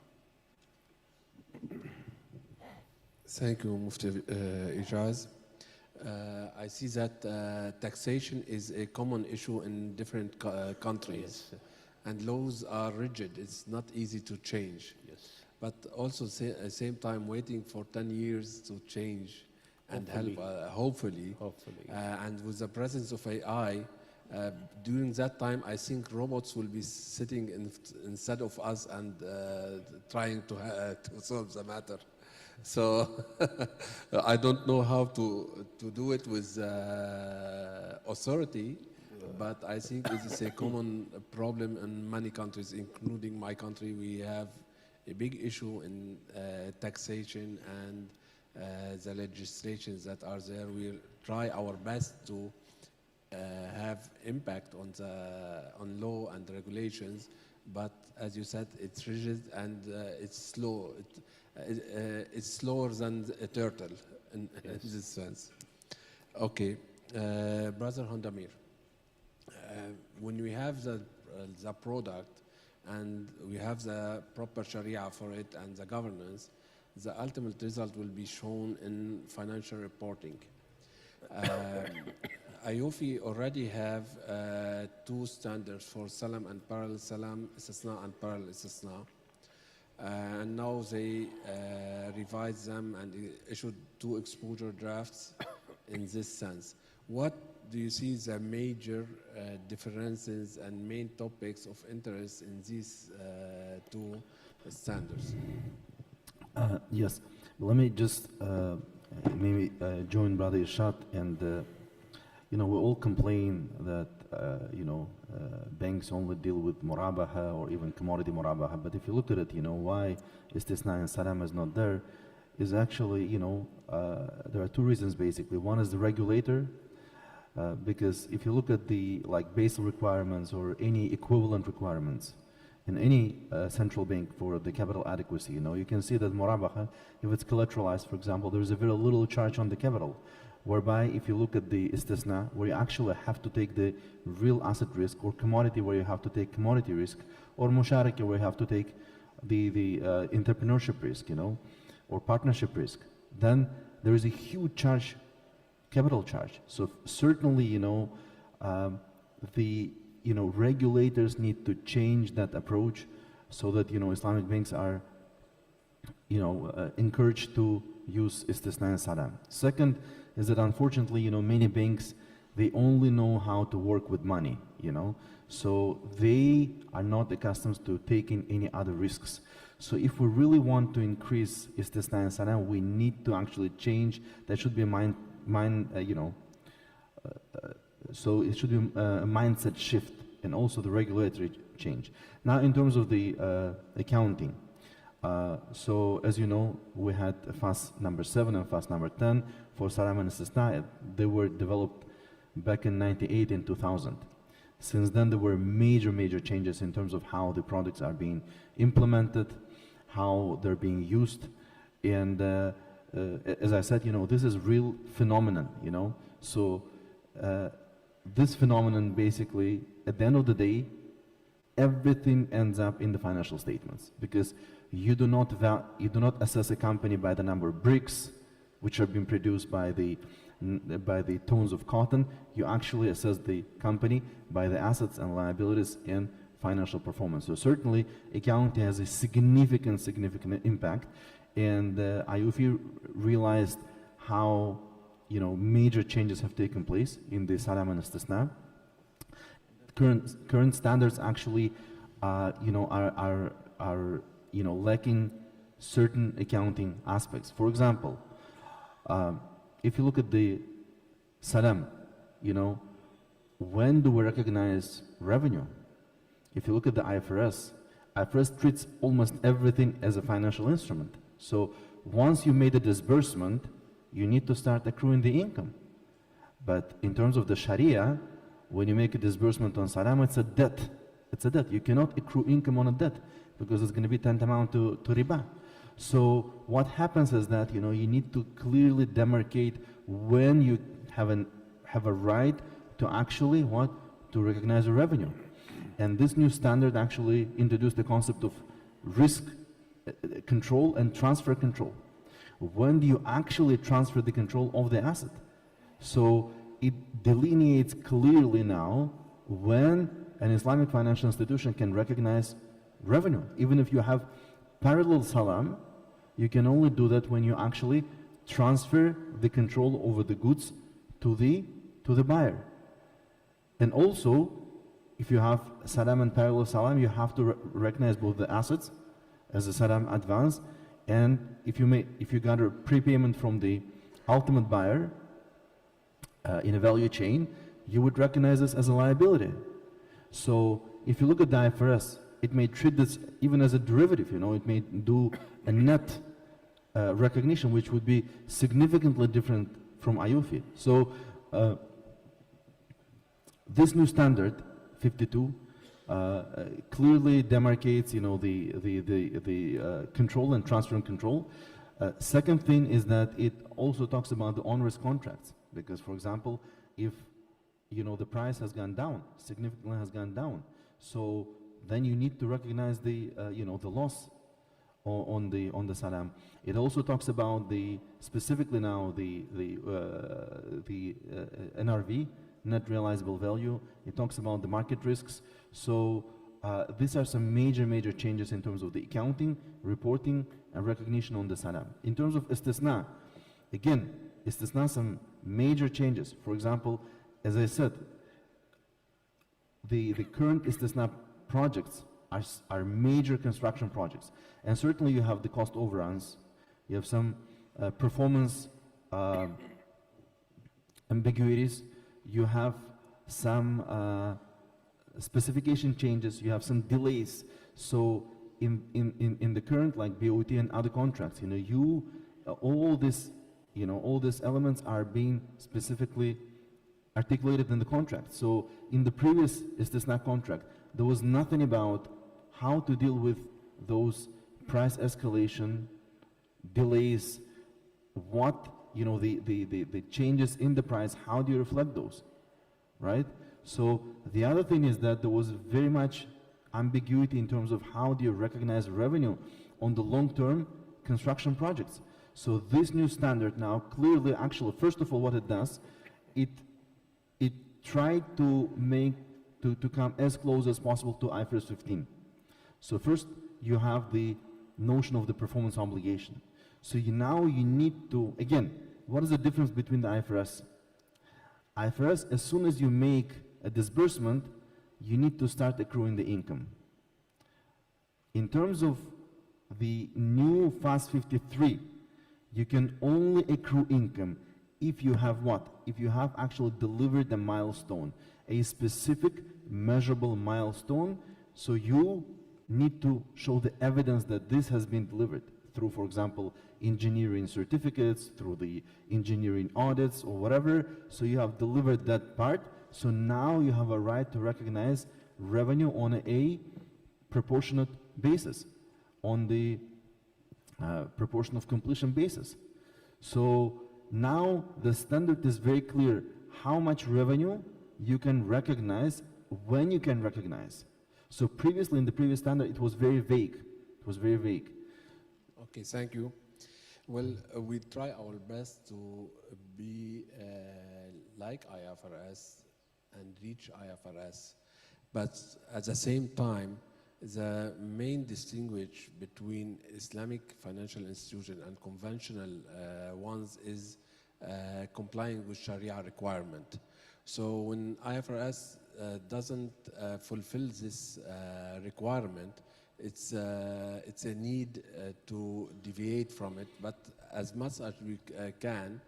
Thank you, Mufti Ijaz. I see that taxation is a common issue in different countries. Yes. And laws are rigid. It's not easy to change. Yes. But also at the same time, waiting for 10 years to change and help, hopefully. And with the presence of AI, during that time, I think robots will be sitting instead of us and trying to solve the matter. So I don't know how to do it with authority, but I think it is a common problem in many countries, including my country. We have a big issue in taxation and the legislations that are there. We try our best to have impact on law and regulations, but as you said, it's rigid and it's slow. It's slower than a turtle in this sense. Okay, Brother Hondamir, when we have the product and we have the proper Sharia for it and the governance, the ultimate result will be shown in financial reporting. AAOIFI already have two standards for Salam and Parallel Salam, Istisna and Parallel Istisna. And now they revised them and issued two exposure drafts in this sense. What do you see the major differences and main topics of interest in these two standards? Yes, let me just maybe join Brother Irshad, and you know, we all complain that banks only deal with murabaha or even commodity murabaha, but if you look at it, you know, why Istisna and Salam is not there is actually, there are two reasons basically. One is the regulator, because if you look at the Basel requirements or any equivalent requirements in any central bank for the capital adequacy, you can see that murabaha, if it's collateralized, for example, there's a very little charge on the capital. Whereby if you look at the istisna, where you actually have to take the real asset risk, or commodity where you have to take commodity risk, or musharaka where you have to take the entrepreneurship risk, or partnership risk, then there is a huge charge, capital charge. So certainly, the regulators need to change that approach so that Islamic banks are encouraged to use istisna and salam. Second is that unfortunately, many banks, they only know how to work with money, so they are not accustomed to taking any other risks. So if we really want to increase istisna and salam, we need to actually change. There should be a so it should be a mindset shift and also the regulatory change. Now, in terms of the accounting, so as you know, we had FAS number 7 and FAS number 10 for Salam and Istisna. They were developed back in 98 and 2000. Since then, there were major changes in terms of how the products are being implemented, how they're being used. And as I said, this is real phenomenon, So this phenomenon basically, at the end of the day, everything ends up in the financial statements, because you do not assess a company by the number of bricks which are being produced by the tons of cotton. You actually assess the company by the assets and liabilities and financial performance. So certainly accounting has a significant impact, and AAOIFI realized how major changes have taken place in the Salam and Istisna. Current standards actually are lacking certain accounting aspects. For example, if you look at the Salam, when do we recognize revenue? If you look at the IFRS treats almost everything as a financial instrument. So once you made a disbursement, you need to start accruing the income. But in terms of the Sharia, when you make a disbursement on Salam, it's a debt. It's a debt. You cannot accrue income on a debt because it's going to be tantamount to riba. So what happens is that you need to clearly demarcate when you have a right to actually to recognize a revenue. And this new standard actually introduced the concept of risk control and transfer control. When do you actually transfer the control of the asset? So it delineates clearly now when an Islamic financial institution can recognize revenue. Even if you have parallel Salam, you can only do that when you actually transfer the control over the goods to the buyer. And also, if you have salam and parallel salam, you have to recognize both the assets as a salam advance, and if you got a prepayment from the ultimate buyer in a value chain, you would recognize this as a liability. So if you look at the IFRS, it may treat this even as a derivative, you know, it may do a net recognition, which would be significantly different from IOFI. So this new standard, 52, clearly demarcates, you know, the control and transfer and control. Second thing is that it also talks about the onerous contracts, because, for example, if, you know, the price has gone down, significantly has gone down, so then you need to recognize the, you know, the loss on the salam. It also talks about the, specifically now, the NRV, net realizable value. It talks about the market risks. So these are some major changes in terms of the accounting, reporting, and recognition on the salam. In terms of istisna, again, istisna some major changes. For example, as I said, the current istisna projects are major construction projects. And certainly you have the cost overruns, you have some performance ambiguities, you have some specification changes, you have some delays. So in the current, like BOT and other contracts, you know, all these elements are being specifically articulated in the contract. So in the previous istisna contract, there was nothing about how to deal with those price escalation, delays, what, you know, the changes in the price, how do you reflect those, right? So the other thing is that there was very much ambiguity in terms of how do you recognize revenue on the long-term construction projects. So this new standard now clearly, actually, first of all, what it does, it tried to make, to come as close as possible to IFRS 15. So first, you have the notion of the performance obligation. So now you need to, again, what is the difference between the IFRS? IFRS, as soon as you make a disbursement, you need to start accruing the income. In terms of the new FAS 53, you can only accrue income if you have what? If you have actually delivered a milestone, a specific measurable milestone. So you need to show the evidence that this has been delivered through, for example, engineering certificates, through the engineering audits or whatever. So you have delivered that part. So now you have a right to recognize revenue on a proportionate basis, on the proportion of completion basis. So now the standard is very clear how much revenue you can recognize, when you can recognize. So previously, in the previous standard, it was very vague. It was very vague. Okay, thank you. Well, we try our best to be like IFRS and reach IFRS, but at the same time, the main distinguish between Islamic financial institution and conventional ones is complying with Sharia requirement. So when IFRS doesn't fulfill this requirement, it's a need to deviate from it, but as much as we can,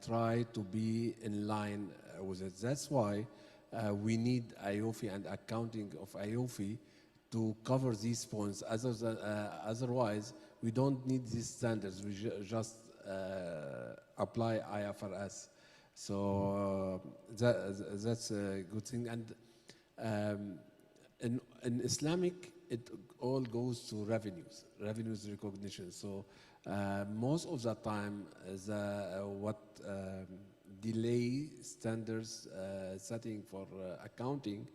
try to be in line with it. That's why we need IOFI and accounting of IOFI to cover these points. Otherwise, we don't need these standards. We just apply IFRS. So that's a good thing. And in Islamic, it all goes to revenues recognition. So most of the time, what delay standards setting for accounting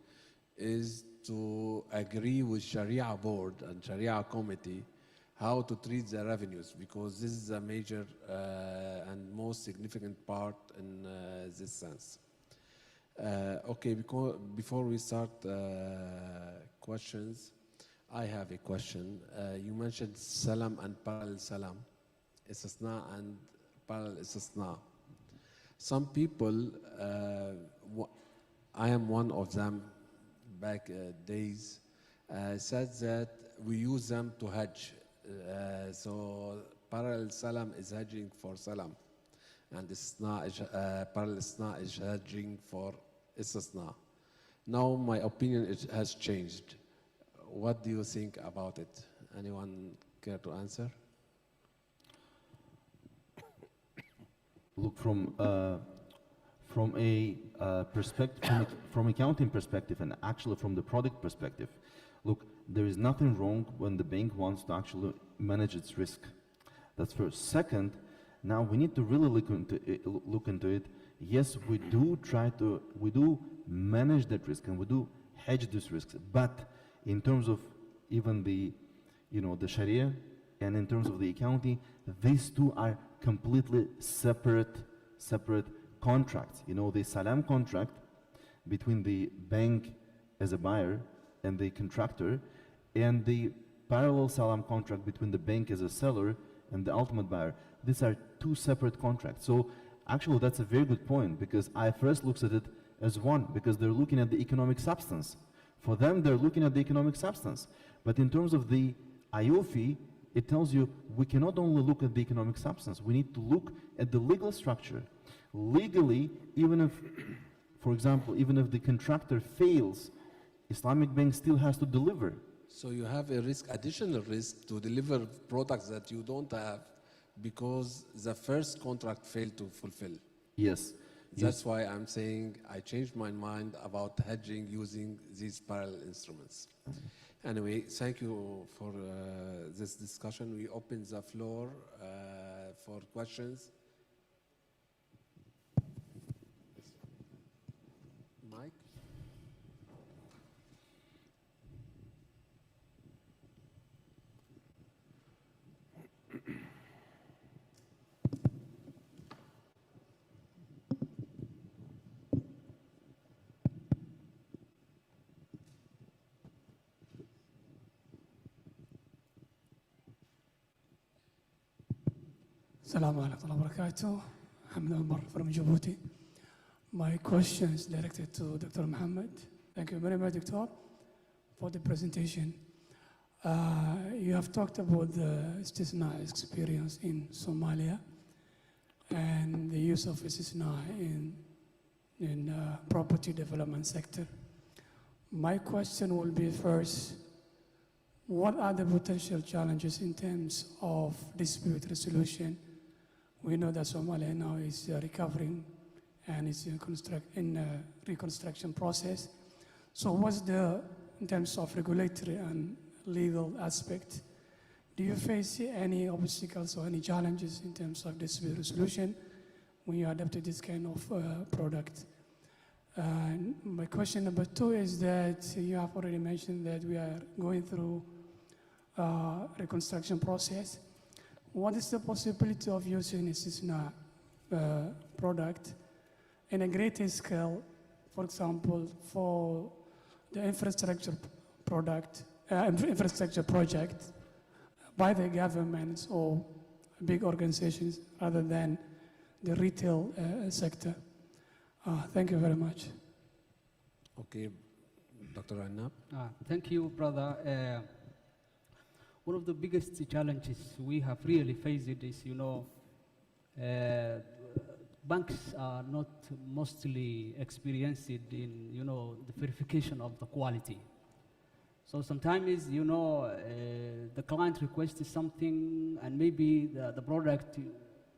is to agree with Sharia board and Sharia committee how to treat the revenues, because this is a major and most significant part in this sense. Okay, before we start questions, I have a question. You mentioned salam and parallel salam. istisna and parallel istisna. Some people, I am one of them back days, said that we use them to hedge. So parallel salam is hedging for salam, and parallel istisna is hedging for istisna. Now my opinion has changed. What do you think about it? Anyone care to answer? Look, from a perspective, from accounting perspective, and actually from the product perspective, look, there is nothing wrong when the bank wants to actually manage its risk. That's first. Second, now we need to really look into it. Yes, we do manage that risk and we do hedge these risks, but in terms of even the Sharia and in terms of the accounting, these two are completely separate contracts. The salam contract between the bank as a buyer and the contractor, and the parallel salam contract between the bank as a seller and the ultimate buyer. These are two separate contracts. So actually that's a very good point, because IFRS looks at it as one, because they're looking at the economic substance. For them, they're looking at the economic substance. But in terms of the AAOIFI, it tells you we cannot only look at the economic substance, we need to look at the legal structure. Legally, even if, for example, even if the contractor fails, Islamic Bank still has to deliver. So you have a risk, additional risk to deliver products that you don't have because the first contract failed to fulfill. Yes. That's why I'm saying I changed my mind about hedging using these parallel instruments. Anyway, thank you for this discussion. We open the floor for questions. Mike? Assalamu alaikum wa barakatuh. Hamid Omar from Djibouti. My question is directed to Dr. Mohammed. Thank you very much, Doctor, for the presentation. You have talked about the istisna experience in Somalia and the use of istisna in property development sector. My question will be first, what are the potential challenges in terms of dispute resolution? We know that Somalia now is recovering and is in reconstruction process. So what's in terms of regulatory and legal aspect, do you face any obstacles or any challenges in terms of dispute resolution when you adapt to this kind of product? And my question number two is that you have already mentioned that we are going through reconstruction process. What is the possibility of using istisna product in a greater scale, for example, for the infrastructure project by the governments or big organizations rather than the retail sector? Thank you very much. Okay, Dr. Annab. Thank you, brother. One of the biggest challenges we have really faced is, banks are not mostly experienced in, the verification of the quality. So sometimes, the client requests something and maybe the product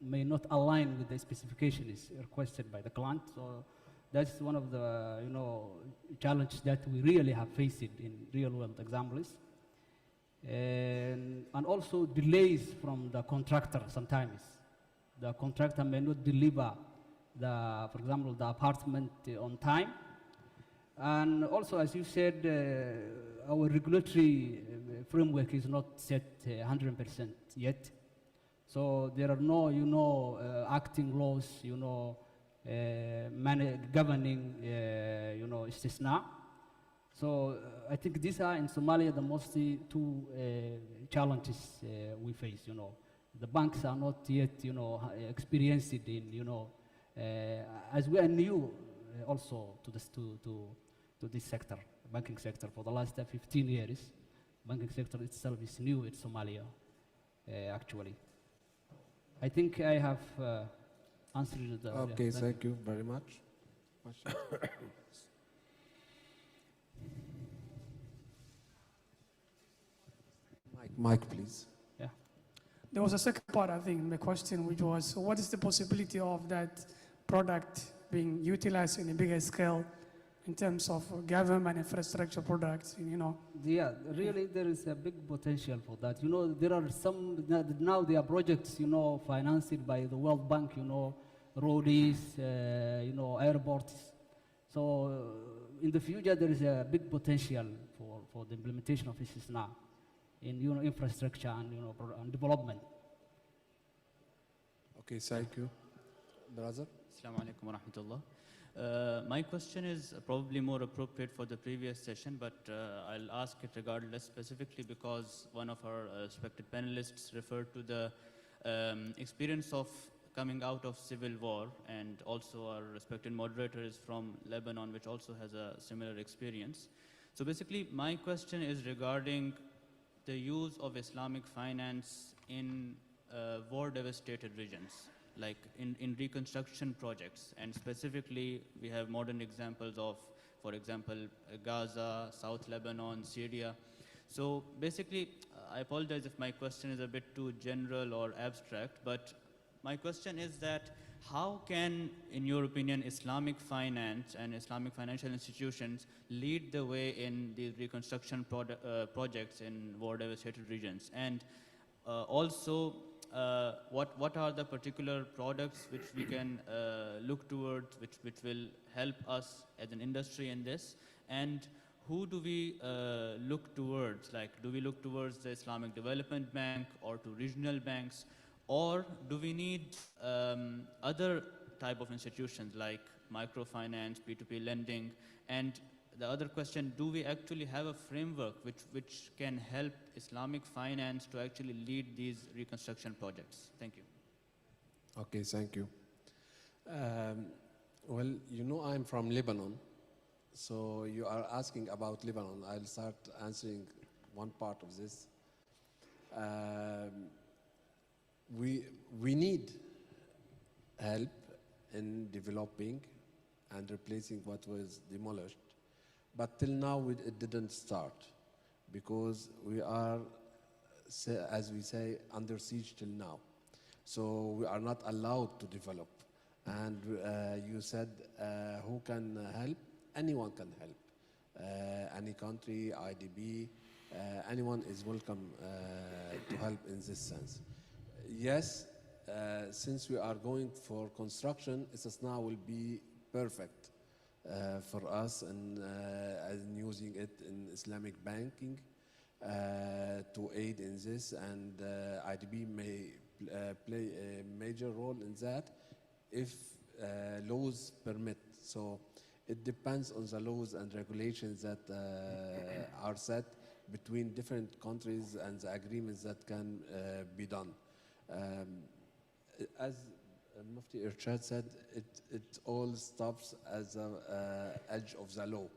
may not align with the specifications requested by the client. So that's one of the, challenges that we really have faced in real world examples. And also delays from the contractor sometimes. The contractor may not deliver for example, the apartment on time. And also, as you said, our regulatory framework is not set 100% yet. So there are no, acting laws, governing, istisna. So I think these are in Somalia the most two challenges we face, The banks are not yet, experienced in, as we are new also to this sector, banking sector. For the last 15 years, banking sector itself is new in Somalia, actually. I think I have answered the. Okay, yeah, thank you very much. Questions? Mike, please. Yeah. There was a second part, I think, in the question, which was, so what is the possibility of that product being utilized in a bigger scale in terms of government infrastructure products, Yeah, really there is a big potential for that. There are some, now there are projects, financed by the World Bank, roads, airports. So in the future, there is a big potential for the implementation of ISDB in, infrastructure and, and development. Okay, thank you. Brother? Assalamu alaikum wa rahmatullah. My question is probably more appropriate for the previous session, but I'll ask it regardless, specifically because one of our respected panelists referred to the experience of coming out of civil war, and also our respected moderator is from Lebanon, which also has a similar experience. So basically, my question is regarding the use of Islamic finance in war-devastated regions, like in reconstruction projects. And specifically, we have modern examples of, for example, Gaza, South Lebanon, Syria. So basically, I apologize if my question is a bit too general or abstract, but my question is that how can, in your opinion, Islamic finance and Islamic financial institutions lead the way in these reconstruction projects in war-devastated regions? And also, what are the particular products which we can look towards, which will help us as an industry in this? And who do we look towards? Like, do we look towards the Islamic Development Bank or to regional banks? Or do we need other type of institutions like microfinance, P2P lending? And the other question, do we actually have a framework which can help Islamic finance to actually lead these reconstruction projects? Thank you. Okay, thank you. Well, I'm from Lebanon, so you are asking about Lebanon. I'll start answering one part of this. We need help in developing and replacing what was demolished. But till now, it didn't start because we are, as we say, under siege till now. So we are not allowed to develop. And you said, who can help? Anyone can help. Any country, IDB, anyone is welcome to help in this sense. Yes, since we are going for construction, ISDB will be perfect for us and using it in Islamic banking to aid in this, and IDB may play a major role in that if laws permit. So it depends on the laws and regulations that are set between different countries and the agreements that can be done. As Mufti Irshad said, it all stops as the edge of the law,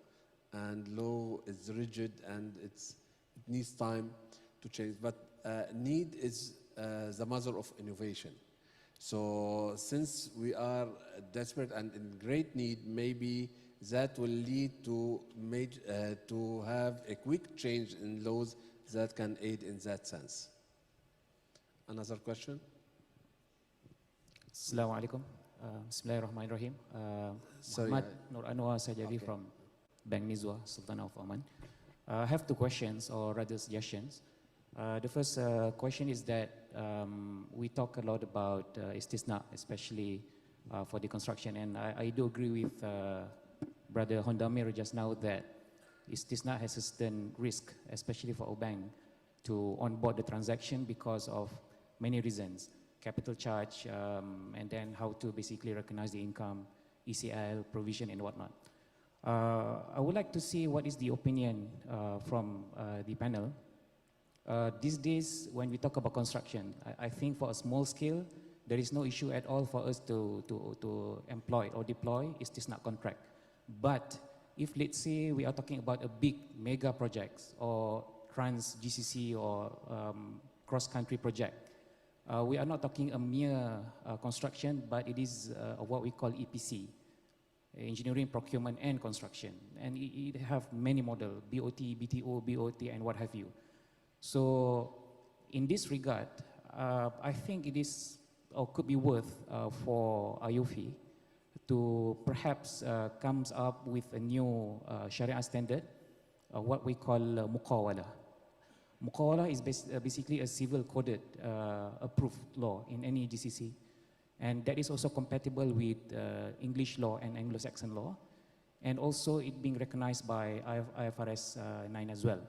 and law is rigid and it needs time to change. But need is the mother of innovation. So since we are desperate and in great need, maybe that will lead to have a quick change in laws that can aid in that sense. Another question? Assalamu alaikum. Bismillahirrahmanirrahim. Sorry, Muhammad Nur Anwar Sajavi from Bank Nizwa, Sultan of Oman. I have two questions, or rather suggestions. The first question is that we talk a lot about istisna, especially for the construction, and I do agree with Brother Hondamir just now that istisna has a certain risk, especially for our bank, to onboard the transaction because of many reasons. Capital charge, and then how to basically recognize the income, ECL, provision, and whatnot. I would like to see what is the opinion from the panel These days, when we talk about construction, I think for a small scale, there is no issue at all for us to employ or deploy istisna contract. But if, let's say, we are talking about a big mega projects or trans GCC or cross-country project, we are not talking a mere construction, but it is what we call EPC, engineering, procurement, and construction. And it have many models, BOT, BTO, BOT, and what have you. So in this regard, I think it is or could be worth for IOFI to perhaps comes up with a new Sharia standard, what we call muqawala. Muqawala is basically a civil coded approved law in any GCC, and that is also compatible with English law and Anglo-Saxon law, and also it being recognized by IFRS 9 as well.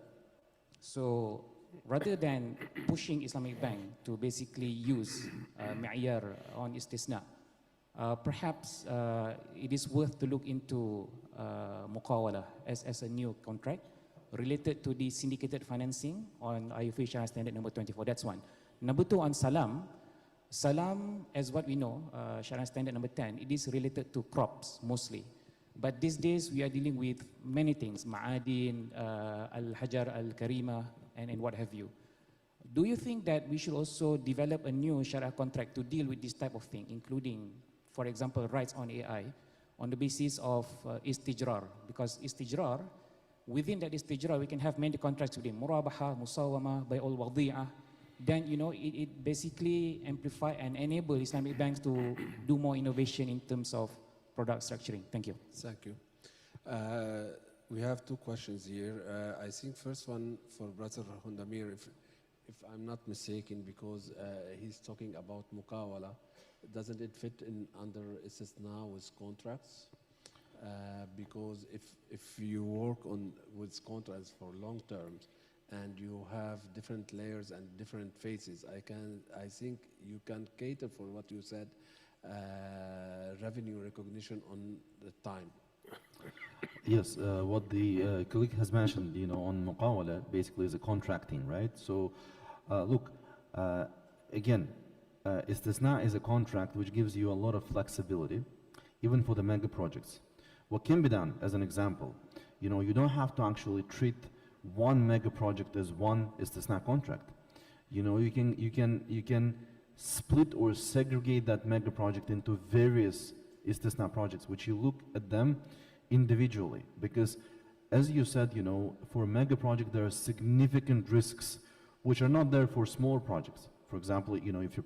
So rather than pushing Islamic Bank to basically use ma'yar on istisna, perhaps it is worth to look into muqawala as a new contract related to the syndicated financing on IOFI Sharia Standard number 24. That's one. Number two, on salam. Salam, as what we know, Sharia Standard number 10, it is related to crops mostly. But these days we are dealing with many things, ma'adin, al-hajar, al-karima, and what have you. Do you think that we should also develop a new Sharia contract to deal with this type of thing, including, for example, rights on AI, on the basis of istijrar? Because istijrar, within that istijrar, we can have many contracts within murabaha, musawama, bay'ul wadi'ah. Then, you know, it basically amplify and enable Islamic banks to do more innovation in terms of product structuring. Thank you. Thank you. We have two questions here. I think first one for Brother Hundamir, if I'm not mistaken, because he's talking about muqawala. Doesn't it fit in under istisna with contracts? Because if you work with contracts for long terms and you have different layers and different phases, I think you can cater for what you said, revenue recognition on the time. Yes, what the colleague has mentioned, you know, on muqawala basically is a contracting, right? So, look, again, istisna is a contract which gives you a lot of flexibility, even for the mega projects. What can be done, as an example, you know, you don't have to actually treat one mega project as one istisna contract. You know, you can split or segregate that mega project into various istisna projects, which you look at them individually, because as you said, you know, for a mega project there are significant risks which are not there for small projects. For example, you know, if you're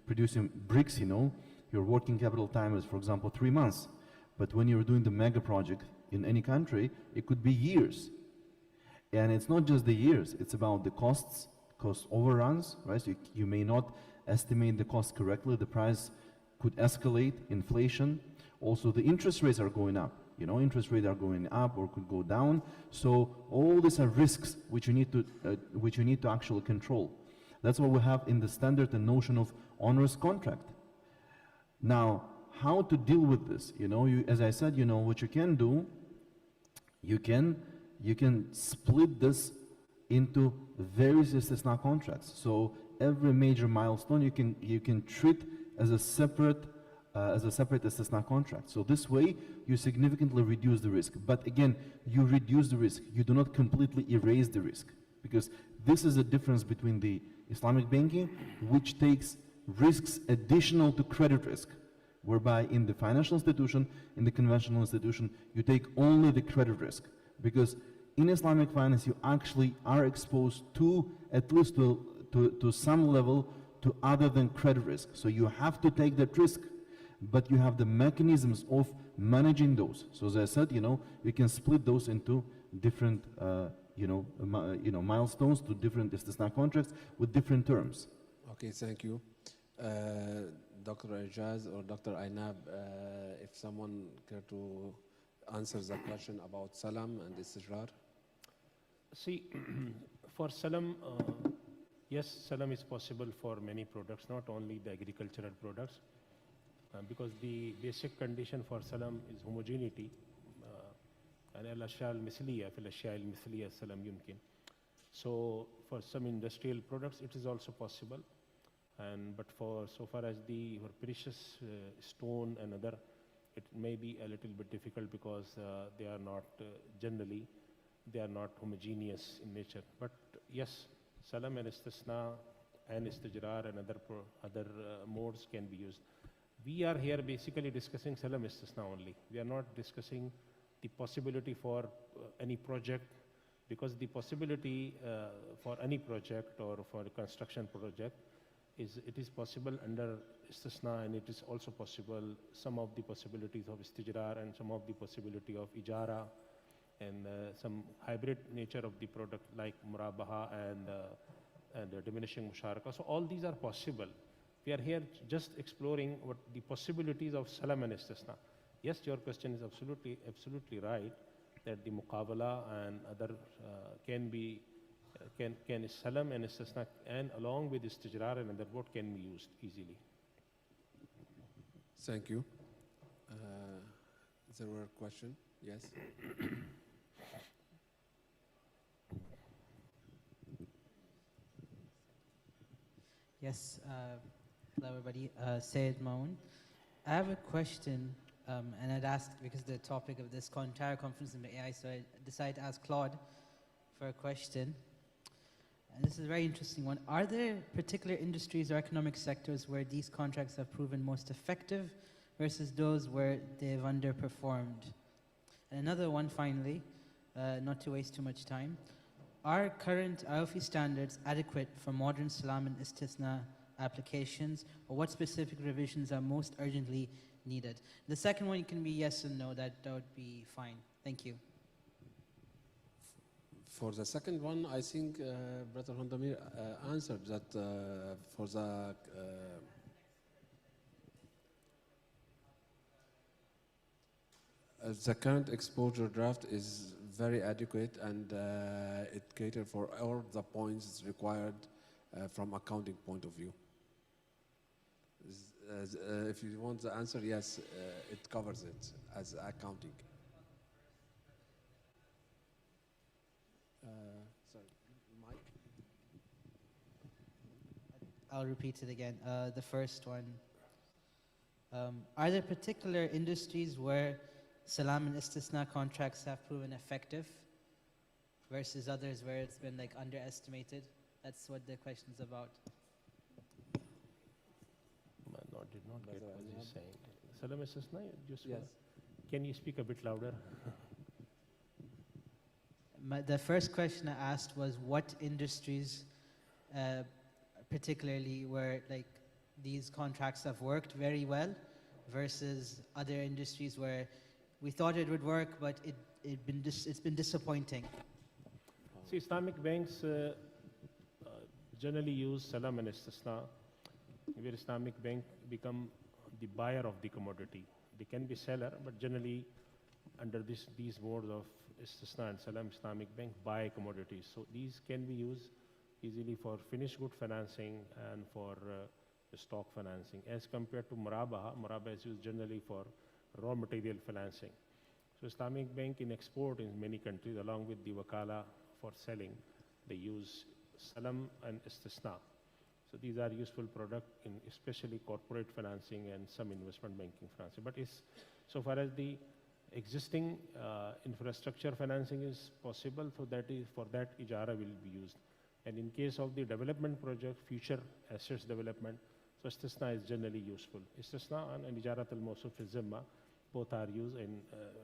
producing bricks, you know, your working capital time is, for example, 3 months. But when you're doing the mega project in any country, it could be years. And it's not just the years, it's about the cost overruns, right? So you may not estimate the cost correctly, the price could escalate, inflation. Also, the interest rates are going up. You know, interest rates are going up or could go down. So all these are risks which you need to actually control. That's what we have in the standard and notion of onerous contract. Now, how to deal with this? You know, as I said, you know, what you can do, you can split this into various istisna contracts. So every major milestone you can treat as a separate istisna contract. So this way you significantly reduce the risk. But again, you reduce the risk. You do not completely erase the risk, because this is the difference between the Islamic banking, which takes risks additional to credit risk, whereby in the financial institution, in the conventional institution, you take only the credit risk. Because in Islamic finance, you actually are exposed to, at least to some level, to other than credit risk. So you have to take that risk, but you have the mechanisms of managing those. So as I said, you know, you can split those into different, milestones, to different istisna contracts with different terms. Okay, thank you. Dr. Ijaz or Dr. Ainab, if someone care to answer the question about salam and istijrar. See, for salam, yes, salam is possible for many products, not only the agricultural products, because the basic condition for salam is homogeneity. And al-ashya al-misliya, fil-ashya al-misliya salam yumkin. So for some industrial products, it is also possible. But for so far as for precious stone and other, it may be a little bit difficult because they are not generally, they are not homogeneous in nature. But yes, salam and istisna and istijrar and other modes can be used. We are here basically discussing salam istisna only. We are not discussing the possibility for any project, because the possibility for any project or for a construction project it is possible under istisna, and it is also possible some of the possibilities of istijrar and some of the possibility of ijara and some hybrid nature of the product like murabaha and diminishing musharaka. So all these are possible. We are here just exploring what the possibilities of salam and istisna. Yes, your question is absolutely right, that the muqabala and other can be salam and istisna, and along with istijrar and other what can be used easily. Thank you. Is there a question? Yes. Yes. Hello, everybody. Sayed Maun. I have a question, and I'd ask, because the topic of this entire conference is AI, so I decided to ask Claude for a question. And this is a very interesting one. Are there particular industries or economic sectors where these contracts have proven most effective versus those where they've underperformed? And another one, finally, not to waste too much time. Are current AAOIFI standards adequate for modern salam and istisna applications, or what specific revisions are most urgently needed? The second one, it can be yes and no, that would be fine. Thank you. For the second one, I think Brother Hondamir answered that for the current exposure draft is very adequate, and it caters for all the points required from accounting point of view. If you want the answer, yes, it covers it as accounting. Sorry, Mike? I'll repeat it again. The first one. Are there particular industries where salam and istisna contracts have proven effective versus others where it's been like underestimated? That's what the question's about. No, did not get what he's saying. Salam istisna, just Yes. Can you speak a bit louder? The first question I asked was what industries particularly where like these contracts have worked very well versus other industries where we thought it would work, but it's been disappointing. See, Islamic banks generally use salam and istisna, where Islamic bank become the buyer of the commodity. They can be seller, but generally under these modes of istisna and salam, Islamic bank buy commodities. So these can be used easily for finished good financing and for stock financing, as compared to murabaha. Murabaha is used generally for raw material financing. So Islamic bank in export in many countries, along with the wakala for selling, they use salam and istisna. So these are useful products in especially corporate financing and some investment banking financing. But so far as the existing infrastructure financing is possible, so for that ijara will be used. And in case of the development project, future assets development, so istisna is generally useful. Istisna and ijarat al-mawsuf al-zimma both are used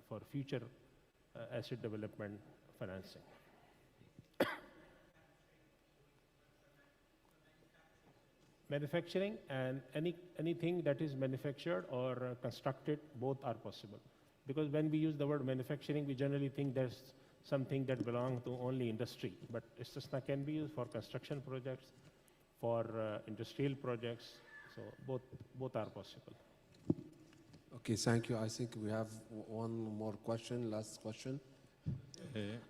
for future asset development financing. Manufacturing and anything that is manufactured or constructed, both are possible. Because when we use the word manufacturing, we generally think there's something that belongs to only industry. But istisna can be used for construction projects, for industrial projects. So both are possible. Okay, thank you. I think we have one more question, last question.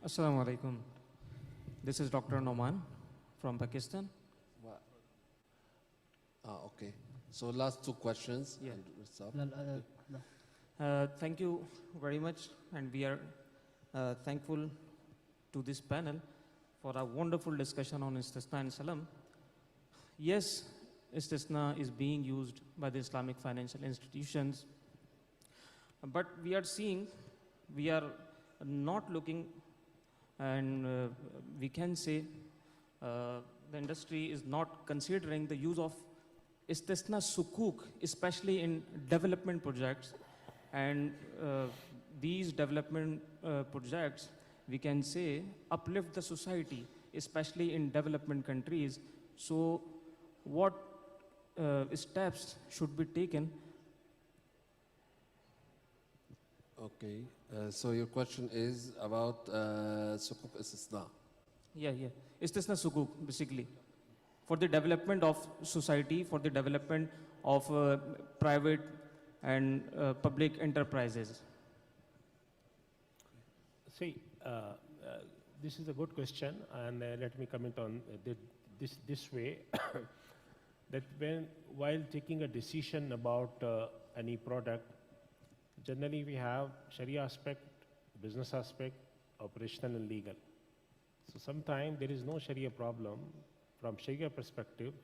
Assalamu alaikum. This is Dr. Noman from Pakistan. Okay. So last two questions. Yeah. And we'll stop. Thank you very much, and we are thankful to this panel. for a wonderful discussion on istisna and salam. Yes, istisna is being used by the Islamic financial institutions, but we are seeing, we are not looking, and we can say the industry is not considering the use of istisna sukuk, especially in development projects. And these development projects, we can say, uplift the society, especially in development countries. So what steps should be taken? Okay, so your question is about sukuk istisna. Yeah. Istisna sukuk, basically, for the development of society, for the development of private and public enterprises. See, this is a good question, and let me comment on this way. That while taking a decision about any product, generally we have Sharia aspect, business aspect, operational and legal. So sometimes there is no Sharia problem. From Sharia perspective,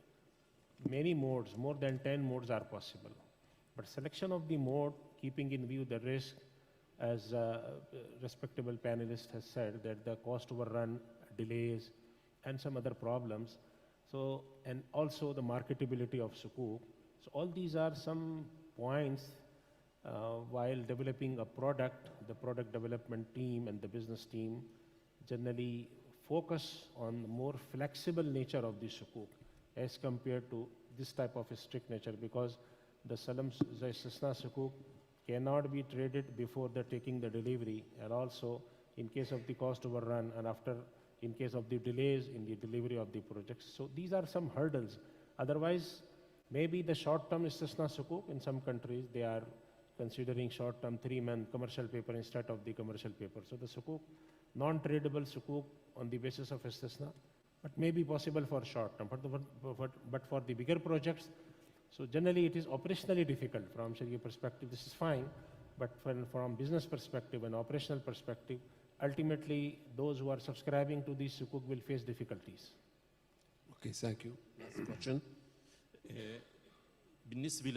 many modes, more than 10 modes are possible. But selection of the mode, keeping in view the risk, as a respectable panelist has said, that the cost overrun, delays, and some other problems. So, and also the marketability of sukuk. So all these are some points while developing a product, the product development team and the business team generally focus on the more flexible nature of the sukuk as compared to this type of a strict nature, because the istisna sukuk cannot be traded before the taking the delivery, and also in case of the cost overrun, and after in case of the delays in the delivery of the projects. So these are some hurdles. Otherwise, maybe the short-term istisna sukuk in some countries, they are considering short-term 3-month commercial paper instead of the commercial paper. So the sukuk, non-tradable sukuk on the basis of istisna, but may be possible for short-term, but for the bigger projects, so generally it is operationally difficult from Sharia perspective. This is fine, but from business perspective and operational perspective, ultimately those who are subscribing to these sukuk will face difficulties. Okay, thank you. Last question. بالنسبة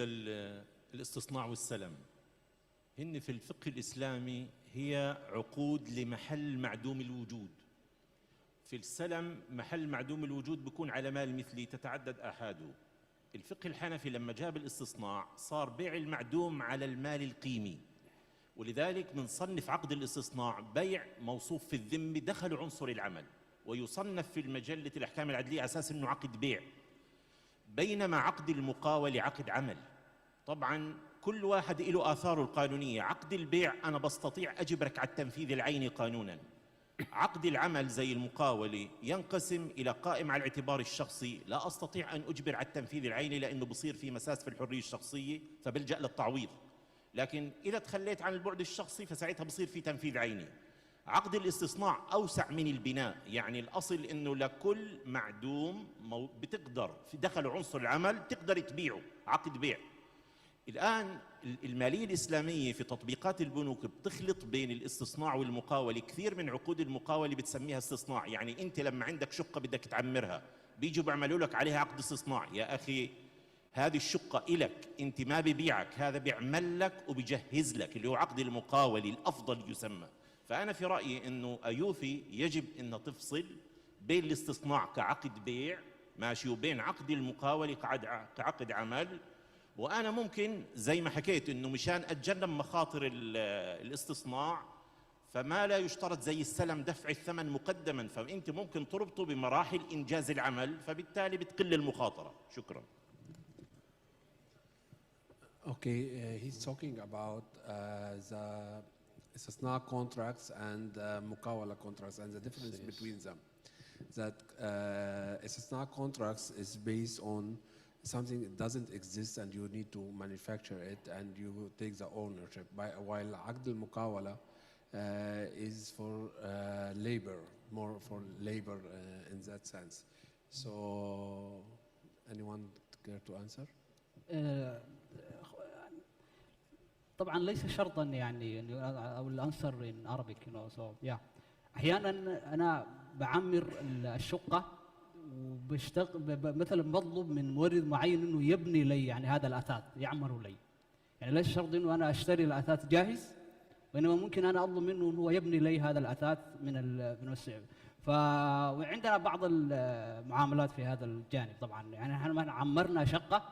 للاستصناع والسلم، هن في الفقه الإسلامي هي عقود لمحل معدوم الوجود. في السلم محل معدوم الوجود بيكون على مال مثلي تتعدد آحاده. الفقه الحنفي لما جاب الاستصناع صار بيع المعدوم على المال القيمي، ولذلك بنصنف عقد الاستصناع بيع موصوف في الذمة دخل عنصر العمل، ويصنف في المجلة الأحكام العدلية على أساس أنه عقد بيع، بينما عقد المقاولة عقد عمل. طبعا كل واحد له آثاره القانونية. عقد البيع أنا بستطيع أجبرك على التنفيذ العيني قانونا. عقد العمل زي المقاولة ينقسم إلى قائم على الاعتبار الشخصي، لا أستطيع أن أجبر على التنفيذ العيني لأنه بصير في مساس في الحرية الشخصية فبلجأ للتعويض، لكن إذا تخليت عن البعد الشخصي فساعتها بصير في تنفيذ عيني. عقد الاستصناع أوسع من البناء، يعني الأصل إنه لكل معدوم بتقدر في دخل عنصر العمل تقدر تبيعه، عقد بيع. الآن المالية الإسلامية في تطبيقات البنوك بتخلط بين الاستصناع والمقاولة. كثير من عقود المقاولة بتسميها استصناع، يعني أنت لما عندك شقة بدك تعمرها بيجوا بيعملوا لك عليها عقد استصناع. يا أخي هذه الشقة إلك، أنت ما ببيعك، هذا بيعمل لك وبيجهز لك، اللي هو عقد المقاولة الأفضل يسمى. فأنا في رأيي إنه أيوفي يجب أن تفصل بين الاستصناع كعقد بيع ماشي وبين عقد المقاولة كعقد عمل. وأنا ممكن زي ما حكيت إنه مشان أتجنب مخاطر الاستصناع فما لا يشترط زي السلم دفع الثمن مقدما، فأنت ممكن تربطه بمراحل إنجاز العمل فبالتالي بتقل المخاطرة. شكرا. Okay, he's talking about the istisna contracts and mukawala contracts and the difference between them. That istisna contracts is based on something that doesn't exist and you need to manufacture it and you take the ownership. While Aqd al-Mukawala is for labor, more for labor in that sense. So, anyone care to answer? طبعا ليس شرطا يعني او الانسر in Arabic, so yeah. احيانا انا بعمر الشقه وبشتغل مثلا بطلب من مورد معين انه يبني لي يعني هذا الاثاث يعمره لي. يعني ليس شرط انه انا اشتري الاثاث جاهز، وانما ممكن انا اطلب منه انه هو يبني لي هذا الاثاث من السعر. وعندنا بعض المعاملات في هذا الجانب طبعا. يعني احنا عمرنا شقه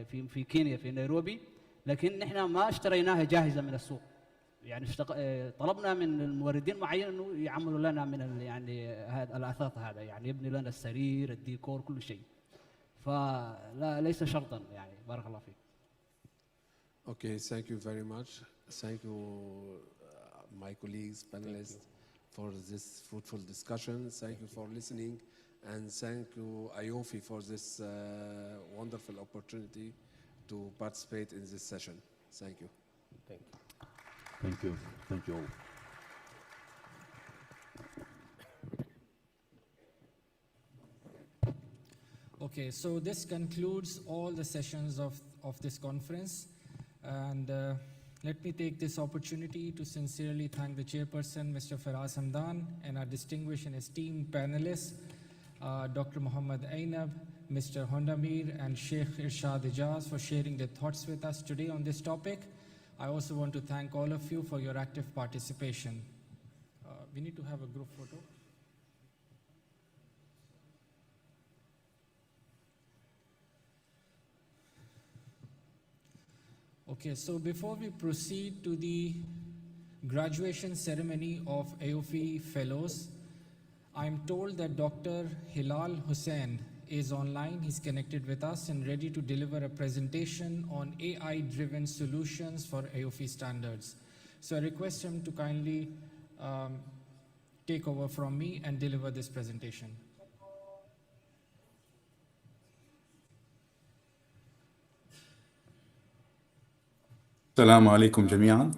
في كينيا في نيروبي، لكن نحن ما اشتريناها جاهزه من السوق. يعني طلبنا من الموردين معين انه يعملوا لنا من يعني هذا الاثاث هذا، يعني يبني لنا السرير الديكور كل شيء. فلا ليس شرطا يعني. بارك الله فيك. Okay, thank you very much. Thank you, my colleagues, panelists, for this fruitful discussion. Thank you for listening, and thank you, AAOIFI, for this wonderful opportunity to participate in this session. Thank you. Thank you. Thank you. Thank you all. Okay, so this concludes all the sessions of this conference. And let me take this opportunity to sincerely thank the chairperson, Mr. Faraz Hamdan, and our distinguished and esteemed panelists, Dr. Muhammad Ainab, Mr. Hondamir, and Sheikh Irshad Ijaz for sharing their thoughts with us today on this topic. I also want to thank all of you for your active participation. We need to have a group photo. Okay, so before we proceed to the graduation ceremony of AAOIFI Fellows, I'm told that Dr. Hilal Hussain is online. He's connected with us and ready to deliver a presentation on AI-driven solutions for AAOIFI standards. So I request him to kindly take over from me and deliver this presentation. Assalamu alaikum jami'an.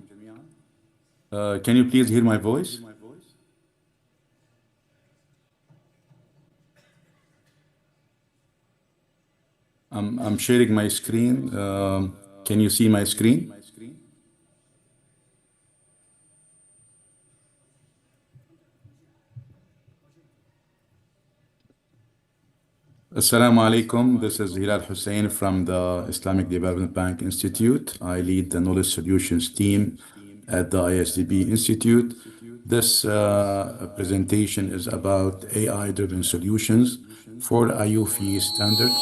Can you please hear my voice? I'm sharing my screen. Can you see my screen? Assalamu alaikum. This is Hilal Hussain from the Islamic Development Bank Institute. I lead the Knowledge Solutions team at the ISDB Institute. This presentation is about AI-driven solutions for AAOIFI standards.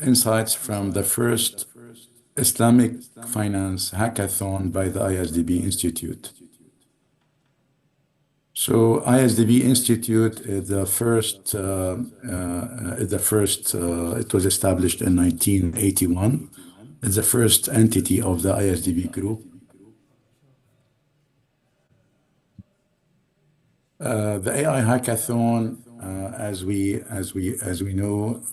Insights from the first Islamic Finance Hackathon by the ISDB Institute. So ISDB Institute is the first, it was established in 1981. It's the first entity of the ISDB group. The AI Hackathon, as we know,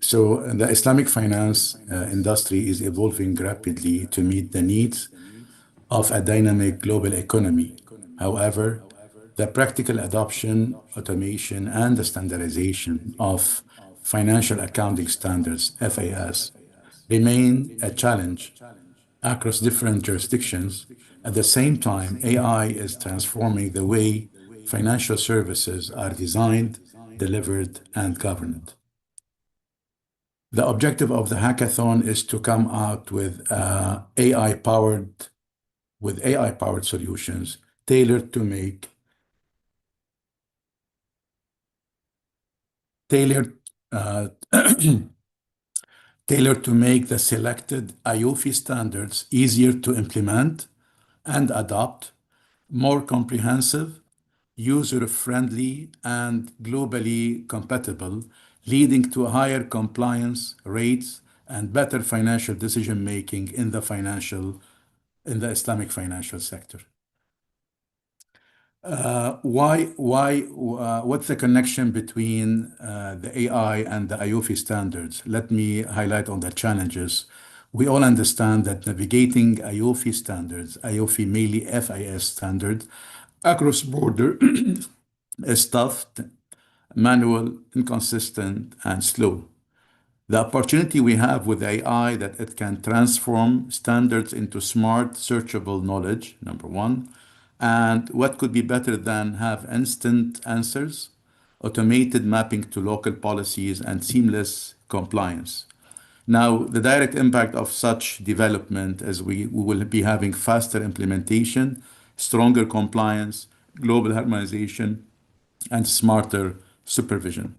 So the Islamic finance industry is evolving rapidly to meet the needs of a dynamic global economy. However, the practical adoption, automation, and the standardization of financial accounting standards, FAS, remain a challenge across different jurisdictions. At the same time, AI is transforming the way financial services are designed, delivered, and governed. The objective of the hackathon is to come out with AI-powered solutions tailored to make the selected AAOIFI standards easier to implement and adopt, more comprehensive, user-friendly, and globally compatible, leading to higher compliance rates and better financial decision-making in the Islamic financial sector. What's the connection between the AI and the AAOIFI standards? Let me highlight on the challenges. We all understand that navigating AAOIFI standards, AAOIFI mainly FIS standards, across border is tough, manual, inconsistent, and slow. The opportunity we have with AI that it can transform standards into smart, searchable knowledge, number one. And what could be better than have instant answers, automated mapping to local policies, and seamless compliance? Now, the direct impact of such development is we will be having faster implementation, stronger compliance, global harmonization, and smarter supervision.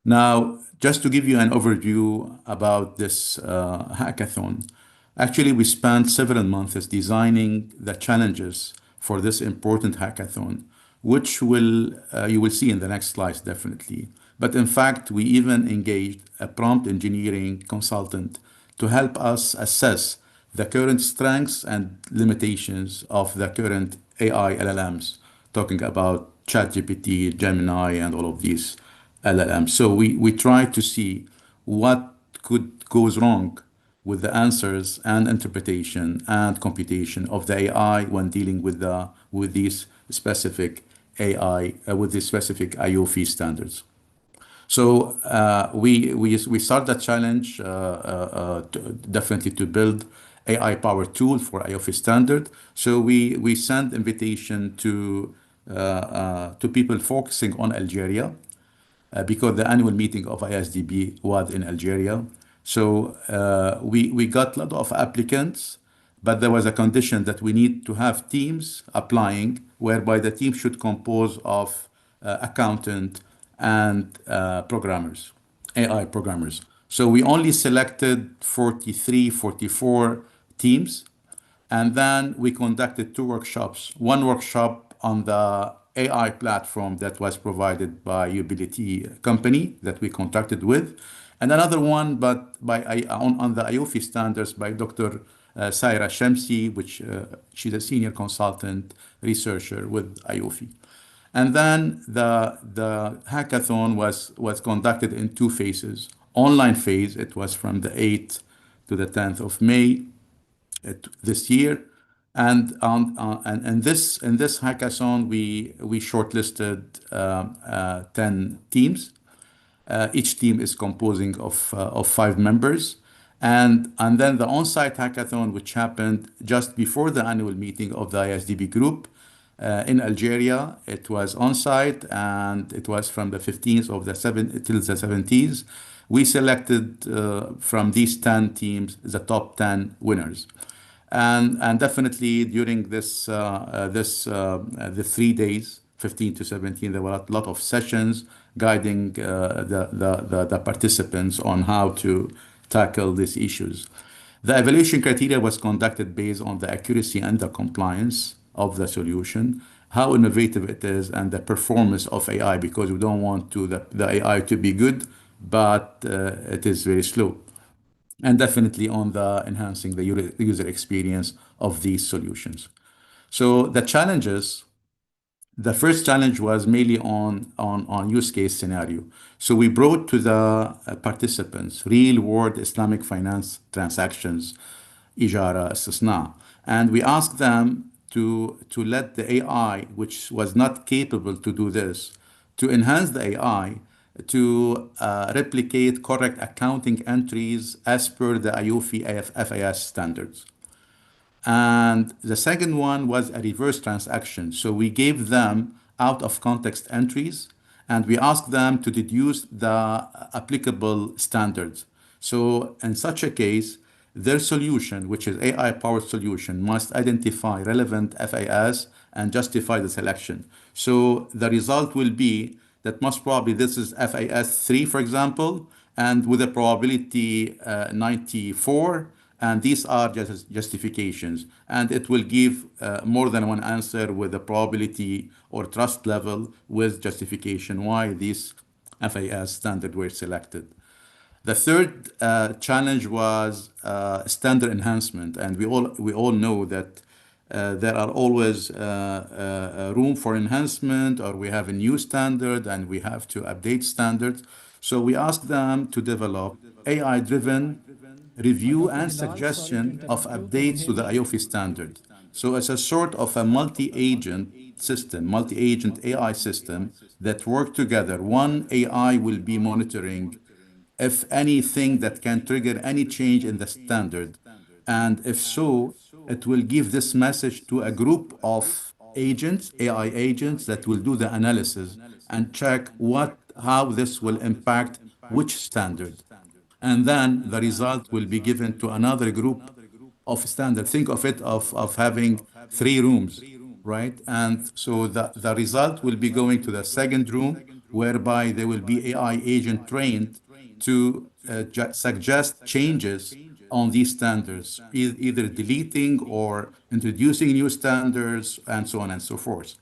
Now, just to give you an overview about this hackathon, actually we spent several months designing the challenges for this important hackathon, which you will see in the next slides definitely. But in fact, we even engaged a prompt engineering consultant to help us assess the current strengths and limitations of the current AI LLMs, talking about ChatGPT, Gemini, and all of these LLMs. So we try to see what goes wrong with the answers and interpretation and computation of the AI when dealing with these specific AI with these specific IOFI standards. So we start that challenge definitely to build AI-powered tool for IOFI standard. So we send invitation to people focusing on Algeria because the annual meeting of ISDB was in Algeria. So we got a lot of applicants, but there was a condition that we need to have teams applying, whereby the team should compose of accountant and programmers, AI programmers. So we only selected 43, 44 teams, and then we conducted 2 workshops. One workshop on the AI platform that was provided by Utility company that we contracted with, and another one but on the IOFI standards by Dr. Saira Shamsi, which she's a senior consultant researcher with IOFI. And then the hackathon was conducted in 2 phases. Online phase, it was from the 8th to the 10th of May this year. And in this hackathon, we shortlisted 10 teams. Each team is composing of 5 members. And then the on-site hackathon, which happened just before the annual meeting of the ISDB group in Algeria. It was on-site, and it was from the 15th till the 17th. We selected from these 10 teams the top 10 winners. And definitely during the 3 days, 15 to 17, there were a lot of sessions guiding the participants on how to tackle these issues. The evaluation criteria was conducted based on the accuracy and the compliance of the solution, how innovative it is, and the performance of AI, because we don't want the AI to be good, but it is very slow. And definitely on the enhancing the user experience of these solutions. So the challenges, the first challenge was mainly on use case scenario. So we brought to the participants real world Islamic finance transactions, ijara, istisna, and we asked them to let the AI, which was not capable to do this, to enhance the AI to replicate correct accounting entries as per the IOFI FIS standards. And the second one was a reverse transaction. So we gave them out of context entries, and we asked them to deduce the applicable standards. So in such a case, their solution, which is AI-powered solution, must identify relevant FIS and justify the selection. So the result will be that most probably this is FIS 3, for example, and with a probability 94, and these are just justifications. And it will give more than one answer with a probability or trust level with justification why these FIS standard were selected. The third challenge was standard enhancement, and we all know that there are always room for enhancement, or we have a new standard and we have to update standards. So we asked them to develop AI-driven review and suggestion of updates to the IOFI standard. So it's a sort of a multi-agent system, multi-agent AI system that work together. One AI will be monitoring if anything that can trigger any change in the standard. And if so, it will give this message to a group of agents, AI agents, that will do the analysis and check how this will impact which standard. And then the result will be given to another group of standard. Think of it of having 3 rooms, right? And so the result will be going to the second room, whereby there will be AI agent trained to suggest changes on these standards, either deleting or introducing new standards, and so on and so forth.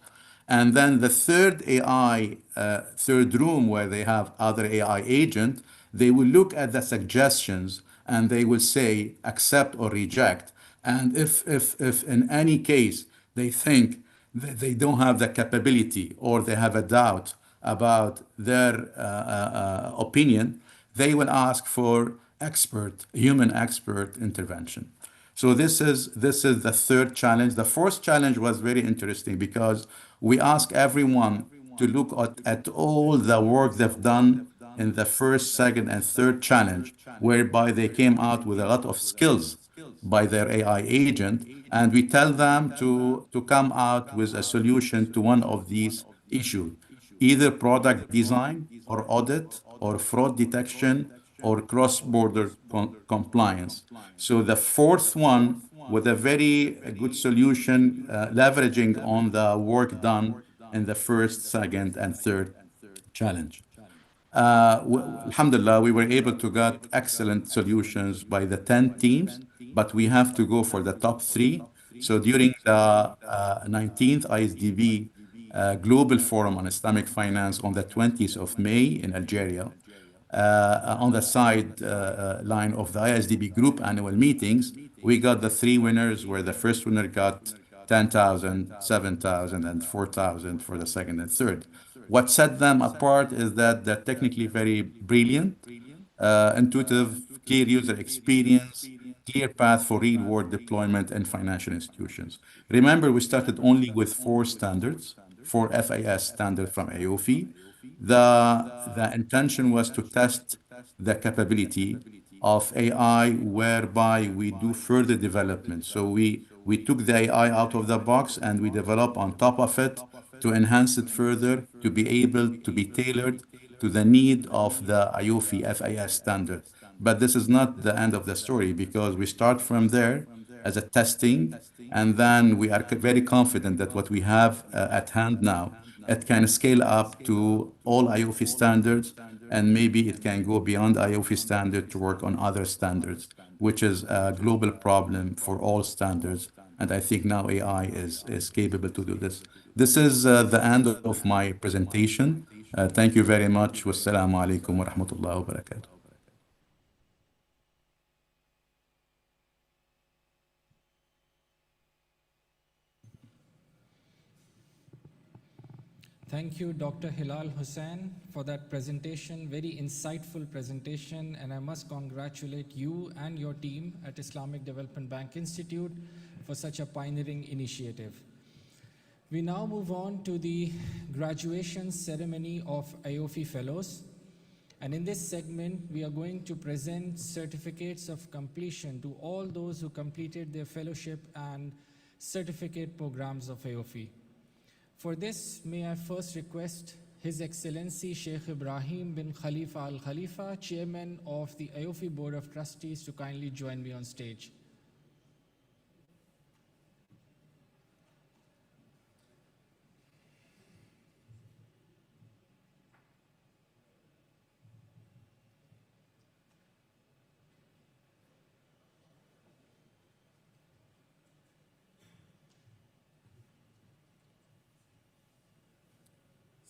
And then the third AI, third room, where they have other AI agent, they will look at the suggestions and they will say accept or reject. And if in any case they think that they don't have the capability or they have a doubt about their opinion, they will ask for human expert intervention. So this is the third challenge. The fourth challenge was very interesting because we ask everyone to look at all the work they've done in the first, second, and third challenge, whereby they came out with a lot of skills by their AI agent, and we tell them to come out with a solution to one of these issues, either product design or audit or fraud detection or cross-border compliance. So the fourth one, with a very good solution, leveraging on the work done in the first, second, and third challenge. Alhamdulillah, we were able to get excellent solutions by the 10 teams, but we have to go for the top 3. So during the 19th ISDB Global Forum on Islamic Finance on the 20th of May in Algeria, on the side line of the ISDB group annual meetings, we got the 3 winners, where the first winner got 10,000, 7,000, and 4,000 for the second and third. What set them apart is that they're technically very brilliant, intuitive, clear user experience, clear path for real-world deployment in financial institutions. Remember, we started only with 4 standards, 4 FAS standard from AOFI. The intention was to test the capability of AI, whereby we do further development. So we took the AI out of the box and we develop on top of it to enhance it further, to be able to be tailored to the need of the AOFI FAS standard. But this is not the end of the story, because we start from there as a testing, and then we are very confident that what we have at hand now, it can scale up to all AOFI standards, and maybe it can go beyond AOFI standard to work on other standards, which is a global problem for all standards. And I think now AI is capable to do this. This is the end of my presentation. Thank you very much. Wassalamu alaikum wa rahmatullahi wa barakatuh. Thank you, Dr. Hilal Hussain, for that presentation, very insightful presentation, and I must congratulate you and your team at Islamic Development Bank Institute for such a pioneering initiative. We now move on to the graduation ceremony of AOFI Fellows, and in this segment, we are going to present certificates of completion to all those who completed their fellowship and certificate programs of AOFI. For this, may I first request His Excellency Sheikh Ibrahim bin Khalifa Al Khalifa, Chairman of the AOFI Board of Trustees, to kindly join me on stage.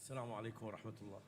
السلام عليكم ورحمة الله.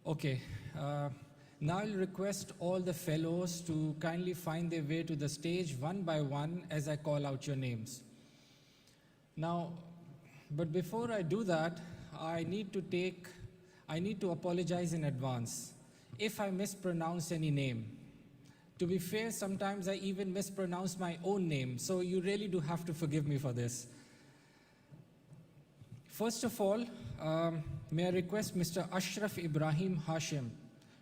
Okay. Now I'll request all the fellows to kindly find their way to the stage one by one as I call out your names. Now, but before I do that, I need to apologize in advance if I mispronounce any name. To be fair, sometimes I even mispronounce my own name, so you really do have to forgive me for this. First of all, may I request Mr. Ashraf Ibrahim Hashim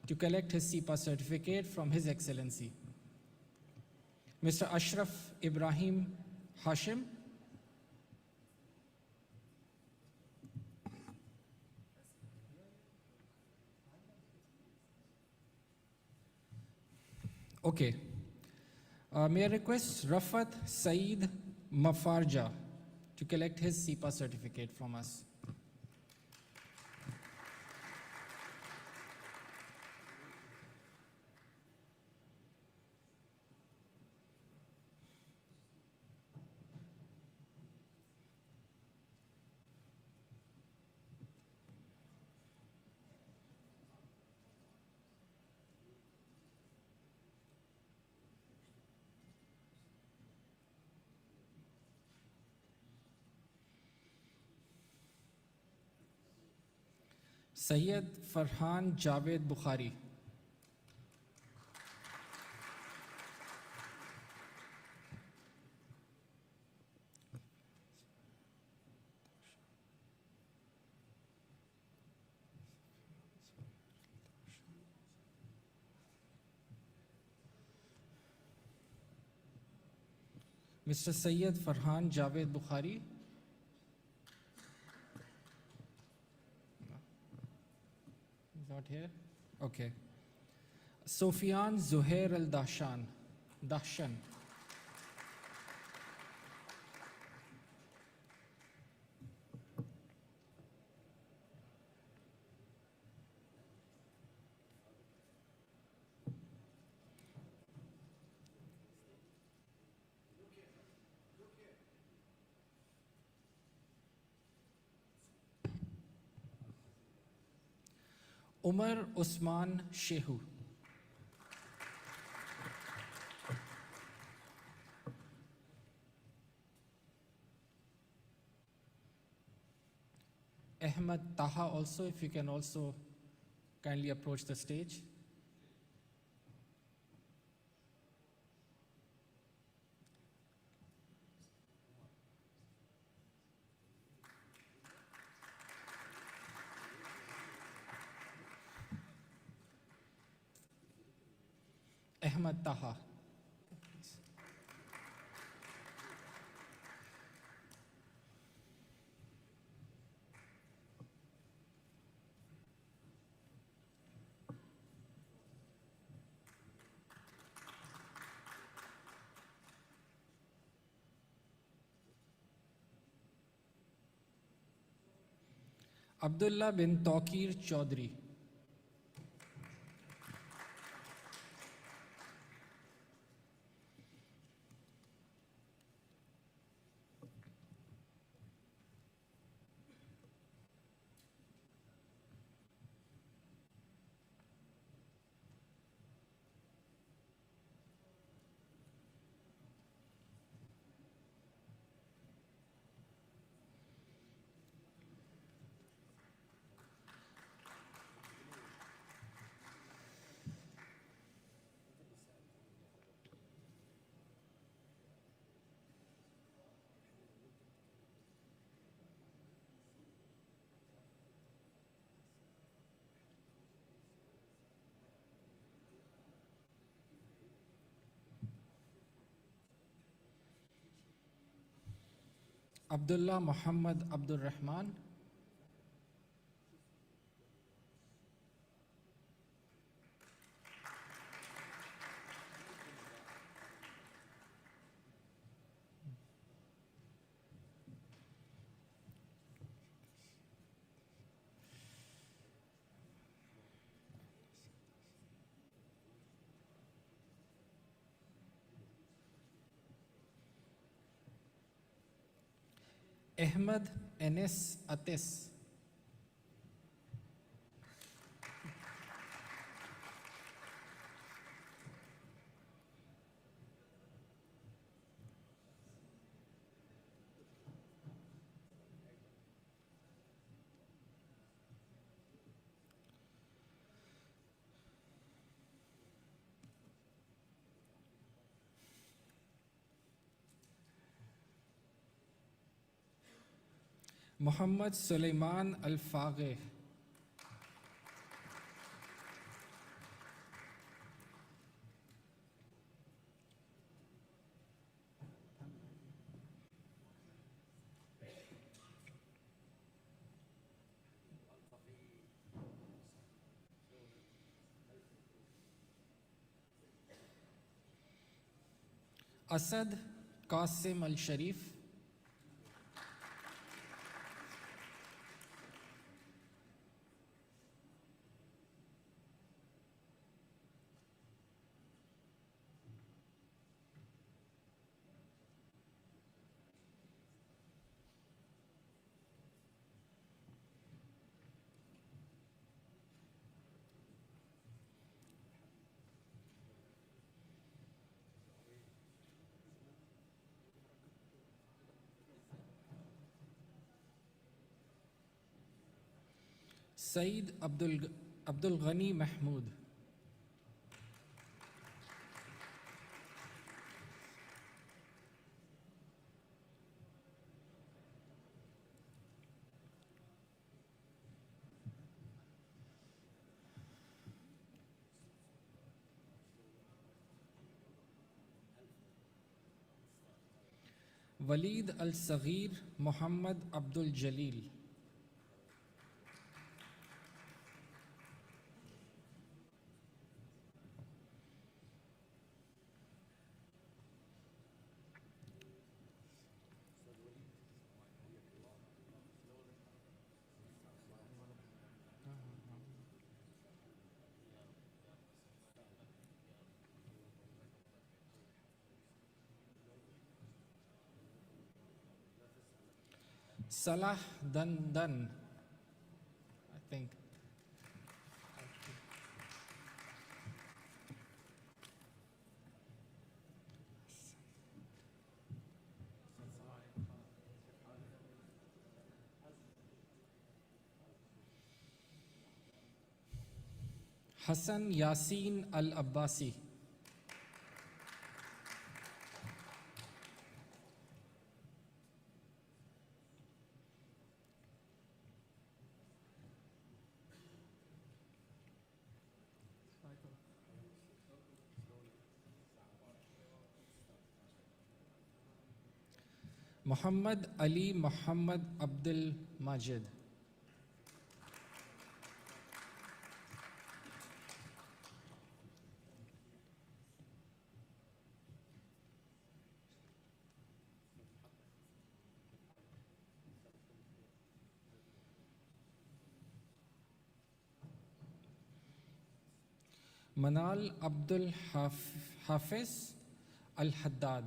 to collect his SEPA certificate from His Excellency. Mr. Ashraf Ibrahim Hashim. Okay. May I request Rafat Saeed Mafarja to collect his SEPA certificate from us. Sayyid Farhan Javed Bukhari. Mr. Sayyid Farhan Javed Bukhari. He's not here? Okay. Sufyan Zuhair al-Dahshan. Dahshan. Umar Usman Shehu. Ahmed Taha also, if you can also kindly approach the stage. Ahmed Taha. Abdullah bin Tawqir Chaudhry. Abdullah Muhammad Abdul Rahman. Ahmed Enes Ates. Muhammad Sulaiman Al-Faqih. Asad Qasim Al-Sharif. Saeed Abdul Ghani Mahmood. Walid Al-Saghir Muhammad Abdul Jalil. Salah Dan, I think. Hassan Yasin Al-Abbasi. Muhammad Ali Muhammad Abdul Majid. Manal Abdul Hafiz Al-Haddad.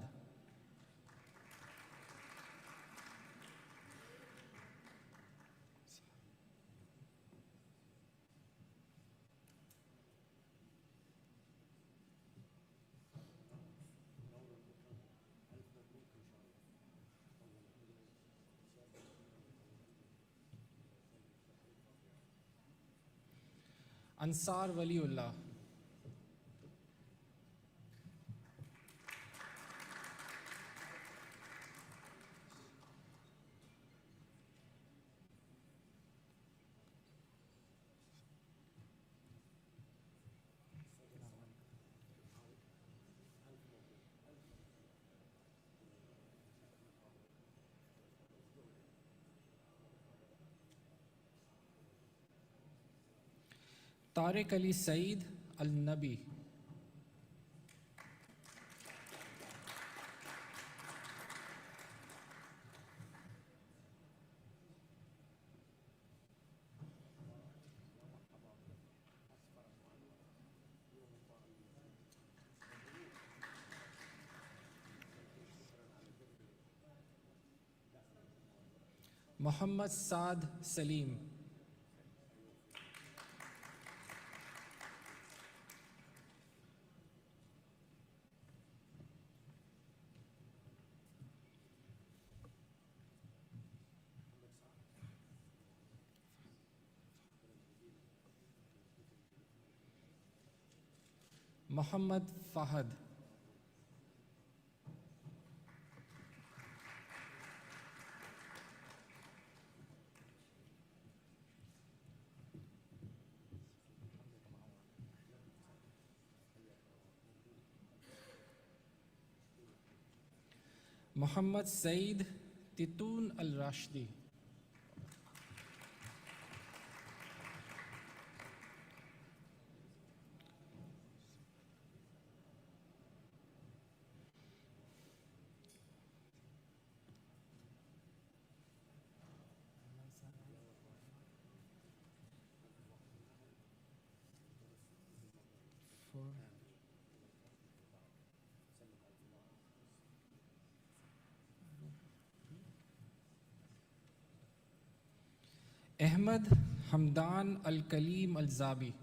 Ansar Waliullah. Tariq Ali Saeed Al-Nabi. Muhammad Saad Salim. Muhammad Fahad. Muhammad Said Titoon Al-Rashdi. Ahmed Hamdan Al-Kalim Al-Zabi.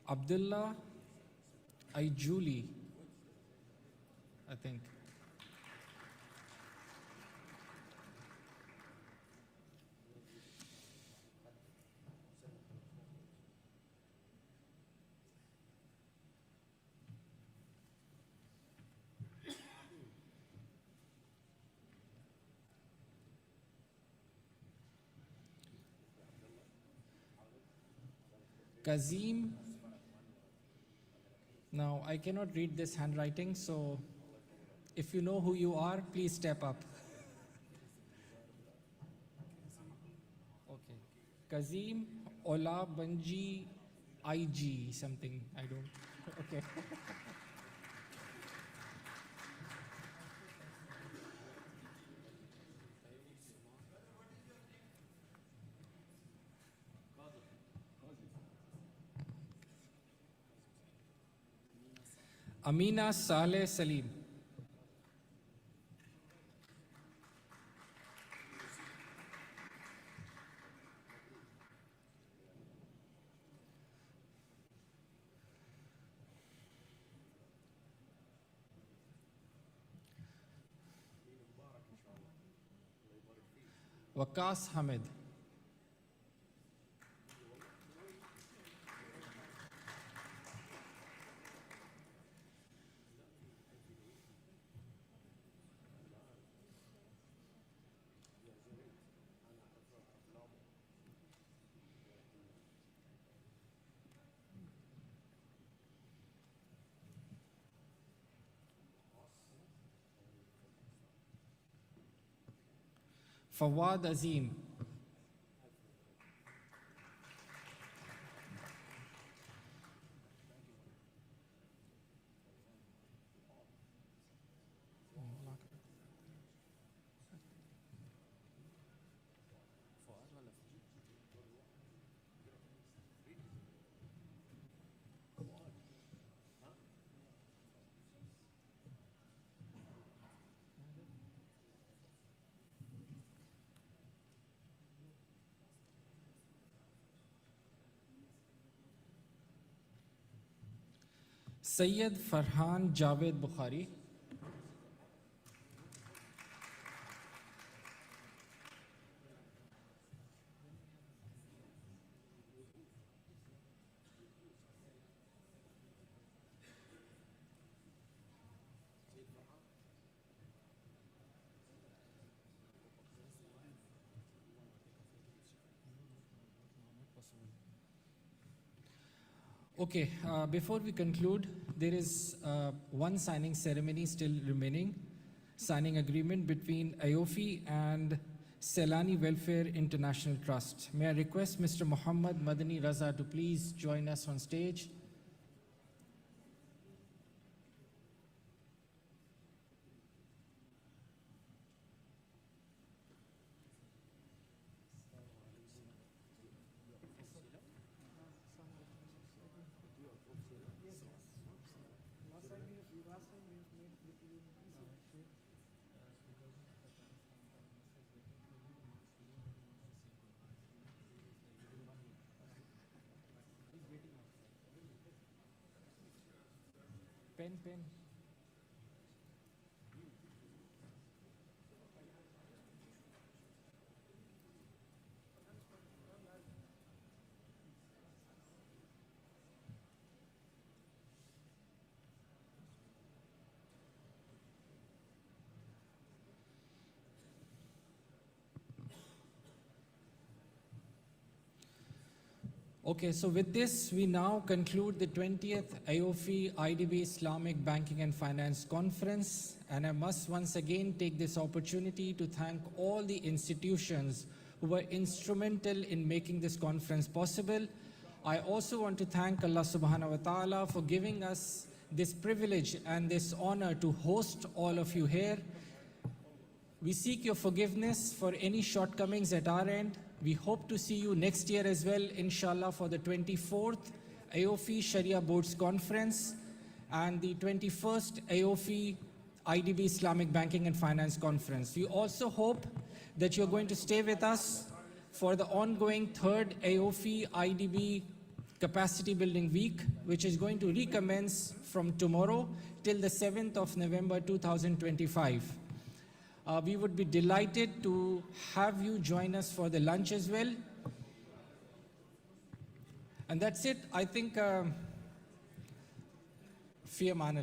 Abdullah Aijuli, I think. Kazim. Now, I cannot read this handwriting, so if you know who you are, please step up. Okay. Kazim Ola Banji IG something. I don't. Okay. Amina Saleh Salim. Waqas Hamid. Fawad Azim. Sayyid Farhan Javed Bukhari. Okay, before we conclude, there is one signing ceremony still remaining, signing agreement between AAOIFI and Selani Welfare International Trust. May I request Mr. Muhammad Madani Raza to please join us on stage. Pen. Okay, so with this, we now conclude the 20th AAOIFI-IDB Islamic Banking and Finance Conference. And I must once again take this opportunity to thank all the institutions who were instrumental in making this conference possible. I also want to thank Allah subhanahu wa ta'ala for giving us this privilege and this honor to host all of you here. We seek your forgiveness for any shortcomings at our end. We hope to see you next year as well, inshallah, for the 24th AAOIFI Sharia Boards Conference and the 21st AAOIFI IDB Islamic Banking and Finance Conference. We also hope that you're going to stay with us for the ongoing 3rd AAOIFI IDB Capacity Building Week, which is going to recommence from tomorrow till the 7th of November 2025. We would be delighted to have you join us for the lunch as well. And that's it. I think, fi aman Allah.